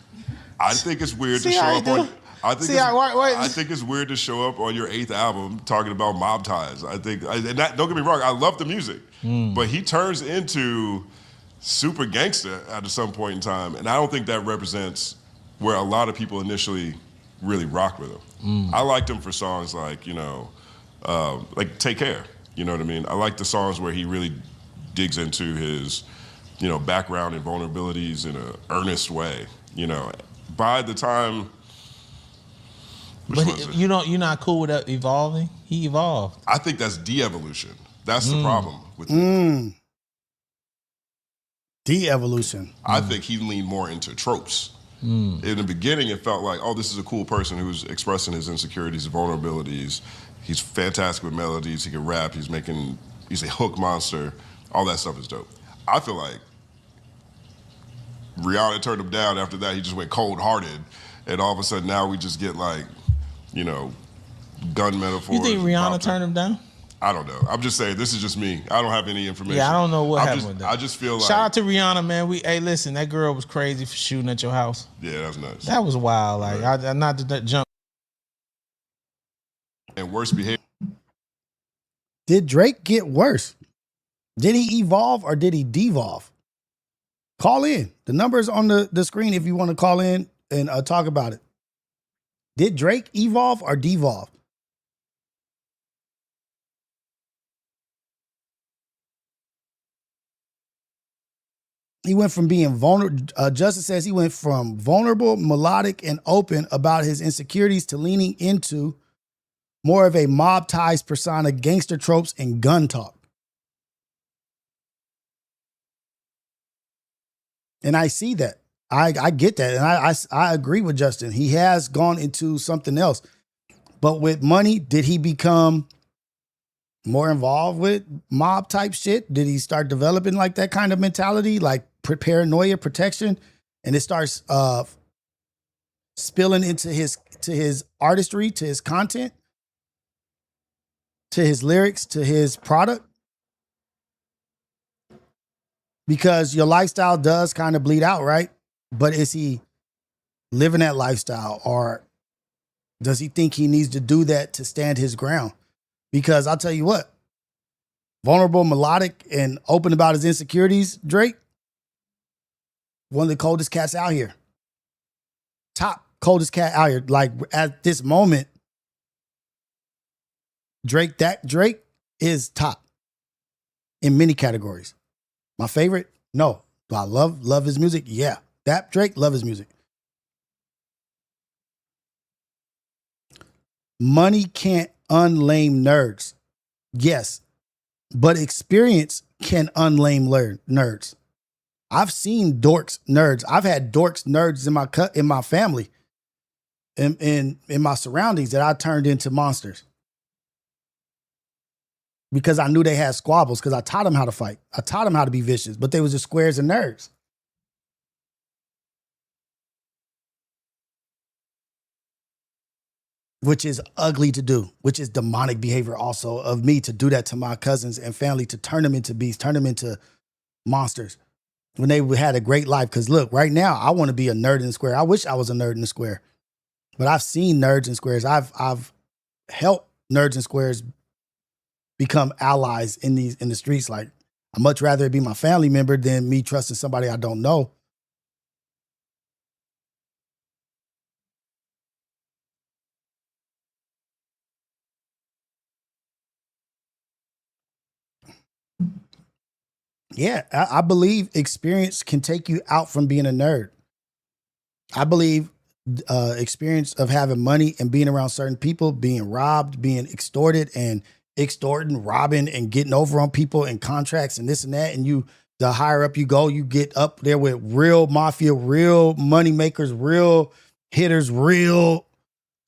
I think it's weird to show up on. I think it's weird to show up on your 8th album talking about mob ties. I think, don't get me wrong, I love the music, but he turns into super gangster at some point in time, and I don't think that represents where a lot of people initially really rocked with him. I liked him for songs like like Take Care. You know what I mean? I like the songs where he really digs into his, background and vulnerabilities in an earnest way. By the time.
But you're not cool with that evolving? He evolved.
I think that's de-evolution. That's the problem with
de-evolution.
I think he leaned more into tropes. In the beginning, it felt like, this is a cool person who's expressing his insecurities, vulnerabilities. He's fantastic with melodies. He can rap. He's a hook monster. All that stuff is dope. I feel like Rihanna turned him down after that. He just went cold-hearted. And all of a sudden now we just get like, gun metaphors.
You think Rihanna turned him down?
I don't know. I'm just saying, this is just me. I don't have any information.
Yeah, I don't know what happened with that.
I just feel like...
Shout out to Rihanna, man. Hey, listen, that girl was crazy for shooting at your house.
Yeah, that was nuts.
That was wild. Like, right. I not to jump.
And worse behavior.
Did Drake get worse? Did he evolve or did he devolve? Call in. The number is on the screen if you want to call in and talk about it. Did Drake evolve or devolve? He went from being vulnerable. Justice says he went from vulnerable, melodic, and open about his insecurities to leaning into more of a mob ties persona, gangster tropes, and gun talk. And I see that. I get that. And I agree with Justin. He has gone into something else. But with money, did he become more involved with mob type shit? Did he start developing like that kind of mentality, like paranoia, protection? And it starts spilling into his artistry, to his content, to his lyrics, to his product? Because your lifestyle does kind of bleed out, right? But is he living that lifestyle, or does he think he needs to do that to stand his ground? Because I'll tell you what, vulnerable, melodic, and open about his insecurities, Drake, one of the coldest cats out here. Top coldest cat out here. Like at this moment, Drake is top in many categories. My favorite? No. Do I love his music? Yeah. That Drake, love his music. Money can't unlame nerds. Yes. But experience can unlame nerds. I've seen dorks, nerds. I've had dorks, nerds in my family, in my surroundings that I turned into monsters. Because I knew they had squabbles, because I taught them how to fight. I taught them how to be vicious, but they was just squares and nerds. Which is ugly to do, which is demonic behavior also of me to do that to my cousins and family, to turn them into beasts, turn them into monsters when they had a great life. Because look, right now, I want to be a nerd in the square. I wish I was a nerd in the square, but I've seen nerds in squares. I've helped nerds in squares become allies in the streets. Like, I'd much rather it be my family member than me trusting somebody I don't know. Yeah, I believe experience can take you out from being a nerd. I believe experience of having money and being around certain people, being robbed, being extorted and extorting, robbing and getting over on people and contracts and this and that. And the higher up you go, you get up there with real mafia, real money makers, real hitters, real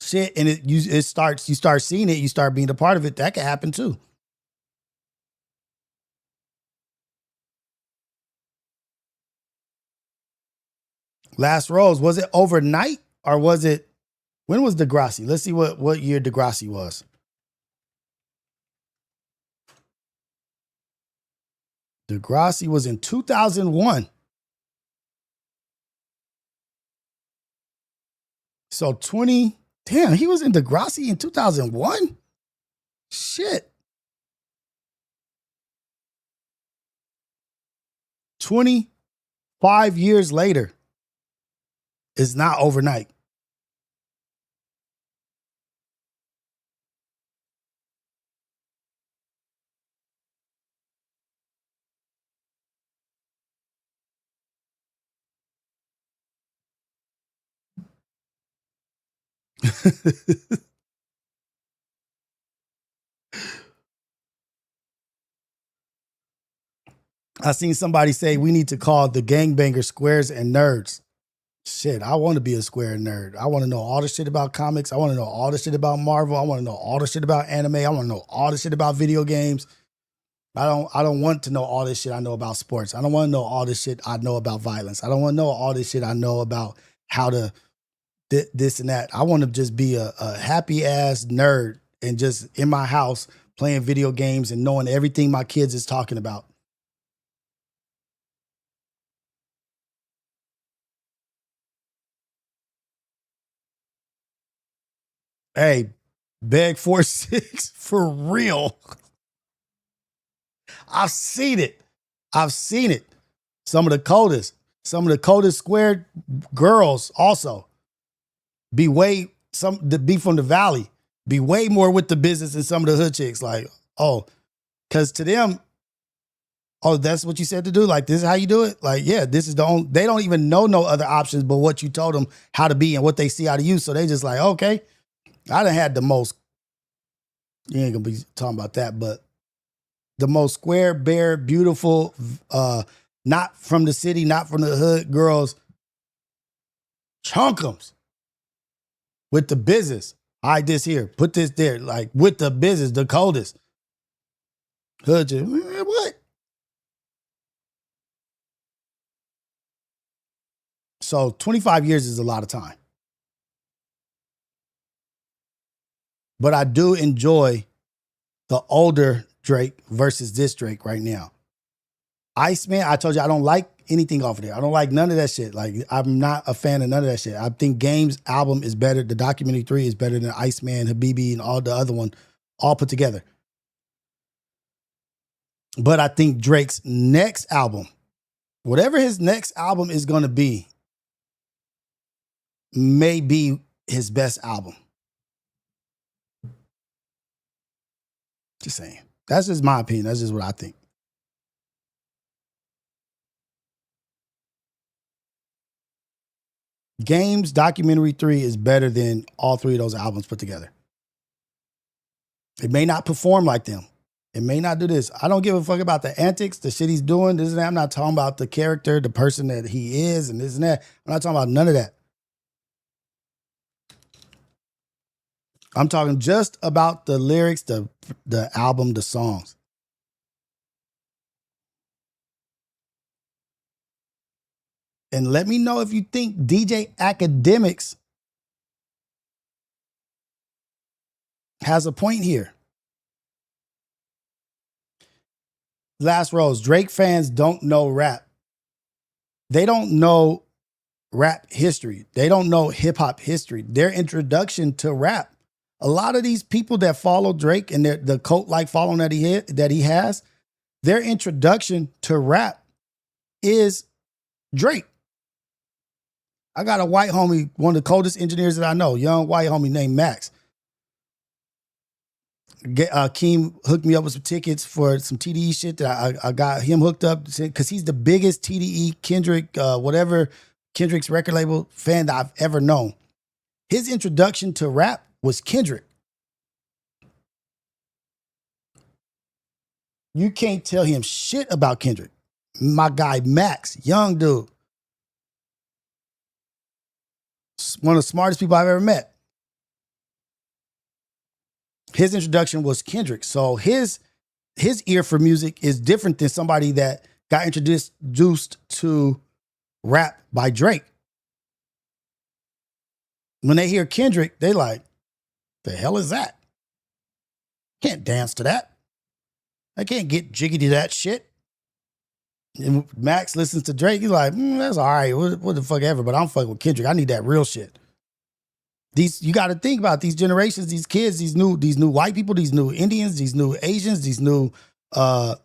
shit. And you start seeing it, you start being a part of it. That can happen too. Last Rose, was it overnight or was it, when was Degrassi? Let's see what year Degrassi was. Degrassi was in 2001. So damn, he was in Degrassi in 2001? Shit. 25 years later is not overnight. I seen somebody say we need to call the gangbangers squares and nerds. Shit, I want to be a square nerd. I want to know all the shit about comics. I want to know all the shit about Marvel. I want to know all the shit about anime. I want to know all the shit about video games. I don't want to know all this shit I know about sports. I don't want to know all this shit I know about violence. I don't want to know all this shit I know about how to this and that. I want to just be a happy ass nerd and just in my house playing video games and knowing everything my kids is talking about. Hey, Beg 4-6 for real. I've seen it. Some of the coldest square girls also be from the valley, be way more with the business than some of the hood chicks. Like, oh, because to them, oh, that's what you said to do. Like, this is how you do it. Like, yeah, this is the only. They don't even know no other options but what you told them how to be and what they see out of you. So they just like, okay, I done had the most. You ain't gonna be talking about that, but the most square, bare, beautiful, not from the city, not from the hood girls Chunkums. With the business. Hide this here. Put this there. Like with the business, the coldest. Hood just, what? So 25 years is a lot of time. But I do enjoy the older Drake versus this Drake right now. Iceman, I told you I don't like anything off of there. I don't like none of that shit. Like, I'm not a fan of none of that shit. I think Game's album is better. The Documentary 3 is better than Iceman, Habibi, and all the other one all put together. But I think Drake's next album, whatever his next album is going to be, may be his best album. Just saying. That's just my opinion. That's just what I think. Game's Documentary 3 is better than all three of those albums put together. It may not perform like them. It may not do this. I don't give a fuck about the antics, the shit he's doing, this and that. I'm not talking about the character, the person that he is, and this and that. I'm not talking about none of that. I'm talking just about the lyrics, the album, the songs. And let me know if you think DJ Academics has a point here. Last Rose, Drake fans don't know rap. They don't know rap history. They don't know hip hop history. Their introduction to rap. A lot of these people that follow Drake and the cult-like following that he has, their introduction to rap is Drake. I got a white homie, one of the coldest engineers that I know, young white homie named Max. Keem hooked me up with some tickets for some TDE shit that I got him hooked up because he's the biggest TDE Kendrick, whatever Kendrick's record label fan that I've ever known. His introduction to rap was Kendrick. You can't tell him shit about Kendrick. My guy Max, young dude. One of the smartest people I've ever met. His introduction was Kendrick. So his ear for music is different than somebody that got introduced to rap by Drake. When they hear Kendrick, they like, the hell is that? Can't dance to that. I can't get jiggy to that shit. And Max listens to Drake, he's like, that's all right, what the fuck ever, but I'm fucking with Kendrick. I need that real shit. You got to think about these generations, these kids, these new white people, these new Indians, these new Asians, these new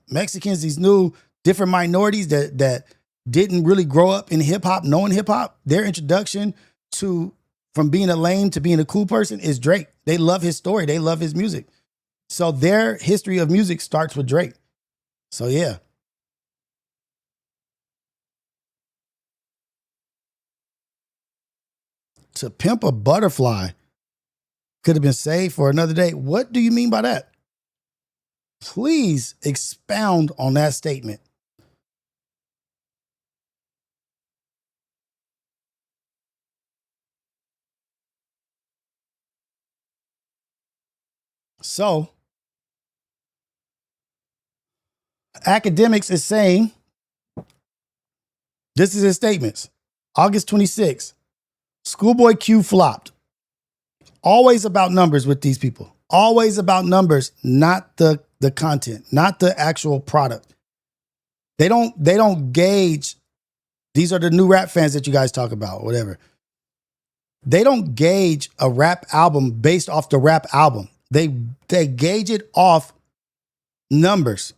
Mexicans, these new different minorities that didn't really grow up in hip hop, knowing hip hop. Their introduction from being a lame to being a cool person is Drake. They love his story. They love his music. So their history of music starts with Drake. So yeah. To pimp a butterfly could have been saved for another day. What do you mean by that? Please expound on that statement. So, Academics is saying, this is his statements. August 26th, Schoolboy Q flopped. Always about numbers with these people. Always about numbers, not the content, not the actual product. They don't gauge. These are the new rap fans that you guys talk about, whatever. They don't gauge a rap album based off the rap album. They gauge it off numbers.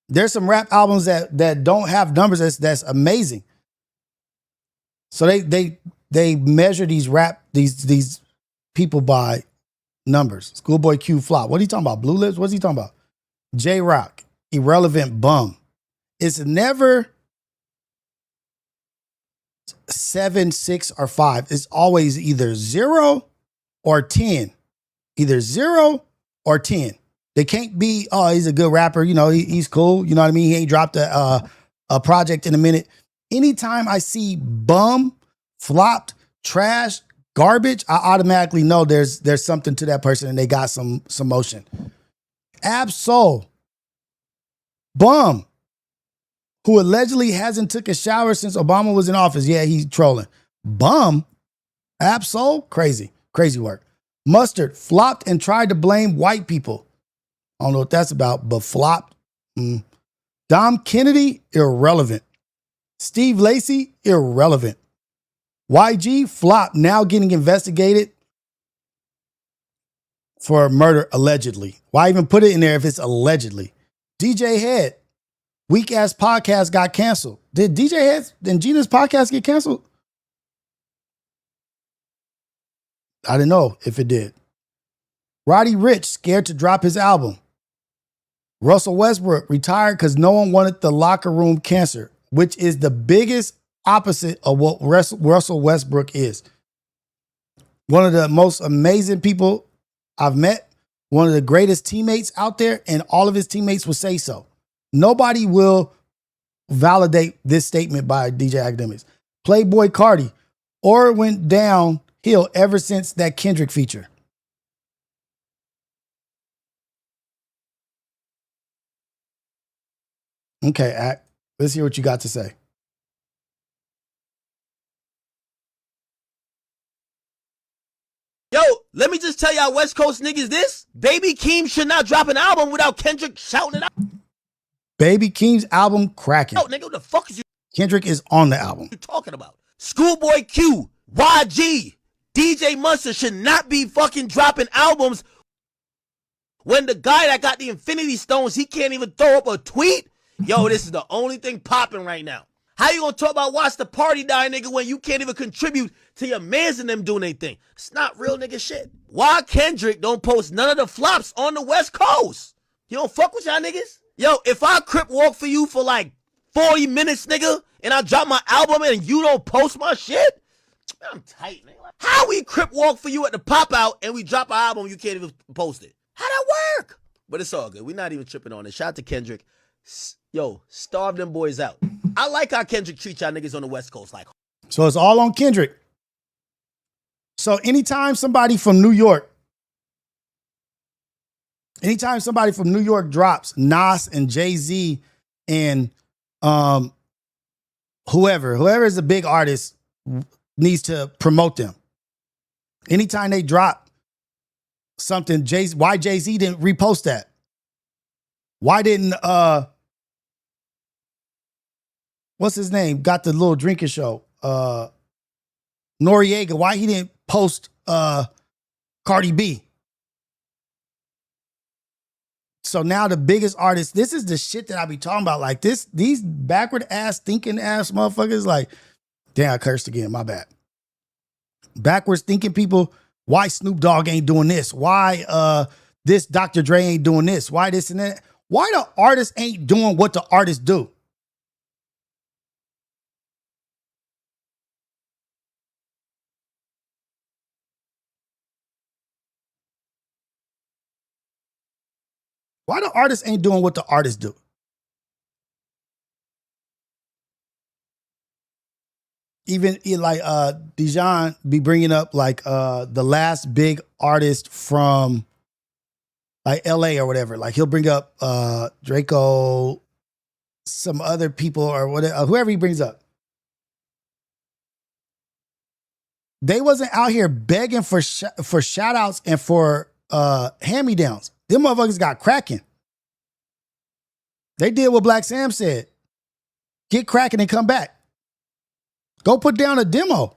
There's some rap albums that don't have numbers that's amazing. So they measure these people by numbers. Schoolboy Q flop. What are you talking about? Blue Lips? What's he talking about? J-Rock, irrelevant bum. It's never 7, 6, or 5. It's always either 0 or 10. Either 0 or 10. They can't be, oh, he's a good rapper. You know, he's cool. You know what I mean? He ain't dropped a project in a minute. Anytime I see bum flopped, trash, garbage, I automatically know there's something to that person and they got some motion. Absol, bum, who allegedly hasn't took a shower since Obama was in office. Yeah, he's trolling. Bum, Absol, crazy work. Mustard, flopped and tried to blame white people. I don't know what that's about, but flopped. Dom Kennedy, irrelevant. Steve Lacy, irrelevant. YG, flop, now getting investigated for murder, allegedly. Why even put it in there if it's allegedly? DJ Head, weak ass podcast got canceled. Did DJ Head and Gina's podcast get canceled? I didn't know if it did. Roddy Ricch, scared to drop his album. Russell Westbrook, retired because no one wanted the locker room cancer, which is the biggest opposite of what Russell Westbrook is. One of the most amazing people I've met, one of the greatest teammates out there, and all of his teammates will say so. Nobody will validate this statement by DJ Academics. Playboy Cardi, or went downhill ever since that Kendrick feature. Okay, Act. Let's hear what you got to say.
Yo, let me just tell y'all West Coast niggas this. Baby Keem should not drop an album without Kendrick shouting it out.
Baby Keem's album cracking.
Yo, nigga, what the fuck is you
Kendrick is on the album.
talking about? Schoolboy Q, YG, DJ Mustard should not be fucking dropping albums when the guy that got the Infinity Stones, he can't even throw up a tweet. Yo, this is the only thing popping right now. How you gonna talk about watch the party die, nigga, when you can't even contribute to your mans and them doing anything? It's not real nigga shit. Why Kendrick don't post none of the flops on the West Coast? You don't fuck with y'all niggas? Yo, if I crip walk for you for like 40 minutes, nigga, and I drop my album and you don't post my shit, man, I'm tight, nigga. How we crip walk for you at the pop out and we drop our album, you can't even post it? How that work? But it's all good. We're not even tripping on it. Shout out to Kendrick. Yo, starve them boys out. I like how Kendrick treats y'all niggas on the West Coast. Like,
so it's all on Kendrick. So anytime somebody from New York drops Nas and Jay-Z and whoever is a big artist needs to promote them. Anytime they drop something, why Jay-Z didn't repost that? Why didn't what's his name? Got the little drinking show. Noriega. Why he didn't post Cardi B? So now the biggest artists, this is the shit that I be talking about. Like these backward ass thinking ass motherfuckers, like, damn, I cursed again, my bad. Backwards thinking people, why Snoop Dogg ain't doing this? Why this Dr. Dre ain't doing this? Why this and that? Why the artists ain't doing what the artists do? Why the artists ain't doing what the artists do? Even like Dijon be bringing up like the last big artist from like LA or whatever. Like he'll bring up Draco, some other people or whatever, whoever he brings up. They wasn't out here begging for shout outs and for hand-me-downs. Them motherfuckers got cracking. They did what Black Sam said. Get cracking and come back. Go put down a demo.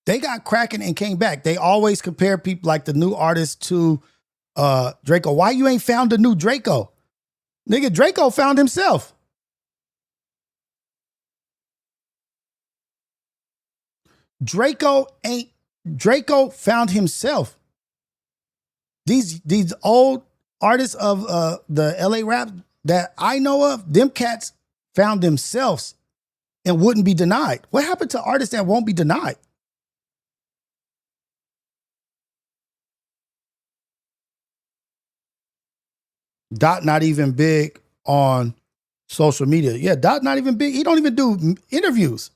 They got cracking and came back. They always compare people like the new artists to Draco. Why you ain't found a new Draco? Nigga, Draco found himself. Draco found himself. These old artists of the LA rap that I know of, them cats found themselves and wouldn't be denied. What happened to artists that won't be denied? Dot not even big on social media. Yeah, Dot not even big. He don't even do interviews.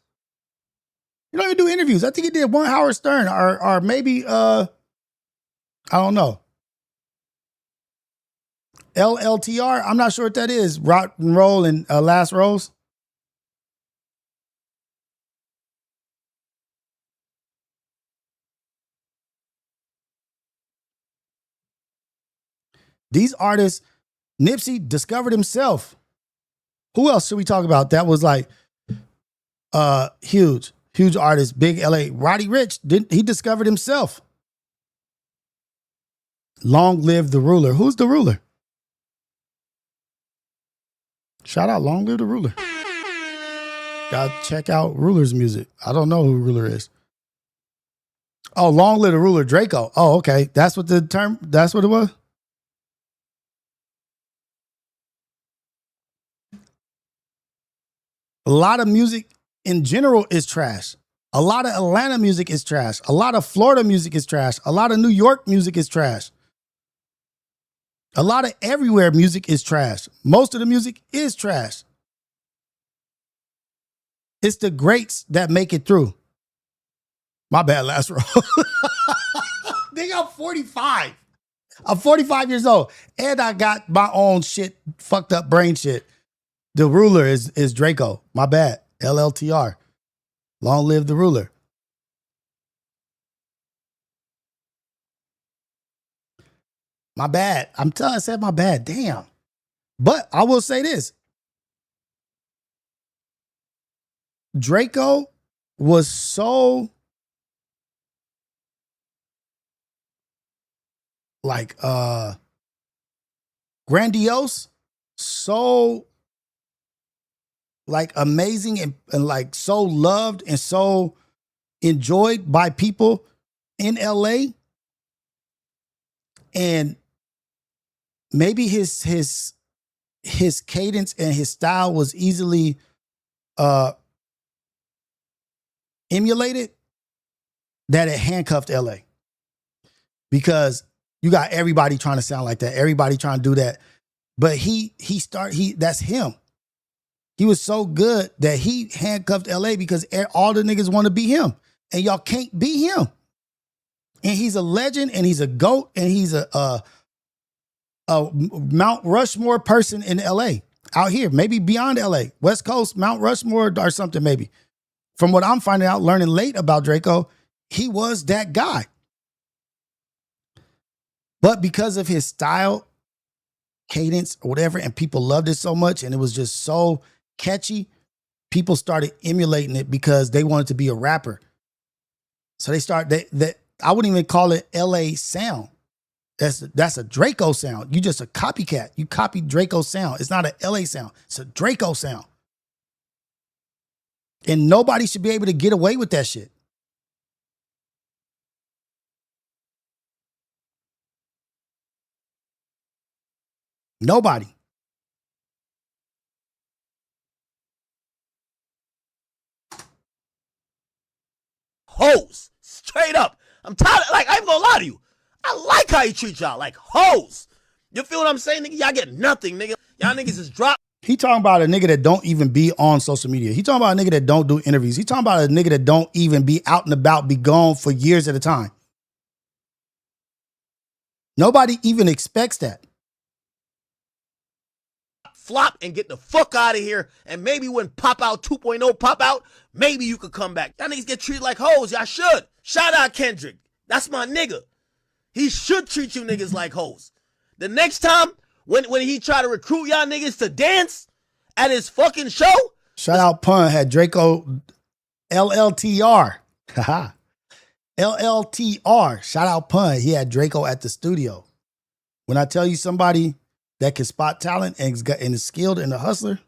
He don't even do interviews. I think he did one Howard Stern or maybe I don't know. LLTR. I'm not sure what that is. Rock and Roll and Last Rose. These artists, Nipsey discovered himself. Who else should we talk about? That was like huge artist, big LA. Roddy Ricch, he discovered himself. Long live the ruler. Who's the ruler? Shout out Long Live the Ruler. Gotta check out Ruler's music. I don't know who Ruler is. Oh, Long Live the Ruler, Draco. Oh, okay. That's what it was? A lot of music in general is trash. A lot of Atlanta music is trash. A lot of Florida music is trash. A lot of New York music is trash. A lot of everywhere music is trash. Most of the music is trash. It's the greats that make it through. My bad, last row. Nigga, I'm 45. I'm 45 years old. And I got my own shit, fucked up brain shit. The ruler is Draco. My bad. LLTR. Long live the ruler. My bad. I said my bad. Damn. But I will say this. Draco was so like grandiose, so like amazing and like so loved and so enjoyed by people in LA. And maybe his cadence and his style was easily emulated, that it handcuffed LA. Because you got everybody trying to sound like that, everybody trying to do that. But that's him. He was so good that he handcuffed LA because all the niggas want to be him. And y'all can't be him. And he's a legend and he's a GOAT and he's a Mount Rushmore person in LA. Out here, maybe beyond LA. West Coast, Mount Rushmore or something maybe. From what I'm finding out, learning late about Draco, he was that guy. But because of his style, cadence, or whatever, and people loved it so much and it was just so catchy, people started emulating it because they wanted to be a rapper. So I wouldn't even call it LA sound. That's a Draco sound. You just a copycat. You copied Draco's sound. It's not an LA sound. It's a Draco sound. And nobody should be able to get away with that shit. Nobody.
Hoes. Straight up. I'm tired of, I ain't gonna lie to you. I like how he treats y'all like hoes. You feel what I'm saying, nigga? Y'all get nothing, nigga. Y'all niggas just drop.
He talking about a nigga that don't even be on social media. He talking about a nigga that don't do interviews. He talking about a nigga that don't even be out and about, be gone for years at a time. Nobody even expects that.
Flop and get the fuck out of here. And maybe when Pop Out 2.0 pop out, maybe you could come back. Y'all niggas get treated like hoes. Y'all should. Shout out Kendrick. That's my nigga. He should treat you niggas like hoes. The next time when he try to recruit y'all niggas to dance at his fucking show.
Shout out Pun had Draco LLTR. Haha. LLTR. Shout out Pun. He had Draco at the studio. When I tell you somebody that can spot talent and is skilled and a hustler,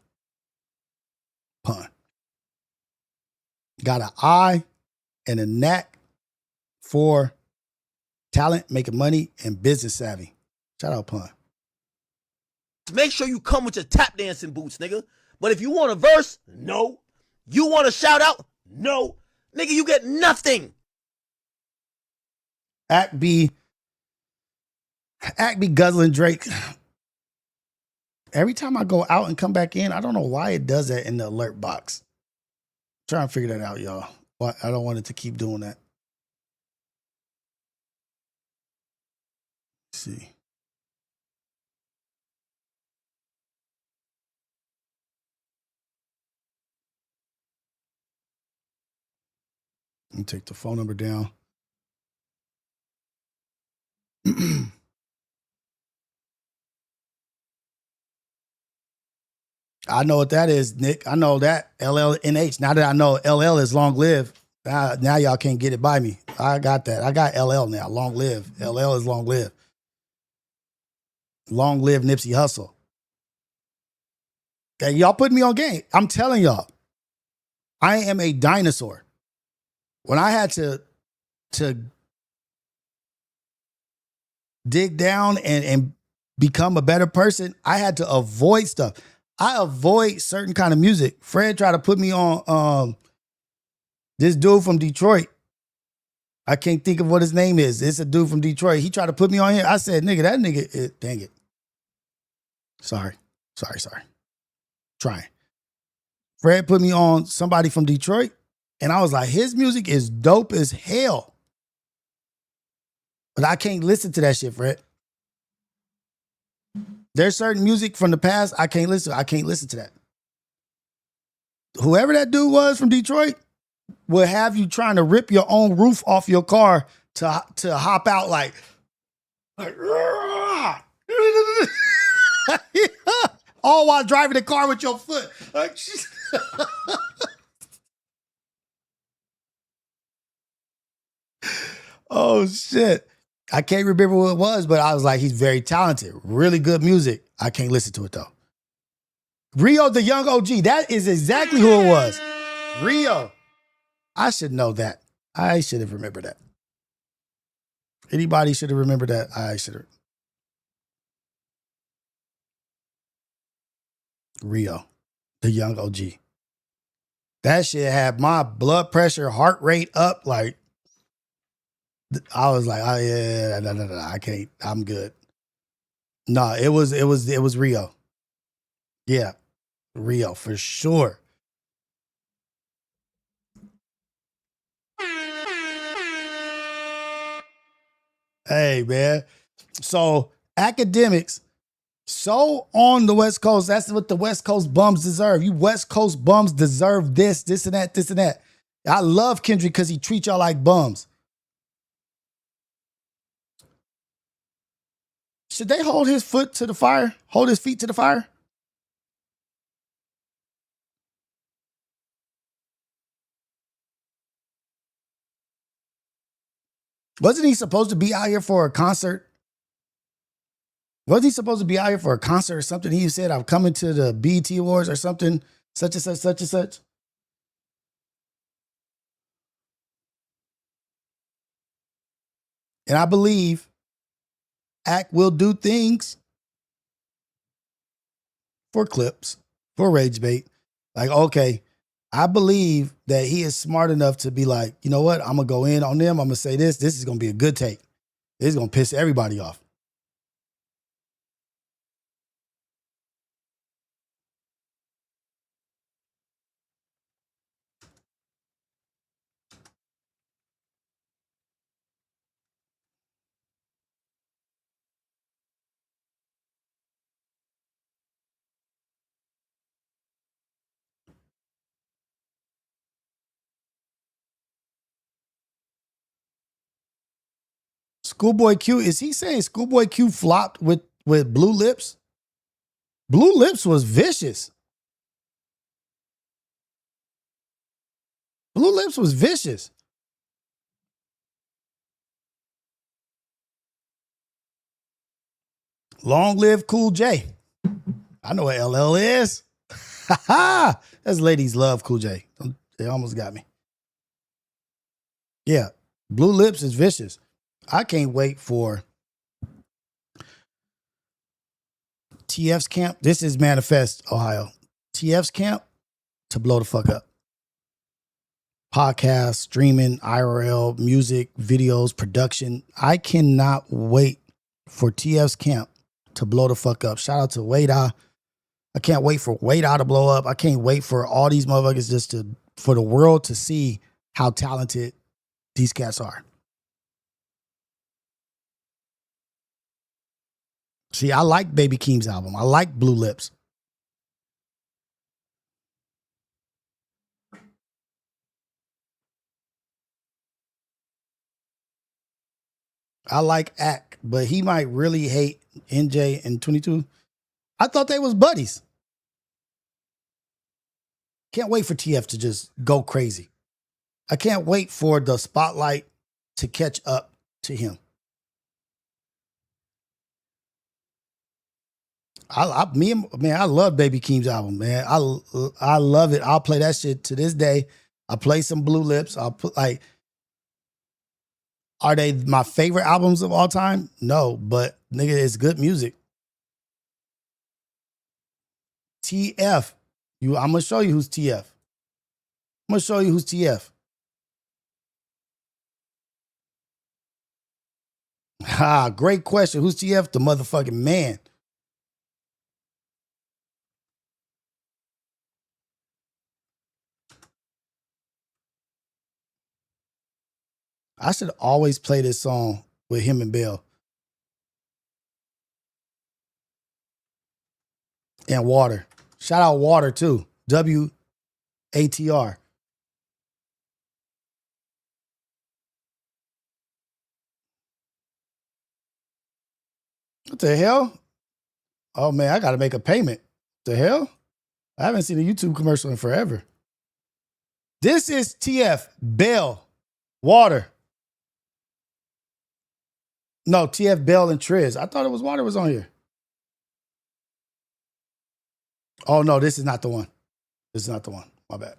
Pun. Got an eye and a knack for talent, making money, and business savvy. Shout out Pun.
Make sure you come with your tap dancing boots, nigga. But if you want a verse, no. You want a shout out? No. Nigga, you get nothing.
Act be guzzling Drake every time I go out and come back in, I don't know why it does that in the alert box. I'm trying to figure that out, y'all. But I don't want it to keep doing that. Let's see. Let me take the phone number down. I know what that is, Nick. I know that LLNH. Now that I know LL is long live, now y'all can't get it by me. I got that. I got LL now. Long live. LL is long live. Long live Nipsey Hussle. Okay, y'all put me on game. I'm telling y'all, I am a dinosaur. When I had to dig down and become a better person, I had to avoid stuff. I avoid certain kind of music. Fred tried to put me on this dude from Detroit. I can't think of what his name is. It's a dude from Detroit. He tried to put me on here. I said, nigga, that nigga, dang it. Sorry. Trying. Fred put me on somebody from Detroit, and I was like, his music is dope as hell. But I can't listen to that shit, Fred. There's certain music from the past I can't listen to that. Whoever that dude was from Detroit will have you trying to rip your own roof off your car to hop out like all while driving the car with your foot. Like, oh shit. I can't remember what it was, but I was like, he's very talented. Really good music. I can't listen to it though. Rio, the young OG. That is exactly who it was. Rio. I should know that. I should have remembered that. Anybody should have remembered that. I should have. Rio, the young OG. That shit had my blood pressure, heart rate up. Like, I was like, oh yeah, no, I can't. I'm good. No, it was Rio. Yeah, Rio for sure. Hey man, so academics, so on the West Coast. That's what the West Coast bums deserve. You West Coast bums deserve this and that. I love Kendrick because he treats y'all like bums. Should they hold his foot to the fire? Hold his feet to the fire? Wasn't he supposed to be out here for a concert? Wasn't he supposed to be out here for a concert or something? He said, I'm coming to the BET Awards or something, such and such, such and such. And I believe Act will do things for clips, for rage bait. Like, okay, I believe that he is smart enough to be like, you know what? I'm going to go in on them. I'm going to say this. This is going to be a good take. This is going to piss everybody off. Schoolboy Q, is he saying Schoolboy Q flopped with Blue Lips? Blue Lips was vicious. Blue Lips was vicious. Long live Cool J. I know what LL is. Ha ha! That's ladies love Cool J. They almost got me. Yeah, Blue Lips is vicious. I can't wait for TF's camp. This is Manifest, Ohio. TF's camp to blow the fuck up. Podcast, streaming, IRL, music, videos, production. I cannot wait for TF's camp to blow the fuck up. Shout out to Wada. I can't wait for Wade Out to blow up. I can't wait for all these motherfuckers for the world to see how talented these cats are. See, I like Baby Keem's album. I like Blue Lips. I like Ack, but he might really hate NJ and 22. I thought they was buddies. Can't wait for TF to just go crazy. I can't wait for the spotlight to catch up to him. I love Baby Keem's album, man. I love it. I'll play that shit to this day. I play some Blue Lips. I'll put are they my favorite albums of all time? No, but nigga, it's good music. TF. I'm gonna show you who's TF. I'm gonna show you who's TF. Ha, great question. Who's TF? The motherfucking man. I should always play this song with him and Bill. And Water. Shout out Water too. WATR. What the hell? Oh man, I gotta make a payment. The hell? I haven't seen a YouTube commercial in forever. This is TF, Bell, Water. No, TF, Bell, and Triz. I thought it was Water was on here. Oh no, this is not the one. This is not the one. My bad.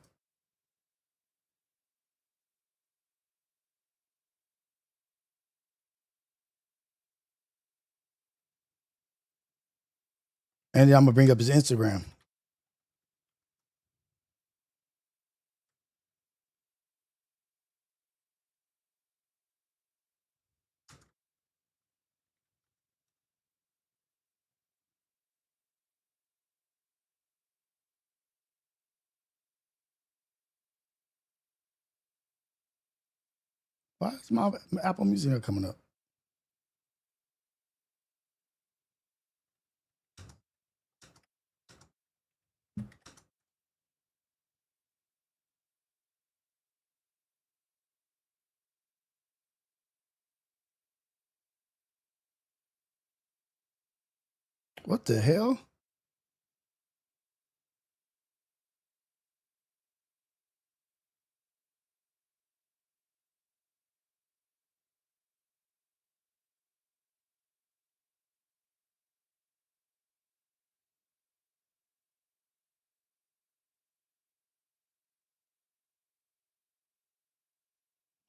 And then I'm gonna bring up his Instagram. Why is my Apple Music not coming up? What the hell?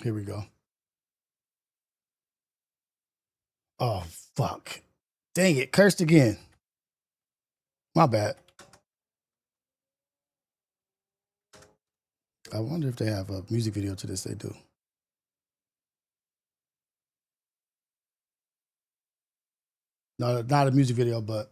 Here we go. Oh, fuck. Dang it. Cursed again. My bad. I wonder if they have a music video to this. They do. No, not a music video, but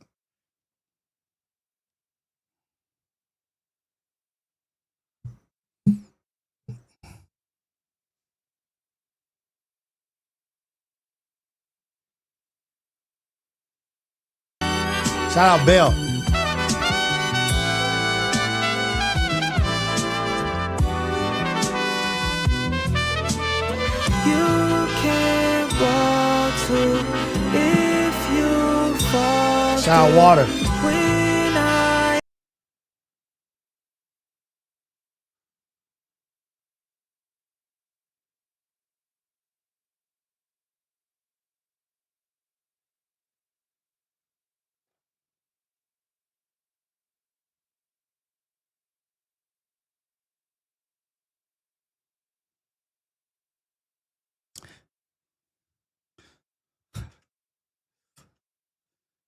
shout out Bell.
You can't walk to if you fall.
Shout out Water.
When I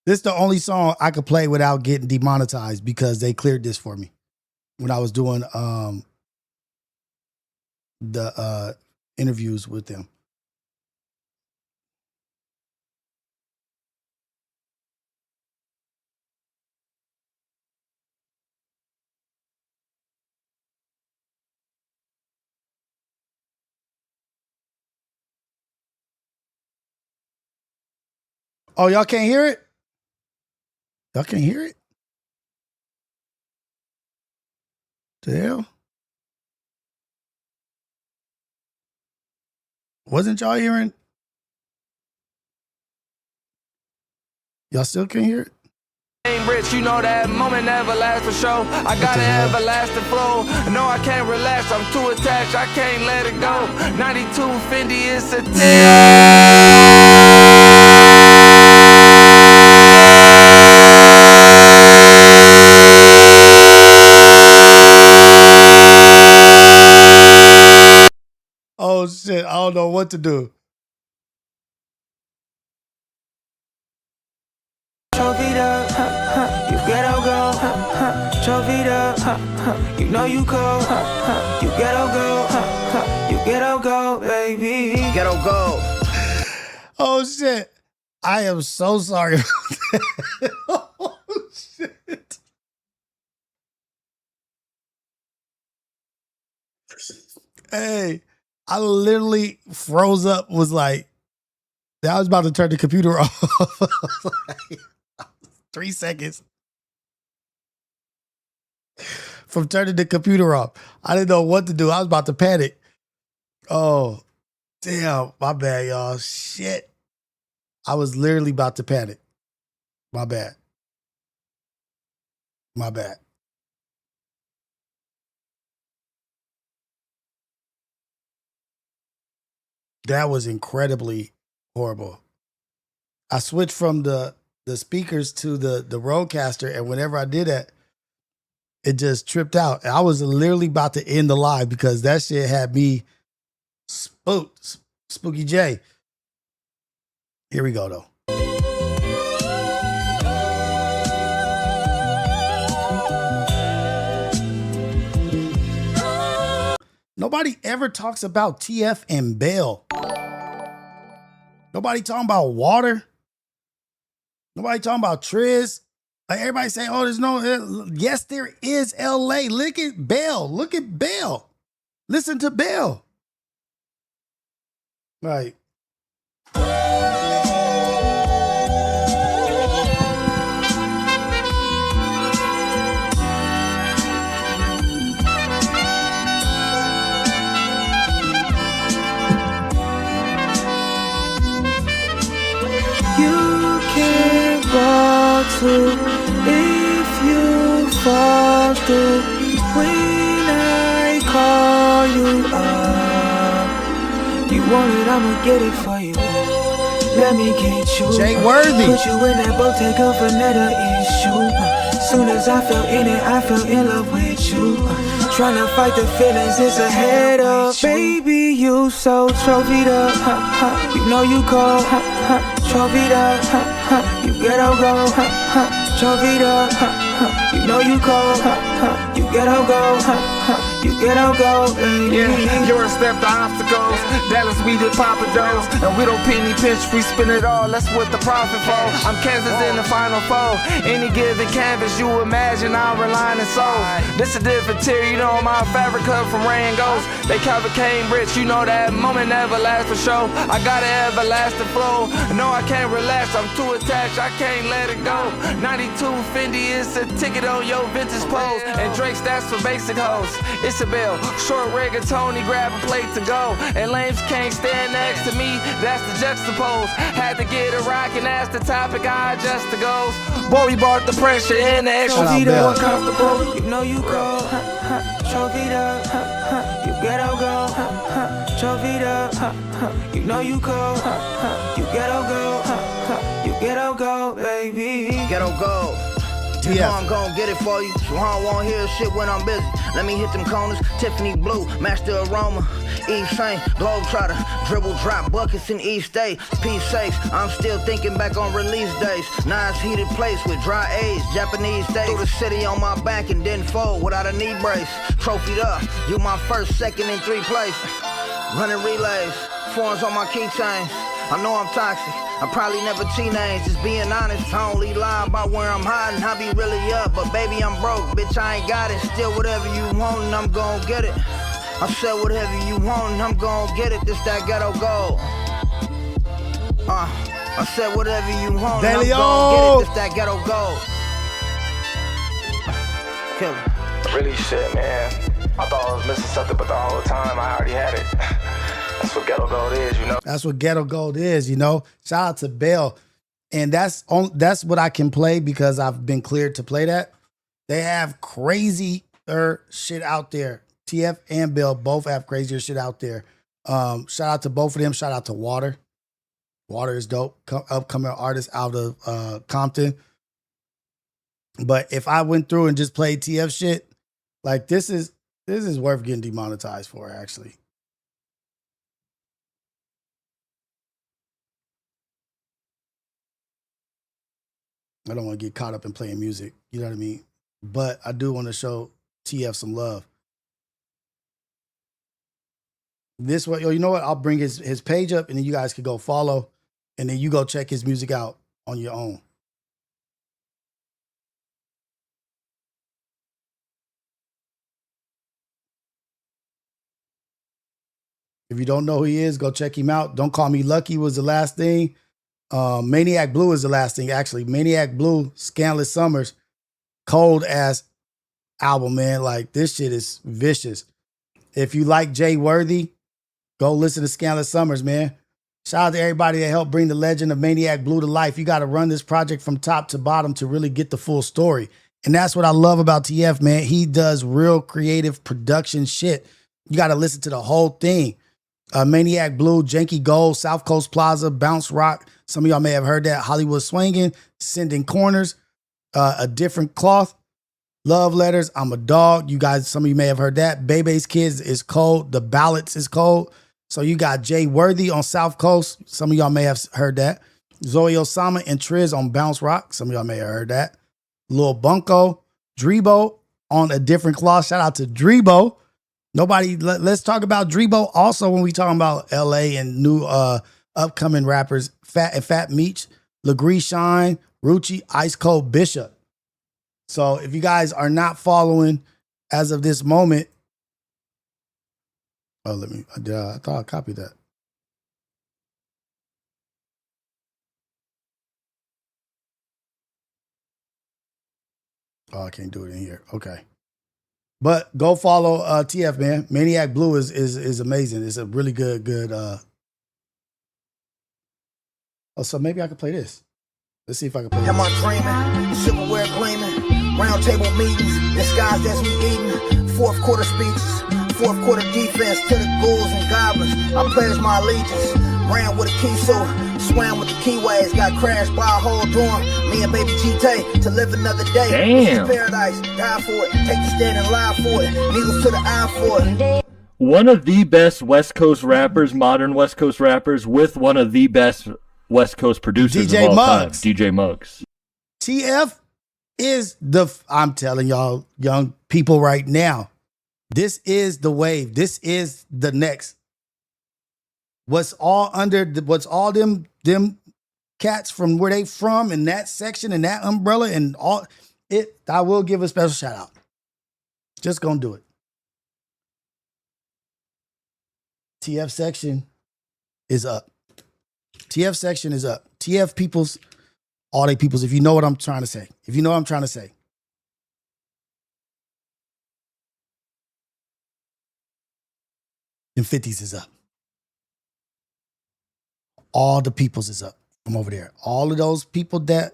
This is the only song I could play without getting demonetized because they cleared this for me when I was doing the interviews with them. Oh, y'all can't hear it? Y'all can't hear it? The hell? Wasn't y'all hearing? Y'all still can't hear it?
Rich, you know that moment never lasts for show. I got an everlasting flow. No, I can't relax. I'm too attached. I can't let it go. 92 Fendi is a
Oh shit! I don't know what to do.
Trovita, you ghetto go. Trovita, you know you cold. You ghetto go. You ghetto go, baby.
Ghetto go.
Oh shit! I am so sorry. Oh shit! Hey, I literally froze up. Was like, I was about to turn the computer off. Like, 3 seconds from turning the computer off. I didn't know what to do. I was about to panic. Oh, damn. My bad, y'all. Shit. I was literally about to panic. My bad. My bad. That was incredibly horrible. I switched from the speakers to the Rodecaster, and whenever I did that, it just tripped out. I was literally about to end the live because that shit had me spooked. Spooky J. Here we go, though. Nobody ever talks about TF and Bell. Nobody talking about Water. Nobody talking about Triz. Like everybody say, oh, there's no. Yes, there is LA. Look at Bell. Look at Bell. Listen to Bell. Right.
You can walk to if you fall through. When I call you up, you want it, I'ma get it for you. Let me get you.
Jay Worthy.
Put you in that boat, take off another issue. Soon as I fell in it, I fell in love with you. Tryna fight the feelings, it's ahead of. Baby, you so trophied up. You know you cold. Trophied up. You ghetto go. Trophied up. You know you cold. You ghetto go. You ghetto go, baby.
Yeah, you're a step to obstacles. Dallas, we did Papa Do's. And we don't penny pinch, we spin it all. That's what the profit for. I'm Kansas in the Final Four. Any given canvas you imagine, I'm relying on souls. This a different tier, you know my fabric cut from Rain Ghost. They came rich, you know that moment never lasts for show. I got an everlasting flow. No, I can't relax, I'm too attached, I can't let it go. 92 Fendi is a ticket on your vintage pose. And Drake's that's for basic hoes. It's a bill, short rigatoni, grab a plate to go. And lames can't stand next to me, that's the juxtapose. Had to get a rock and that's the topic, I adjust the goals. Boy, we bought the pressure and the extra feet more comfortable.
You know you go, trophied up. You ghetto go, trophied up. You know you go, you ghetto go, you ghetto go, baby.
Ghetto go. You know I'm gon' get it for you. So I don't wanna hear shit when I'm busy. Let me hit them corners. Tiffany blue, match the aroma. Eve Saint, Globetrotter, dribble drop buckets in East State. P6, I'm still thinking back on release days. Nice heated place with dry age, Japanese days. Threw the city on my back and didn't fold without a knee brace. Trophied up, you my first, second, and 3 place. Running relays, forms on my keychains. I know I'm toxic. I probably never teenage, just being honest. I only lie about where I'm hiding. I be really up, but baby, I'm broke. Bitch, I ain't got it. Still whatever you want, and I'm gon' get it. I said whatever you want, and I'm gon' get it. This that ghetto gold.
I said whatever you want,
De
I'm
Leon.
gon' get it if that ghetto gold. Kill him.
Really shit, man. I thought I was missing something, but the whole time I already had it. That's what ghetto gold is, you know?
That's what ghetto gold is, you know? Shout out to Bell. And that's what I can play because I've been cleared to play that. They have crazier shit out there. TF and Bell both have crazier shit out there. Shout out to both of them. Shout out to Water. Water is dope. Upcoming artist out of Compton. But if I went through and just played TF shit, like this is worth getting demonetized for, actually. I don't want to get caught up in playing music. You know what I mean? But I do want to show TF some love. This way, you know what? I'll bring his page up and then you guys can go follow and then you go check his music out on your own. If you don't know who he is, go check him out. Don't Call Me Lucky was the last thing. Maniac Blue is the last thing, actually. Maniac Blue, Scandalous Summers, cold ass album, man. Like, this shit is vicious. If you like Jay Worthy, go listen to Scandalous Summers, man. Shout out to everybody that helped bring the legend of Maniac Blue to life. You got to run this project from top to bottom to really get the full story. And that's what I love about TF, man. He does real creative production shit. You got to listen to the whole thing. Maniac Blue, Janky Gold, South Coast Plaza, Bounce Rock. Some of y'all may have heard that. Hollywood Swinging, Sending Corners, A Different Cloth, Love Letters, I'm a Dog. You guys, some of you may have heard that. Bebe's Kids is cold. The Ballads is cold. So you got Jay Worthy on South Coast. Some of y'all may have heard that. Zoe Osama and Triz on Bounce Rock. Some of y'all may have heard that. Lil Bunko, Drebo on A Different Cloth. Shout out to Drebo. Let's talk about Drebo also when we talking about LA and new upcoming rappers. Fat Meech, Legree Shine, Rucci, Ice Cold Bishop. So if you guys are not following as of this moment, I thought I copied that. Oh, I can't do it in here. Okay. But go follow TF, man. Maniac Blue is amazing. It's a really good. So maybe I can play this. Let's see if I can play this.
Am I dreaming? Silverware gleaming. Round table meetings. Disguised as we eating. Fourth quarter speeches. Fourth quarter defense to the ghouls and goblins. I pledged my allegiance. Ran with a key so swam with the keyways. Got crashed by a whole dorm. Me and baby GT to live another day.
Damn.
This is paradise. Die for it. Take the stand and lie for it. Needles to the eye for it.
One of the best West Coast rappers, modern West Coast rappers, with one of the best West Coast producers
DJ
of all
Muggs.
time, DJ Muggs.
TF is I'm telling y'all, young people right now, this is the wave. This is the next. What's all them cats from where they from and that section and that umbrella and all it. I will give a special shout out. Just gonna do it. TF section is up. TF section is up. TF peoples, all they peoples. If you know what I'm trying to say. If you know what I'm trying to say. Them 50s is up. All the peoples is up from over there. All of those people that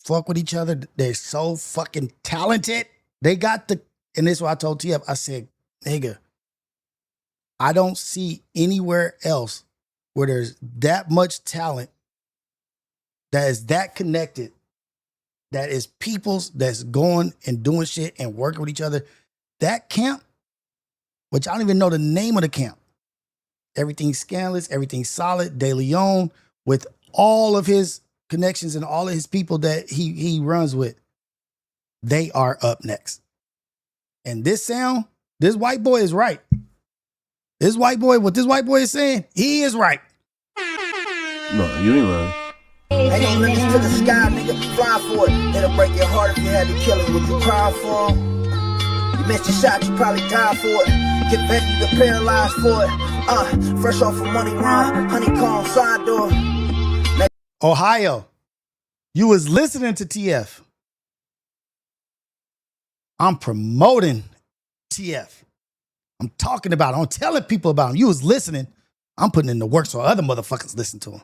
fuck with each other, they're so fucking talented. They got and this is what I told TF. I said, nigga, I don't see anywhere else where there's that much talent that is that connected, that is peoples that's going and doing shit and working with each other. That camp, which I don't even know the name of the camp. Everything's scandalous, everything's solid. De Leon, with all of his connections and all of his people that he runs with, they are up next. And this sound, this white boy is right. What this white boy is saying, he is right.
No, you ain't right.
Ain't no limits to the sky, nigga. Fly for it. It'll break your heart if you had to kill it. Would you cry for him? You missed your shot, you probably die for it. Get back, you get paralyzed for it. Fresh off a money run, honeycomb side door.
Ohio, you was listening to TF. I'm promoting TF. I'm talking about him. I'm telling people about him. You was listening. I'm putting in the work so other motherfuckers listen to him.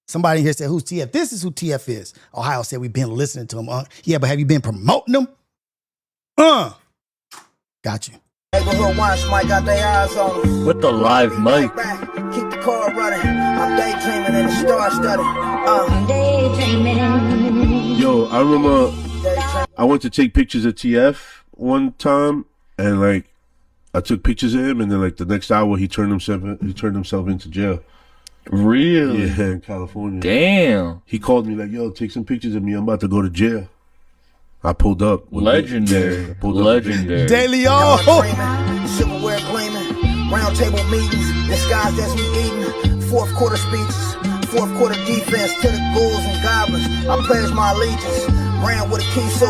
Somebody here said, who's TF? This is who TF is. Ohio said, we've been listening to him. Yeah, but have you been promoting him? Got you.
Neighborhood watch, Mike got their eyes on him.
With the live mic.
Keep the car running. I'm daydreaming in the star study. I'm daydreaming.
Yo, I remember I went to take pictures of TF one time, and like I took pictures of him, and then like the next hour he turned himself into jail.
Really?
Yeah, in California.
Damn.
He called me like, "Yo, take some pictures of me. I'm about to go to jail." I pulled up.
Legendary. Legendary.
De Leon.
Silverware gleaming. Round table meetings. Disguised as we eating. Fourth quarter speeches. Fourth quarter defense to the ghouls and goblins. I pledged my allegiance. Ran with a key so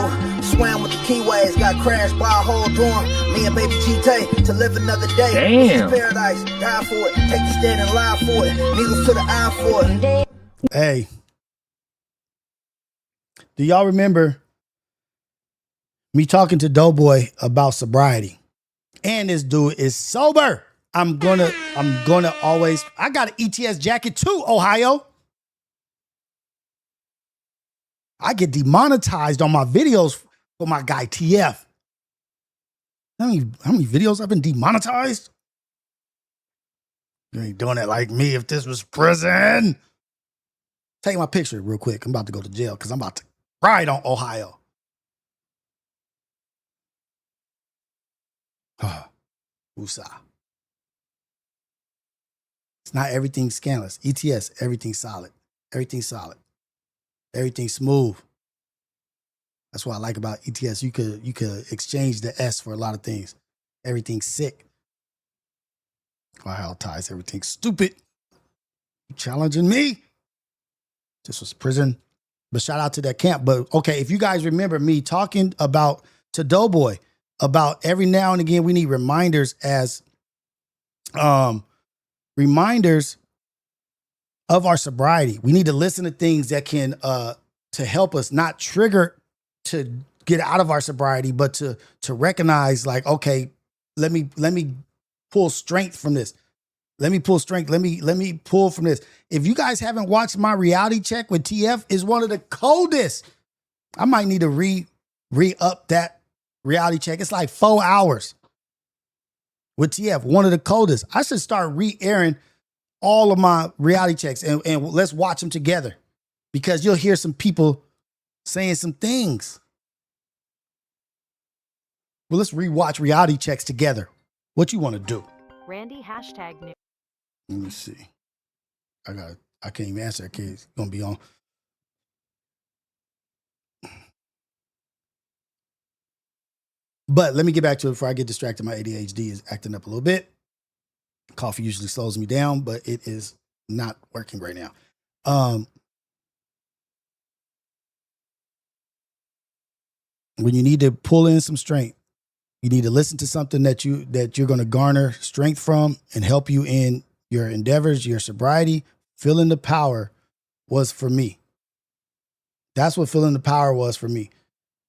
swam with the keyways. Got crashed by a whole dorm. Me and baby GT to live another day.
Damn.
This is paradise. Die for it. Take the stand and lie for it. Needles to the eye for it.
Hey. Do y'all remember me talking to Doughboy about sobriety? And this dude is sober. I'm gonna always, I got an ETS jacket too, Ohio. I get demonetized on my videos for my guy TF. How many videos I've been demonetized? You ain't doing it like me if this was prison. Take my picture real quick. I'm about to go to jail because I'm about to ride on Ohio. Woosah. It's not everything scandalous. ETS, everything solid. Everything solid. Everything smooth. That's what I like about ETS. You could exchange the S for a lot of things. Everything's sick. Ohio ties, everything's stupid. You challenging me? This was prison. But shout out to that camp. But okay, if you guys remember me talking about to Doughboy about every now and again we need reminders as reminders of our sobriety. We need to listen to things that can to help us not trigger to get out of our sobriety, but to recognize like, okay, let me pull strength from this. Let me pull strength. Let me pull from this. If you guys haven't watched my reality check with TF, is one of the coldest. I might need to re-up that reality check. It's like 4 hours with TF, one of the coldest. I should start re-airing all of my reality checks and let's watch them together because you'll hear some people saying some things. Well, let's rewatch reality checks together. What you want to do?
Randy #new.
Let me see. I can't even answer that kid. It's gonna be on. But let me get back to it before I get distracted. My ADHD is acting up a little bit. Coffee usually slows me down, but it is not working right now. When you need to pull in some strength, you need to listen to something that you're going to garner strength from and help you in your endeavors, your sobriety. Feeling the Power was for me. That's what Feeling the Power was for me.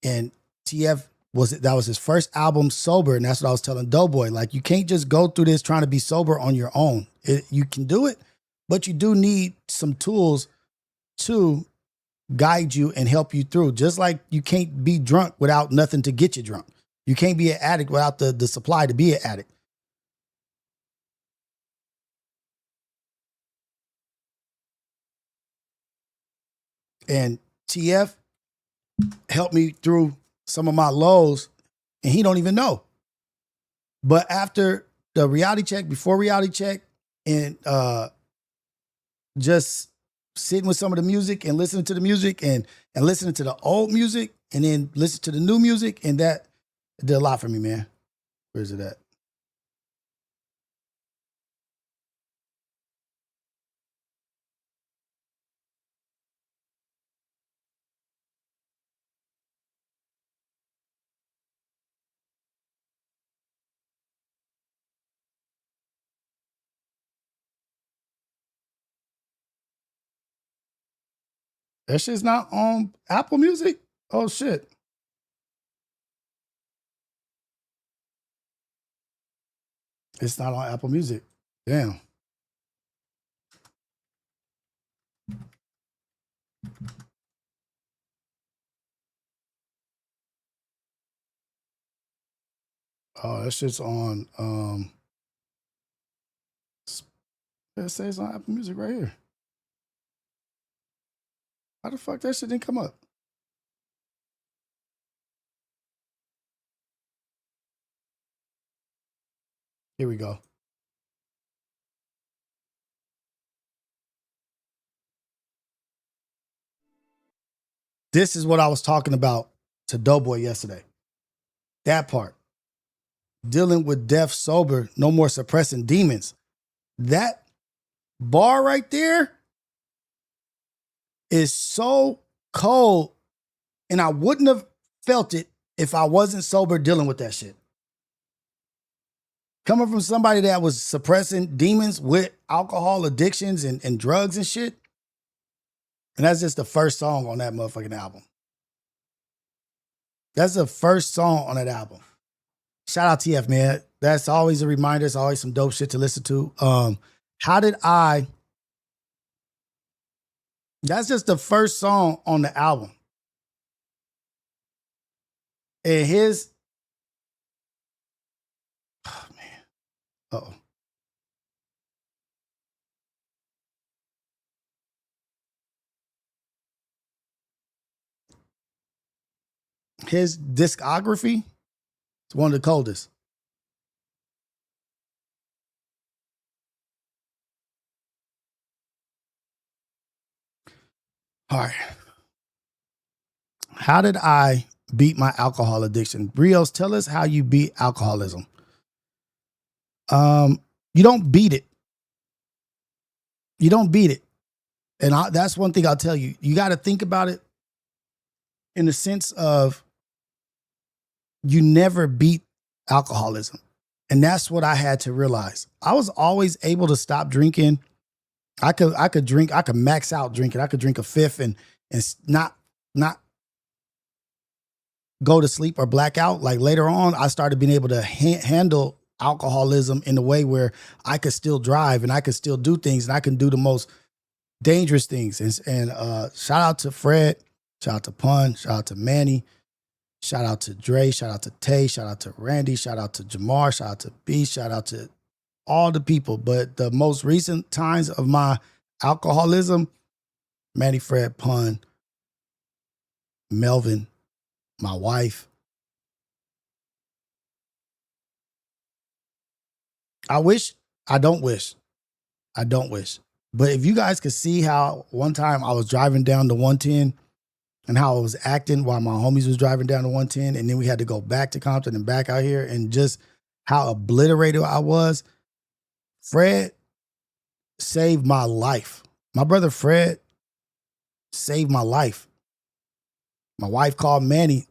And TF that was his first album sober, and that's what I was telling Doughboy. Like, you can't just go through this trying to be sober on your own. You can do it, but you do need some tools to guide you and help you through. Just like you can't be drunk without nothing to get you drunk. You can't be an addict without the supply to be an addict. And TF helped me through some of my lows, and he don't even know. But after the reality check, before reality check, and just sitting with some of the music and listening to the music and listening to the old music and then listen to the new music, and that did a lot for me, man. Where's it at? That shit's not on Apple Music? Oh, shit. It's not on Apple Music. Damn. Oh, that shit's on. It says on Apple Music right here. How the fuck that shit didn't come up? Here we go. This is what I was talking about to Doughboy yesterday. That part. Dealing with death sober, no more suppressing demons. That bar right there is so cold, and I wouldn't have felt it if I wasn't sober dealing with that shit. Coming from somebody that was suppressing demons with alcohol addictions and drugs and shit. And that's just the first song on that motherfucking album. That's the first song on that album. Shout out TF, man. That's always a reminder. It's always some dope shit to listen to. That's just the first song on the album. And oh man. Uh-oh. His discography is one of the coldest. All right. How did I beat my alcohol addiction? Rios, tell us how you beat alcoholism. You don't beat it. You don't beat it. And that's one thing I'll tell you. You got to think about it in the sense of you never beat alcoholism. And that's what I had to realize. I was always able to stop drinking. I could drink, I could max out drinking. I could drink a fifth and not go to sleep or black out. Like later on, I started being able to handle alcoholism in a way where I could still drive and I could still do things and I can do the most dangerous things. And shout out to Fred, shout out to Pun, shout out to Manny, shout out to Dre, shout out to Tay, shout out to Randy, shout out to Jamar, shout out to B, shout out to all the people. But the most recent times of my alcoholism, Manny, Fred, Pun, Melvin, my wife. I don't wish. But if you guys could see how one time I was driving down the 110 and how I was acting while my homies was driving down the 110, and then we had to go back to Compton and back out here, and just how obliterated I was. Fred saved my life. My brother Fred saved my life. My wife called Manny.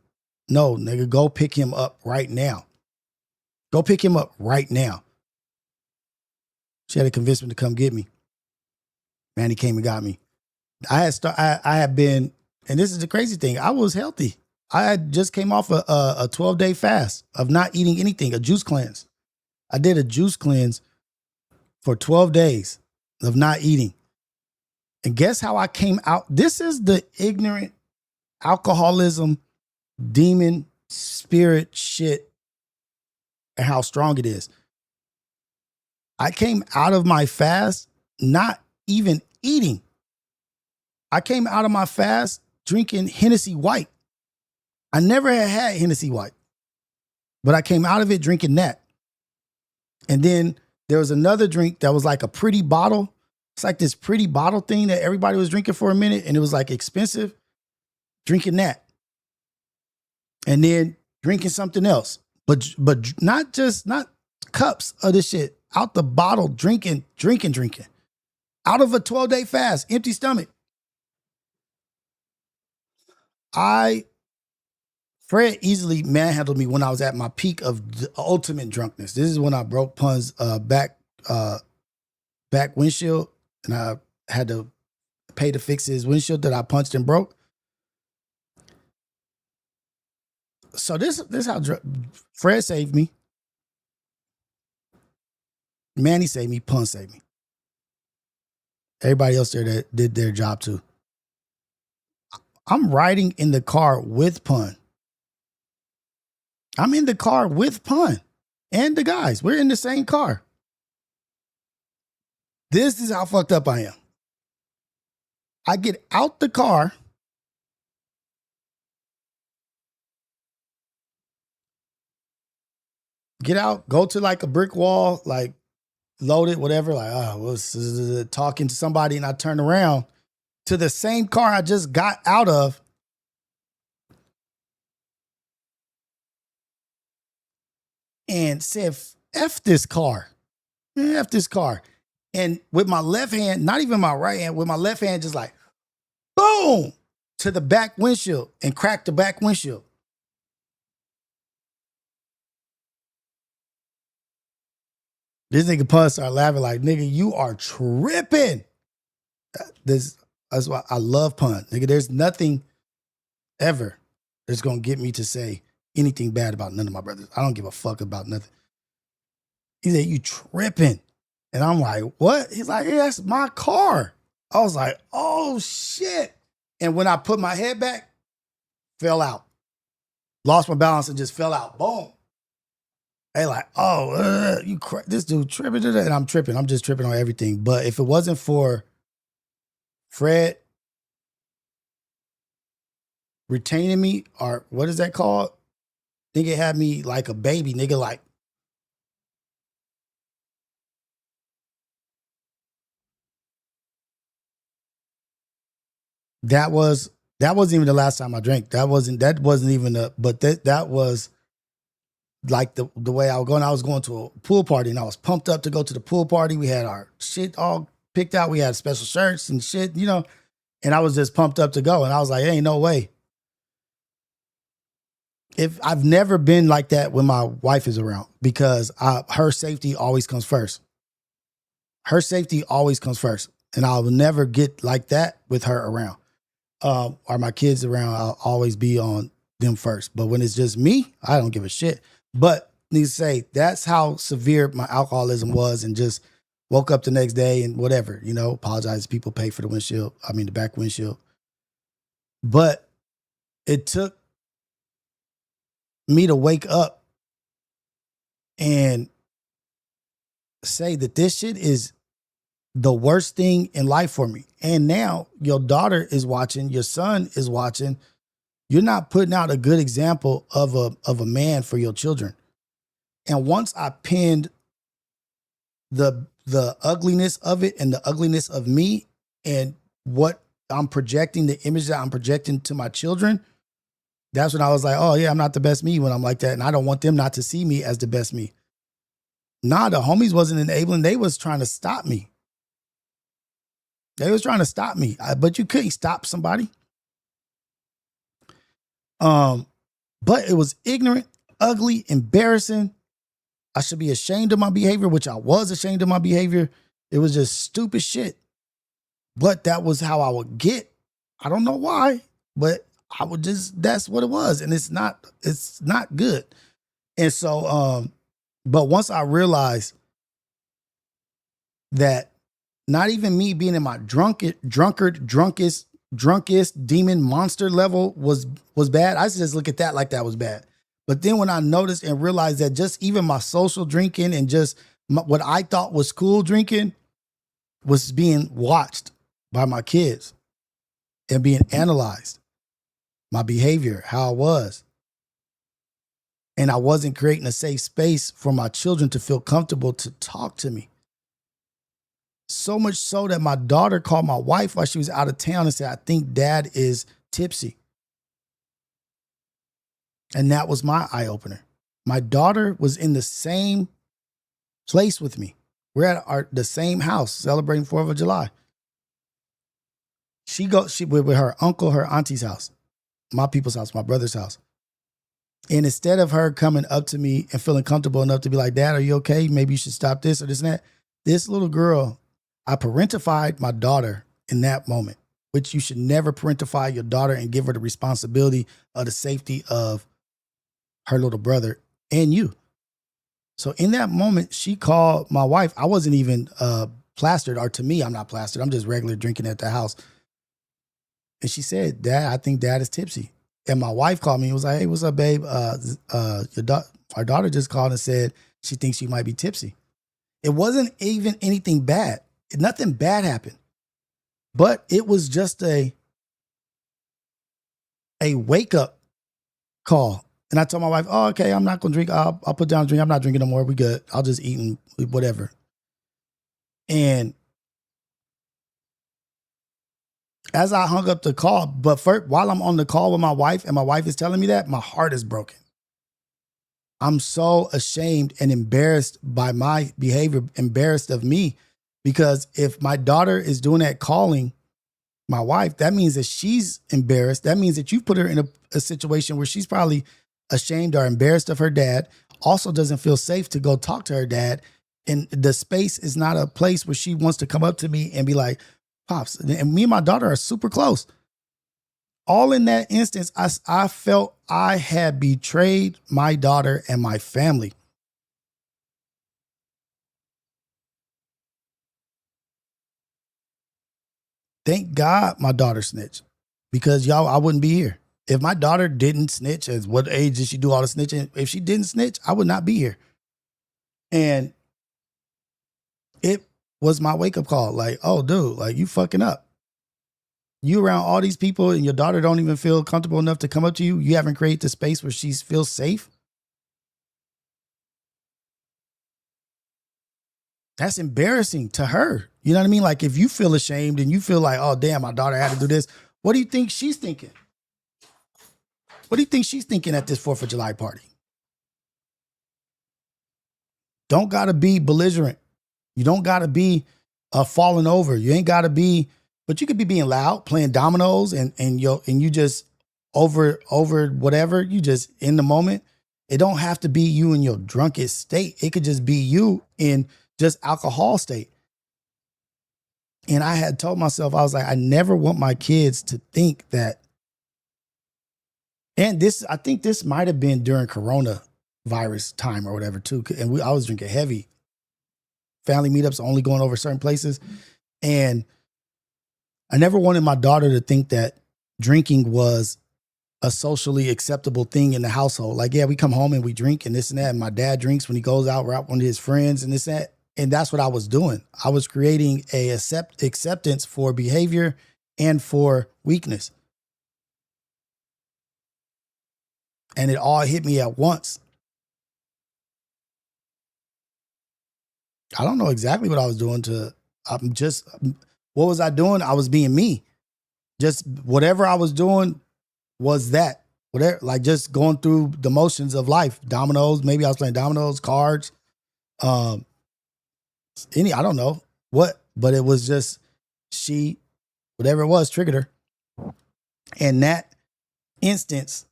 No, nigga, go pick him up right now. Go pick him up right now. She had to convince me to come get me. Manny came and got me. I had been, and this is the crazy thing, I was healthy. I had just came off a 12-day fast of not eating anything, a juice cleanse. I did a juice cleanse for 12 days of not eating. And guess how I came out? This is the ignorant alcoholism, demon, spirit shit, and how strong it is. I came out of my fast not even eating. I came out of my fast drinking Hennessy White. I never had Hennessy White, but I came out of it drinking that. And then there was another drink that was like a pretty bottle. It's like this pretty bottle thing that everybody was drinking for a minute, and it was like expensive. Drinking that. And then drinking something else. But not cups of this shit. Out the bottle, drinking. Out of a 12-day fast, empty stomach. Fred easily manhandled me when I was at my peak of the ultimate drunkenness. This is when I broke Pun's back windshield, and I had to pay to fix his windshield that I punched and broke. So this how Fred saved me. Manny saved me. Pun saved me. Everybody else there that did their job too. I'm riding in the car with Pun. I'm in the car with Pun and the guys. We're in the same car. This is how fucked up I am. I get out the car. Get out, go to like a brick wall, like load it, whatever. Like, was talking to somebody, and I turn around to the same car I just got out of. And said, F this car. F this car. And with my left hand, not even my right hand, with my left hand, just like, boom, to the back windshield and cracked the back windshield. This nigga Pun started laughing like, nigga, you are tripping. That's why I love Pun. Nigga, there's nothing ever that's going to get me to say anything bad about none of my brothers. I don't give a fuck about nothing. He said, you tripping. And I'm like, what? He's like, yeah, that's my car. I was like, oh, shit. And when I put my head back, fell out. Lost my balance and just fell out. Boom. They like, oh, this dude tripping. And I'm tripping. I'm just tripping on everything. But if it wasn't for Fred retaining me, or what is that called? Nigga had me like a baby. Nigga like, that wasn't even the last time I drank. That wasn't even that was like the way I was going. I was going to a pool party and I was pumped up to go to the pool party. We had our shit all picked out. We had special shirts and shit, and I was just pumped up to go. And I was like, ain't no way. If I've never been like that when my wife is around, because her safety always comes first. Her safety always comes first. And I will never get like that with her around. Or my kids around, I'll always be on them first. But when it's just me, I don't give a shit. But need to say, that's how severe my alcoholism was, and just woke up the next day and whatever, apologize. People pay for the back windshield. But it took me to wake up and say that this shit is the worst thing in life for me. And now your daughter is watching, your son is watching. You're not putting out a good example of a man for your children. And once I pinned the ugliness of it and the ugliness of me and what I'm projecting, the image that I'm projecting to my children, that's when I was like, oh yeah, I'm not the best me when I'm like that. And I don't want them not to see me as the best me. Nah, the homies wasn't enabling. They was trying to stop me. They was trying to stop me, but you couldn't stop somebody. But it was ignorant, ugly, embarrassing. I should be ashamed of my behavior, which I was ashamed of my behavior. It was just stupid shit. But that was how I would get. I don't know why, but I would that's what it was. And it's not good. And so, but once I realized that not even me being in my drunkest demon monster level was bad. I just look at that like that was bad. But then when I noticed and realized that just even my social drinking and just what I thought was cool drinking was being watched by my kids and being analyzed, my behavior, how I was. And I wasn't creating a safe space for my children to feel comfortable to talk to me. So much so that my daughter called my wife while she was out of town and said, I think dad is tipsy. And that was my eye opener. My daughter was in the same place with me. We're at the same house celebrating 4th of July. She with her uncle, her auntie's house, my people's house, my brother's house. And instead of her coming up to me and feeling comfortable enough to be like, Dad, are you okay? Maybe you should stop this or this and that. This little girl, I parentified my daughter in that moment. which you should never parentify your daughter and give her the responsibility of the safety of her little brother and you. So in that moment, she called my wife. I wasn't even plastered, or to me, I'm not plastered. I'm just regular drinking at the house. And she said, Dad, I think Dad is tipsy. And my wife called me and was like, hey, what's up, babe? Our daughter just called and said she thinks she might be tipsy. It wasn't even anything bad. Nothing bad happened. But it was just a wake-up call. And I told my wife, oh, okay, I'm not going to drink. I'll put down a drink. I'm not drinking no more. We good. I'll just eat and whatever. And as I hung up the call, but first, while I'm on the call with my wife and my wife is telling me that, my heart is broken. I'm so ashamed and embarrassed by my behavior, embarrassed of me, because if my daughter is doing that calling my wife, that means that she's embarrassed. That means that you've put her in a situation where she's probably ashamed or embarrassed of her dad, also doesn't feel safe to go talk to her dad. And the space is not a place where she wants to come up to me and be like, Pops. And me and my daughter are super close. All in that instance, I felt I had betrayed my daughter and my family. Thank God my daughter snitched, because y'all, I wouldn't be here. If my daughter didn't snitch, at what age did she do all the snitching? If she didn't snitch, I would not be here. And it was my wake-up call. Like, oh, dude, like, you fucking up. You around all these people and your daughter don't even feel comfortable enough to come up to you. You haven't created the space where she feels safe. That's embarrassing to her. You know what I mean? Like, if you feel ashamed and you feel like, oh, damn, my daughter had to do this. What do you think she's thinking? What do you think she's thinking at this 4th of July party? Don't got to be belligerent. You don't got to be falling over. You ain't got to be, but you could be being loud, playing dominoes, and you just over whatever, you just in the moment. It don't have to be you in your drunkest state. It could just be you in just alcohol state. And I had told myself, I was like, I never want my kids to think that. And this, I think this might have been during coronavirus time or whatever too. And I was drinking heavy. Family meetups, only going over certain places. And I never wanted my daughter to think that drinking was a socially acceptable thing in the household. Like, yeah, we come home and we drink and this and that. And my dad drinks when he goes out with one of his friends and this and that. And that's what I was doing. I was creating a acceptance for behavior and for weakness. And it all hit me at once. I don't know exactly what I was doing what was I doing? I was being me. Just whatever I was doing was that. Whatever, like just going through the motions of life. Dominoes, maybe I was playing dominoes, cards, I don't know what, but it was just whatever it was triggered her. In that instance,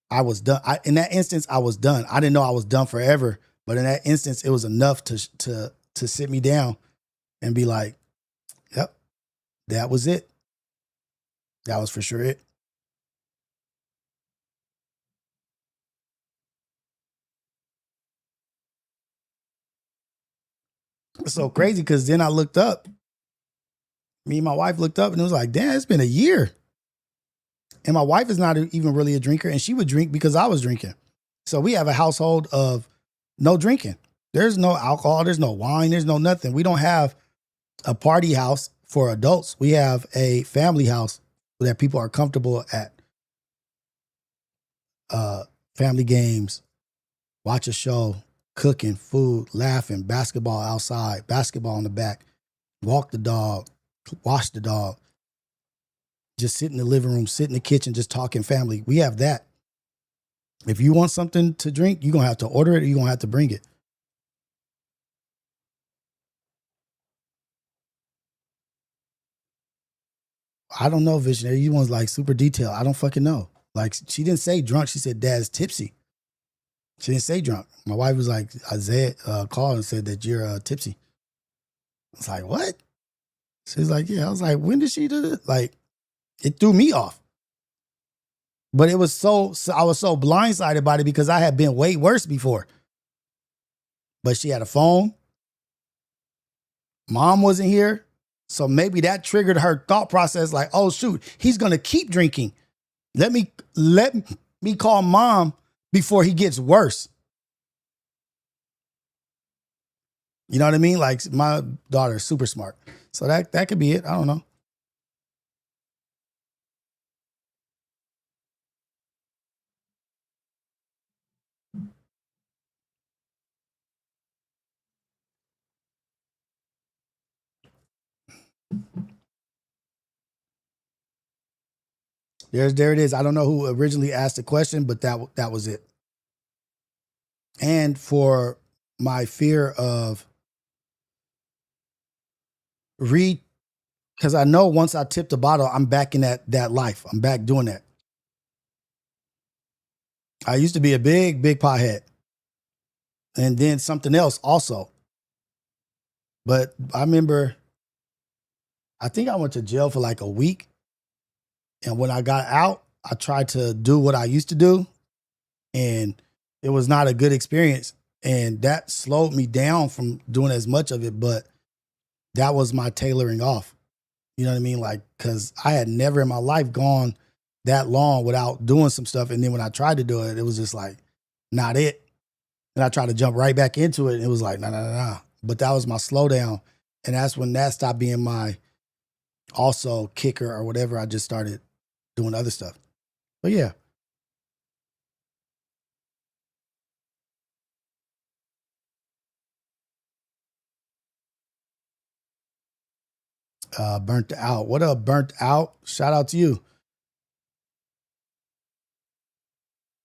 I was done. In that instance, I was done. I didn't know I was done forever, but in that instance, it was enough to sit me down and be like, yep, that was it. That was for sure it. It's so crazy because then I looked up. Me and my wife looked up and it was like, damn, it's been a year. And my wife is not even really a drinker, and she would drink because I was drinking. So we have a household of no drinking. There's no alcohol. There's no wine. There's no nothing. We don't have a party house for adults. We have a family house that people are comfortable at. Family games, watch a show, cooking, food, laughing, basketball outside, basketball in the back, walk the dog, wash the dog, just sit in the living room, sit in the kitchen, just talking family. We have that. If you want something to drink, you're going to have to order it or you're going to have to bring it. I don't know, Visionary. You one's like super detailed. I don't fucking know. Like, she didn't say drunk. She said Dad's tipsy. She didn't say drunk. My wife was like, Isaiah called and said that you're tipsy. I was like, what? She's like, yeah. I was like, when did she do this? Like, it threw me off. But it was I was so blindsided by it because I had been way worse before. But she had a phone. Mom wasn't here. So maybe that triggered her thought process like, oh, shoot, he's going to keep drinking. Let me call mom before he gets worse. You know what I mean? Like, my daughter is super smart. So that could be it. I don't know. There it is. I don't know who originally asked the question, but that was it. And for my fear of because I know once I tip the bottle, I'm back in that life. I'm back doing that. I used to be a big pothead. And then something else also. But I remember, I think I went to jail for like a week. And when I got out, I tried to do what I used to do. And it was not a good experience. And that slowed me down from doing as much of it. But that was my tailoring off. You know what I mean? Like, because I had never in my life gone that long without doing some stuff. And then when I tried to do it, it was just like, not it. And I tried to jump right back into it. And it was like, nah. But that was my slowdown. And that's when that stopped being my also kicker or whatever. I just started doing other stuff. But yeah. Burnt out. What up, Burnt Out? Shout out to you.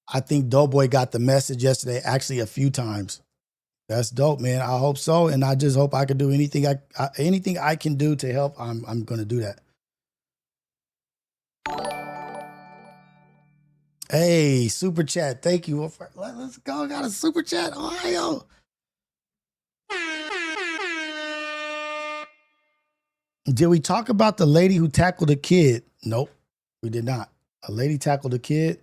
I think Doughboy got the message yesterday actually a few times. That's dope, man. I hope so. And I just hope I can do anything I can do to help. I'm going to do that. Hey, super chat. Thank you. Let's go. I got a super chat. Ohio. Did we talk about the lady who tackled a kid? Nope, we did not. A lady tackled a kid?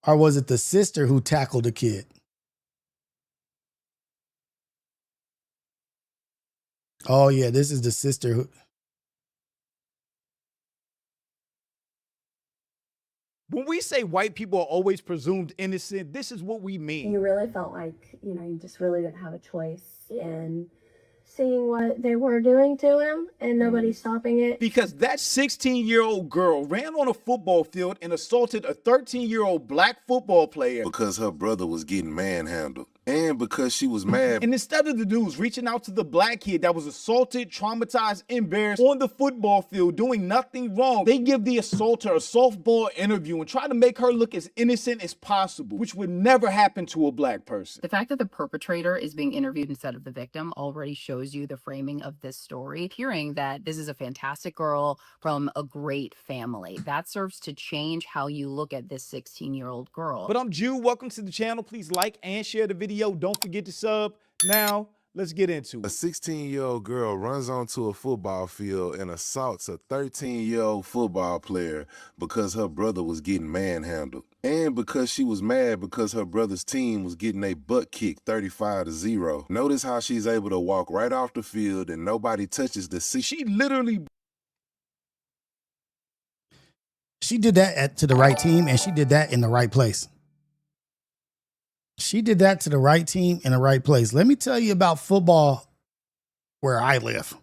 Or was it the sister who tackled a kid? Oh, yeah, this is the sister who...
When we say white people are always presumed innocent, this is what we mean.
You really felt like, you just really didn't have a choice in seeing what they were doing to him and nobody stopping it.
Because that 16-year-old girl ran on a football field and assaulted a 13-year-old black football player.
Because her brother was getting manhandled. And because she was mad.
And instead of the news reaching out to the black kid that was assaulted, traumatized, embarrassed on the football field doing nothing wrong, they give the assaulter a softball interview and try to make her look as innocent as possible, which would never happen to a black person.
The fact that the perpetrator is being interviewed instead of the victim already shows you the framing of this story. Hearing that this is a fantastic girl from a great family, that serves to change how you look at this 16-year-old girl.
But I'm Jude. Welcome to the channel. Please like and share the video. Don't forget to sub. Now, let's get into it.
A 16-year-old girl runs onto a football field and assaults a 13-year-old football player because her brother was getting manhandled. And because she was mad because her brother's team was getting a butt kicked 35-0. Notice how she's able to walk right off the field and nobody touches the seat.
She literally...
She did that to the right team, and she did that in the right place. She did that to the right team in the right place. Let me tell you about football where I live.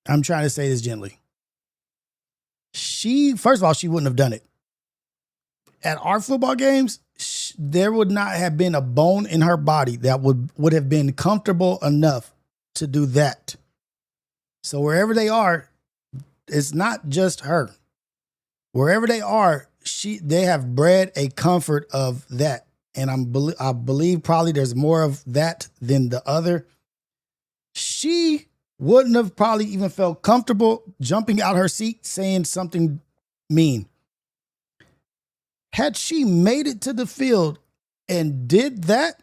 I'm trying to say this gently. First of all, she wouldn't have done it. At our football games, there would not have been a bone in her body that would have been comfortable enough to do that. So wherever they are, it's not just her. Wherever they are, they have bred a comfort of that. And I believe probably there's more of that than the other. She wouldn't have probably even felt comfortable jumping out her seat, saying something mean? Had she made it to the field and did that,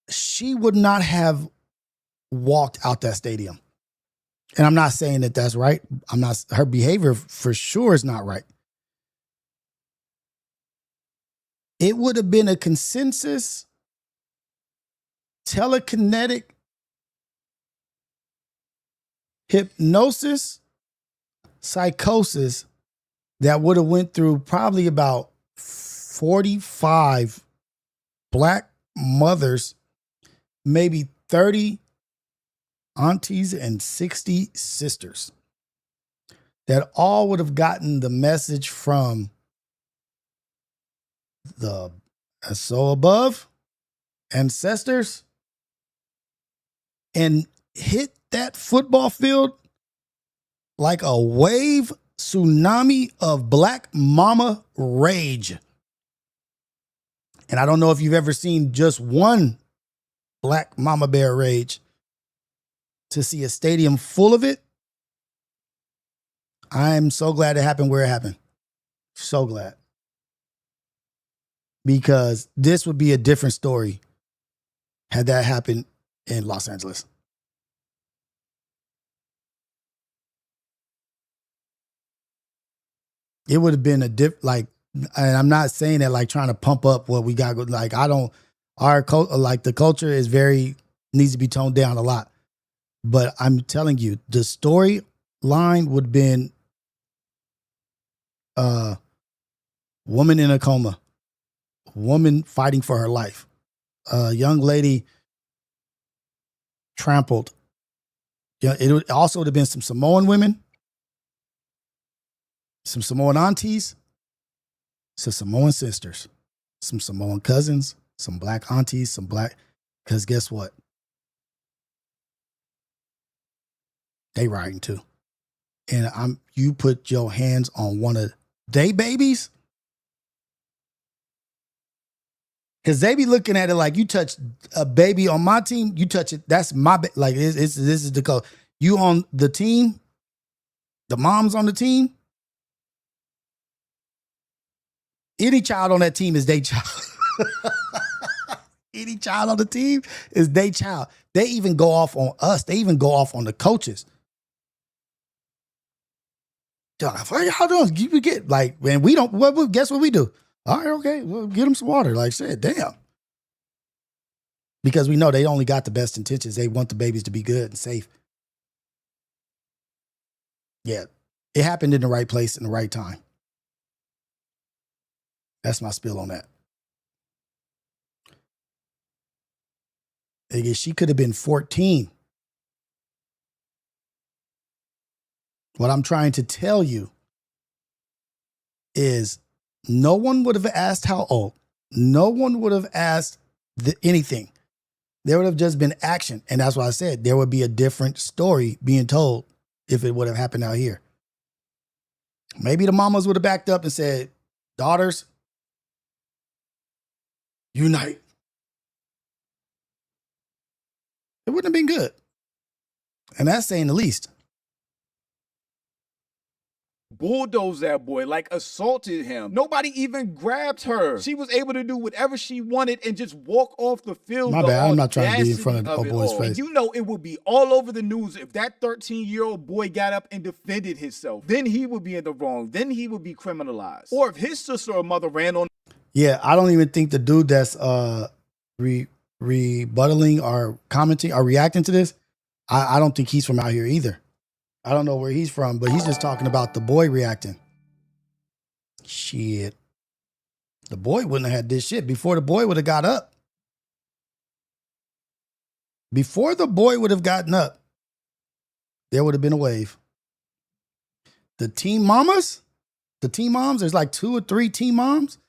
she would not have walked out that stadium. And I'm not saying that that's right. Her behavior for sure is not right. It would have been a consensus, telekinetic, hypnosis, psychosis that would have went through probably about 45 black mothers, maybe 30 aunties and 60 sisters that all would have gotten the message from the so above ancestors and hit that football field like a wave tsunami of black mama rage. And I don't know if you've ever seen just one black mama bear rage. To see a stadium full of it, I'm so glad it happened where it happened. So glad. Because this would be a different story had that happened in Los Angeles. It would have been and I'm not saying that like trying to pump up what we got. Like the culture is needs to be toned down a lot. But I'm telling you, the storyline would have been woman in a coma, woman fighting for her life, a young lady trampled. Yeah, it would also have been some Samoan women, some Samoan aunties, some Samoan sisters, some Samoan cousins, some black aunties, because guess what? They riding too. And you put your hands on one of they babies, because they be looking at it like you touch a baby on my team, you touch it. That's my like this is the code. You on the team, the mom's on the team. Any child on that team is their child. Any child on the team is their child. They even go off on us. They even go off on the coaches. What y'all doing? You get like, man, we don't. Guess what we do? All right, okay, we'll get them some water. Like I said, damn. Because we know they only got the best intentions. They want the babies to be good and safe. Yeah, it happened in the right place in the right time. That's my spill on that. She could have been 14. What I'm trying to tell you is no one would have asked how old. No one would have asked anything. There would have just been action. And that's why I said there would be a different story being told if it would have happened out here. Maybe the mamas would have backed up and said, daughters, unite. It wouldn't have been good. And that's saying the least.
Bulldozed that boy, like assaulted him. Nobody even grabbed her. She was able to do whatever she wanted and just walk off the field.
My bad, I'm not trying to be in front of the old boy's face.
And you know it would be all over the news if that 13-year-old boy got up and defended himself. Then he would be in the wrong. Then he would be criminalized. Or if his sister or mother ran on.
Yeah, I don't even think the dude that's rebuttaling or commenting or reacting to this, I don't think he's from out here either. I don't know where he's from, but he's just talking about the boy reacting. Shit. The boy wouldn't have had this shit before the boy would have got up. Before the boy would have gotten up, there would have been a wave. The team moms, there's like 2 or 3 team moms,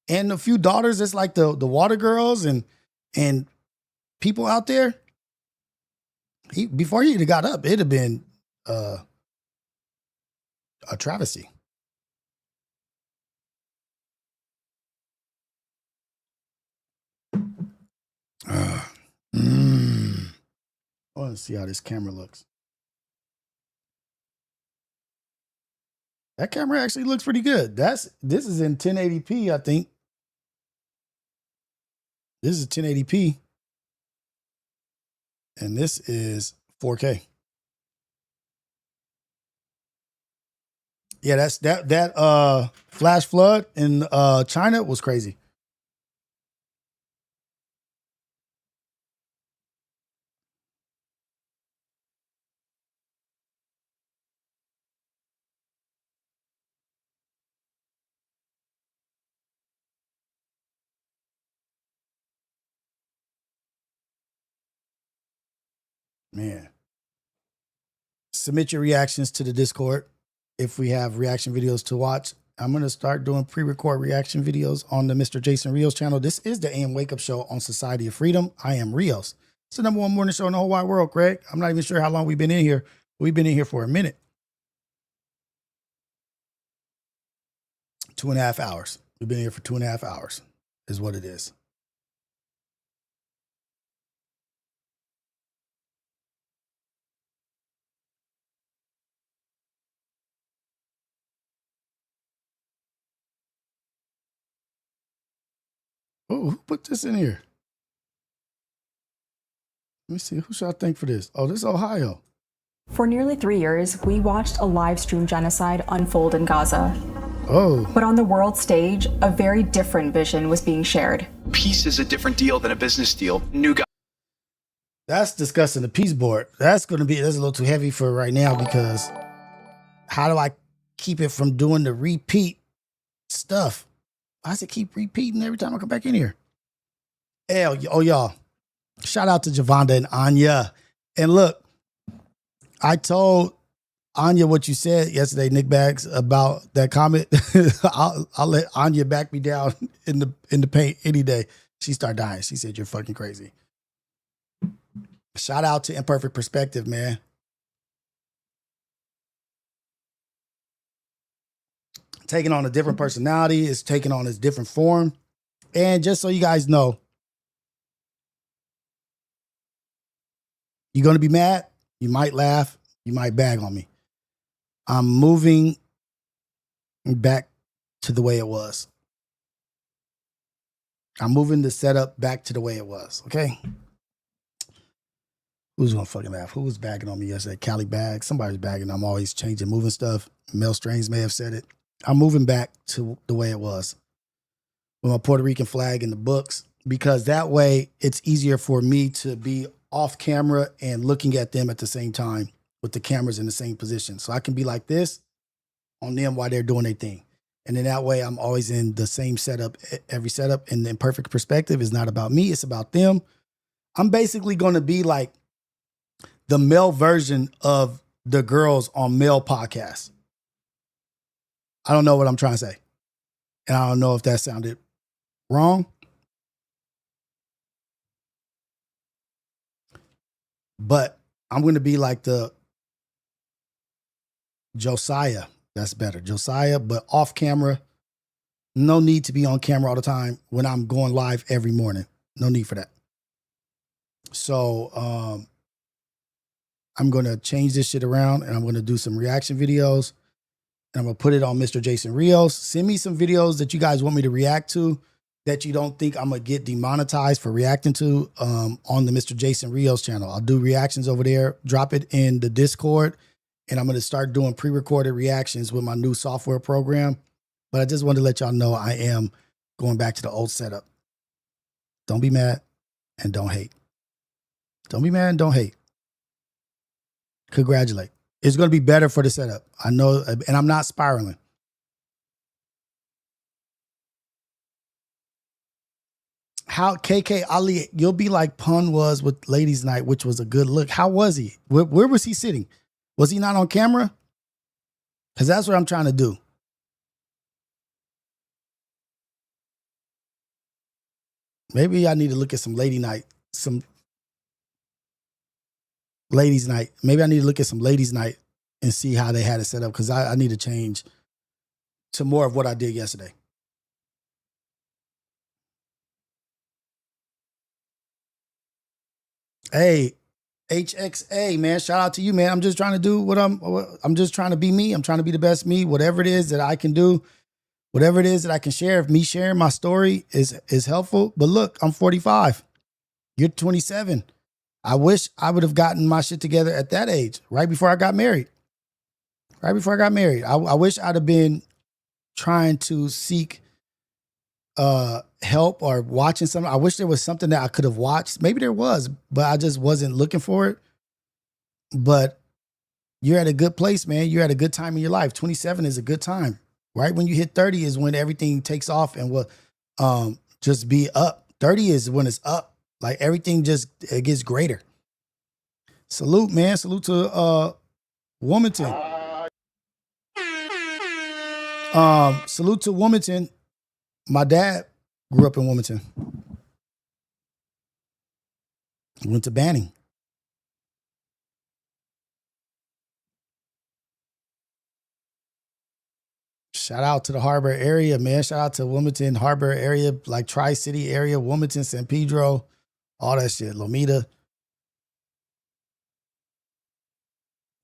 and a few daughters. It's like the water girls and people out there. Before he'd have got up, it'd have been a travesty. I want to see how this camera looks. That camera actually looks pretty good. This is in 1080p, I think. This is 1080p. And this is 4K. Yeah, that flash flood in China was crazy. Man. Submit your reactions to the Discord. If we have reaction videos to watch, I'm going to start doing pre-record reaction videos on the Mr. Jason Rios channel. This is the AM Wake Up Show on Society of Freedom. I am Rios. It's the #1 morning show in the whole wide world, Craig. I'm not even sure how long we've been in here. We've been in here for a minute. 2.5 hours. We've been here for 2.5 hours is what it is. Oh, who put this in here? Let me see. Who should I thank for this? Oh, this is Ohio.
For nearly 3 years, we watched a live stream genocide unfold in Gaza.
Oh.
But on the world stage, a very different vision was being shared.
Peace is a different deal than a business deal. New guy.
That's discussing the peace board. That's a little too heavy for right now because how do I keep it from doing the repeat stuff? Why does it keep repeating every time I come back in here? Oh, y'all. Shout out to Javonda and Anya. And look, I told Anya what you said yesterday, Nick Bags, about that comment. I'll let Anya back me down in the paint any day. She started dying. She said, "You're fucking crazy." Shout out to Imperfect Perspective, man. Taking on a different personality, is taking on its different form. And just so you guys know, you're going to be mad. You might laugh. You might bag on me. I'm moving back to the way it was. I'm moving the setup back to the way it was. Okay. Who's going to fucking laugh? Who was bagging on me yesterday? Cali Bag. Somebody's bagging. I'm always changing, moving stuff. Mel Strains may have said it. I'm moving back to the way it was with my Puerto Rican flag in the books, because that way it's easier for me to be off camera and looking at them at the same time with the cameras in the same position. So I can be like this on them while they're doing their thing. And then that way I'm always in the same setup, every setup. And the Imperfect Perspective is not about me. It's about them. I'm basically going to be like the male version of the girls on male podcasts. I don't know what I'm trying to say. And I don't know if that sounded wrong. But I'm going to be like the Josiah. That's better. Josiah, but off camera. No need to be on camera all the time when I'm going live every morning. No need for that. So I'm going to change this shit around and I'm going to do some reaction videos. And I'm going to put it on Mr. Jason Rios. Send me some videos that you guys want me to react to that you don't think I'm going to get demonetized for reacting to on the Mr. Jason Rios channel. I'll do reactions over there. Drop it in the Discord. And I'm going to start doing pre-recorded reactions with my new software program. But I just wanted to let y'all know I am going back to the old setup. Don't be mad and don't hate. Don't be mad and don't hate. Congratulate. It's going to be better for the setup. I know, and I'm not spiraling. How KK Ali, you'll be like Pun was with Ladies Night, which was a good look. How was he? Where was he sitting? Was he not on camera? Because that's what I'm trying to do. Maybe I need to look at some Ladies Night. Maybe I need to look at some Ladies Night and see how they had it set up, because I need to change to more of what I did yesterday. Hey, HXA, man. Shout out to you, man. I'm just trying to do what I'm just trying to be me. I'm trying to be the best me. Whatever it is that I can do, whatever it is that I can share. If me sharing my story is helpful. But look, I'm 45. You're 27. I wish I would have gotten my shit together at that age, right before I got married. Right before I got married. I wish I'd have been trying to seek help or watching something. I wish there was something that I could have watched. Maybe there was, but I just wasn't looking for it. But you're at a good place, man. You're at a good time in your life. 27 is a good time. Right when you hit 30 is when everything takes off and will just be up. 30 is when it's up. Like everything it gets greater. Salute, man. Salute to Wilmington. Salute to Wilmington. My dad grew up in Wilmington. Went to Banning. Shout out to the Harbor area, man. Shout out to Wilmington, Harbor area, like Tri-City area, Wilmington, San Pedro, all that shit. Lomita.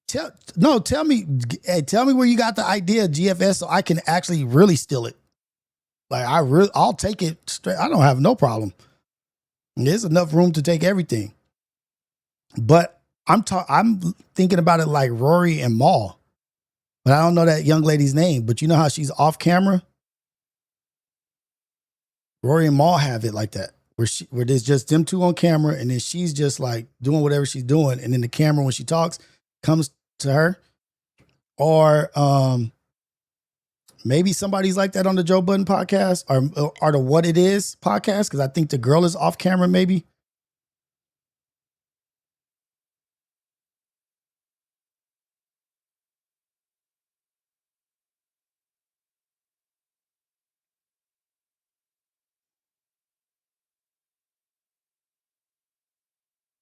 Tell me where you got the idea of GFS so I can actually really steal it. Like I'll take it straight. I don't have no problem. There's enough room to take everything. But I'm thinking about it like Rory and Maul. But I don't know that young lady's name. But you know how she's off camera? Rory and Maul have it like that. Where there's just them two on camera and then she's just like doing whatever she's doing. And then the camera, when she talks, comes to her. Or maybe somebody's like that on the Joe Budden podcast or the What It Is podcast. Because I think the girl is off camera maybe.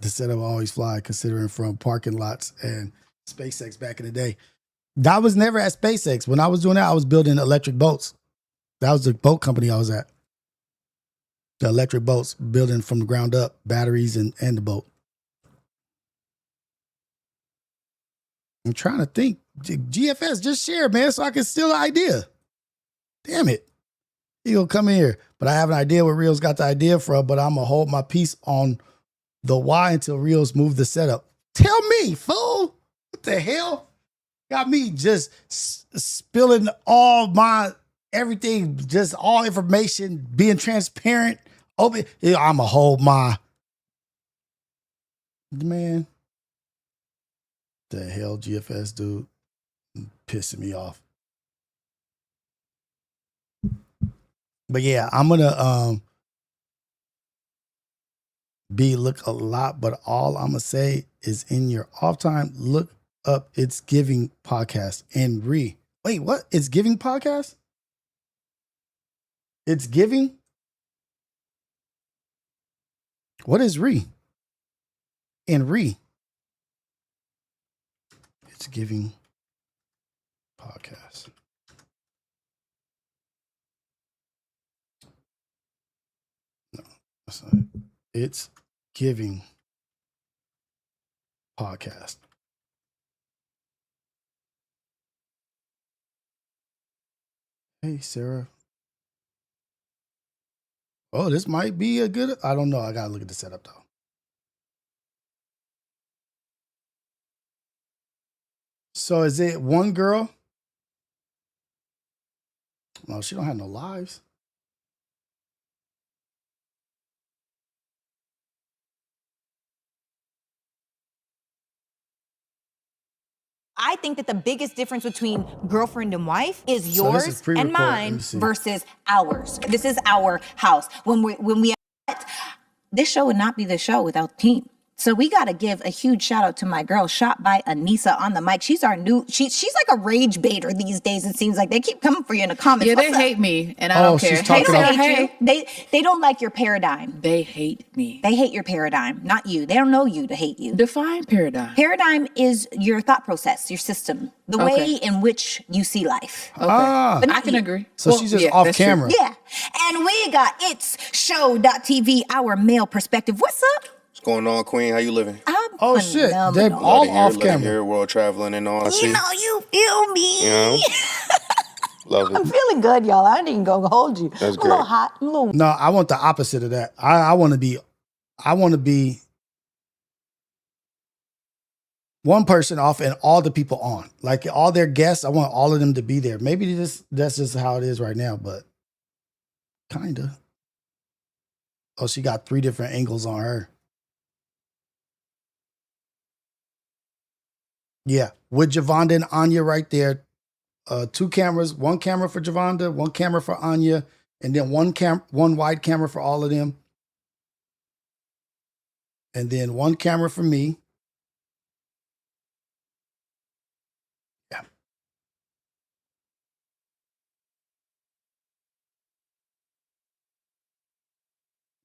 The setup always fly, considering from parking lots and SpaceX back in the day. That was never at SpaceX. When I was doing that, I was building electric boats. That was the boat company I was at. The electric boats, building from the ground up, batteries and the boat. I'm trying to think. GFS, just share, man, so I can steal the idea. Damn it. He'll come in here. But I have an idea where Rios got the idea from, but I'm going to hold my peace on the why until Rios move the setup. Tell me, fool. What the hell? Got me just spilling all my everything, just all information, being transparent. Open. I'm going to hold my. Man. The hell, GFS, dude. Pissing me off. But yeah, I'm going to look a lot, but all I'm gonna say is in your off time, look up It's Giving podcast and wait, what? It's Giving podcast? It's Giving? What is and It's Giving podcast. No, that's not it. It's Giving podcast. Hey, Sarah. Oh, this might be a good. I don't know. I gotta look at the setup though. So is it one girl? No, she don't have no lives.
I think that the biggest difference between girlfriend and wife is yours and mine versus ours. This is our house. When we this show would not be the show without the team. So we got to give a huge shout out to my girl, shot by Anissa on the mic. She's our new, she's like a rage baiter these days. It seems like they keep coming for you in the comments.
Yeah, they hate me, and I don't care.
They don't like your paradigm.
They hate me.
They hate your paradigm, not you. They don't know you to hate you.
Define paradigm.
Paradigm is your thought process, your system, the way in which you see life.
Okay, but I can agree.
So she's just off camera.
Yeah, and we got It's Show.tv, our male perspective. What's up?
What's going on, Queen? How you living?
I'm
Oh shit, they're all off camera.
Your world traveling and all.
You know, you feel me.
You know? Love it.
I'm feeling good, y'all. I ain't even gonna hold you.
That's
I'm a little hot. I'm a little.
No, I want the opposite of that. I want to be one person off and all the people on. Like all their guests, I want all of them to be there. Maybe that's just how it is right now, but kinda. Oh, she got 3 different angles on her. Yeah, with Javonda and Anya right there. 2 cameras, 1 camera for Javonda, 1 camera for Anya, and then 1 wide camera for all of them. And then 1 camera for me. Yeah.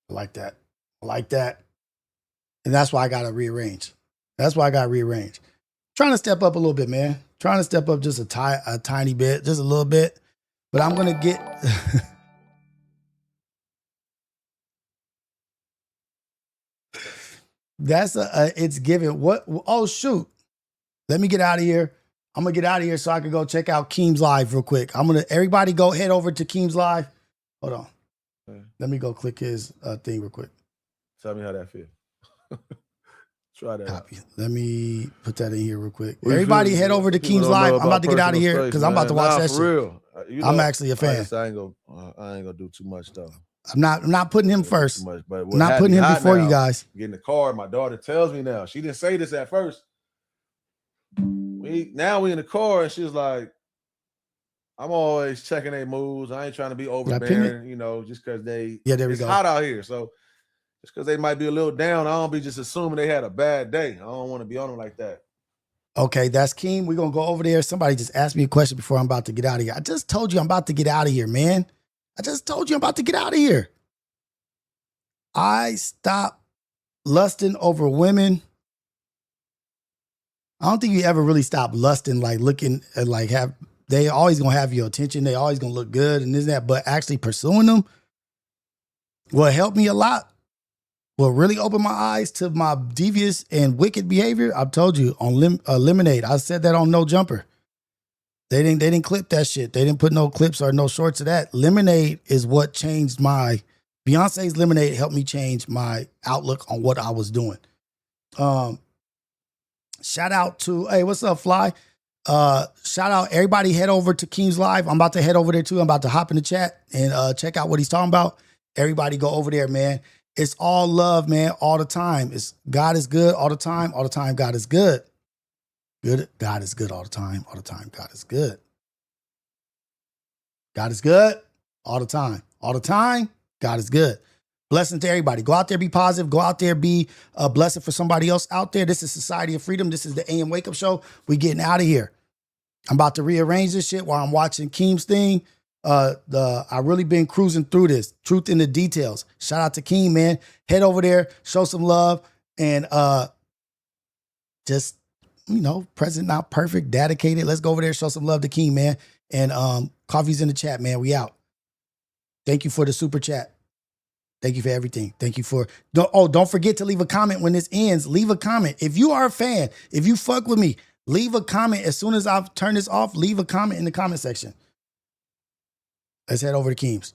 I like that. I like that. And that's why I got to rearrange. Trying to step up a little bit, man. Trying to step up just a tiny bit, just a little bit. But I'm going to get... That's it's given. What? Oh, shoot. Let me get out of here. I'm going to get out of here so I can go check out Keem's Live real quick. Everybody go head over to Keem's Live. Hold on. Let me go click his thing real quick.
Tell me how that feels. Try that.
Copy. Let me put that in here real quick. Everybody head over to Keem's Live. I'm about to get out of here because I'm about to watch that shit.
Real.
I'm actually a fan.
I ain't gonna do too much though.
I'm not putting him first.
Much, but
I'm not putting him before
now,
you guys.
Get in the car. My daughter tells me now. She didn't say this at first. We in the car and she was like, I'm always checking their moves. I ain't trying to be overbearing, just because it's hot out here. So just because they might be a little down, I don't be just assuming they had a bad day. I don't want to be on them like that.
Okay, that's Keem. We're going to go over there. Somebody just asked me a question before I'm about to get out of here. I just told you I'm about to get out of here, man. I stopped lusting over women. I don't think you ever really stop lusting, like looking at they always going to have your attention. They always going to look good and this and that, but actually pursuing them will help me a lot. Will really open my eyes to my devious and wicked behavior. I've told you on Lemonade. I said that on No Jumper. They didn't clip that shit. They didn't put no clips or no shorts of that. Lemonade is what changed Beyonce's Lemonade helped me change my outlook on what I was doing. Shout out to, hey, what's up, Fly? Shout out, everybody head over to Keem's Live. I'm about to head over there too. I'm about to hop in the chat and check out what he's talking about. Everybody go over there, man. It's all love, man, all the time. God is good all the time. All the time, God is good. God is good all the time. All the time, God is good. God is good all the time. All the time, God is good. Blessing to everybody. Go out there, be positive. Go out there, be a blessing for somebody else out there. This is Society of Freedom. This is the AM Wake Up Show. We getting out of here. I'm about to rearrange this shit while I'm watching Keem's thing. I really been cruising through this. Truth in the details. Shout out to Keem, man. Head over there, show some love, and just, present, not perfect, dedicated. Let's go over there, show some love to Keem, man. And coffee's in the chat, man. We out. Thank you for the super chat. Thank you for everything. Thank you for, don't forget to leave a comment when this ends. Leave a comment. If you are a fan, if you fuck with me, leave a comment. As soon as I've turned this off, leave a comment in the comment section. Let's head over to Keem's.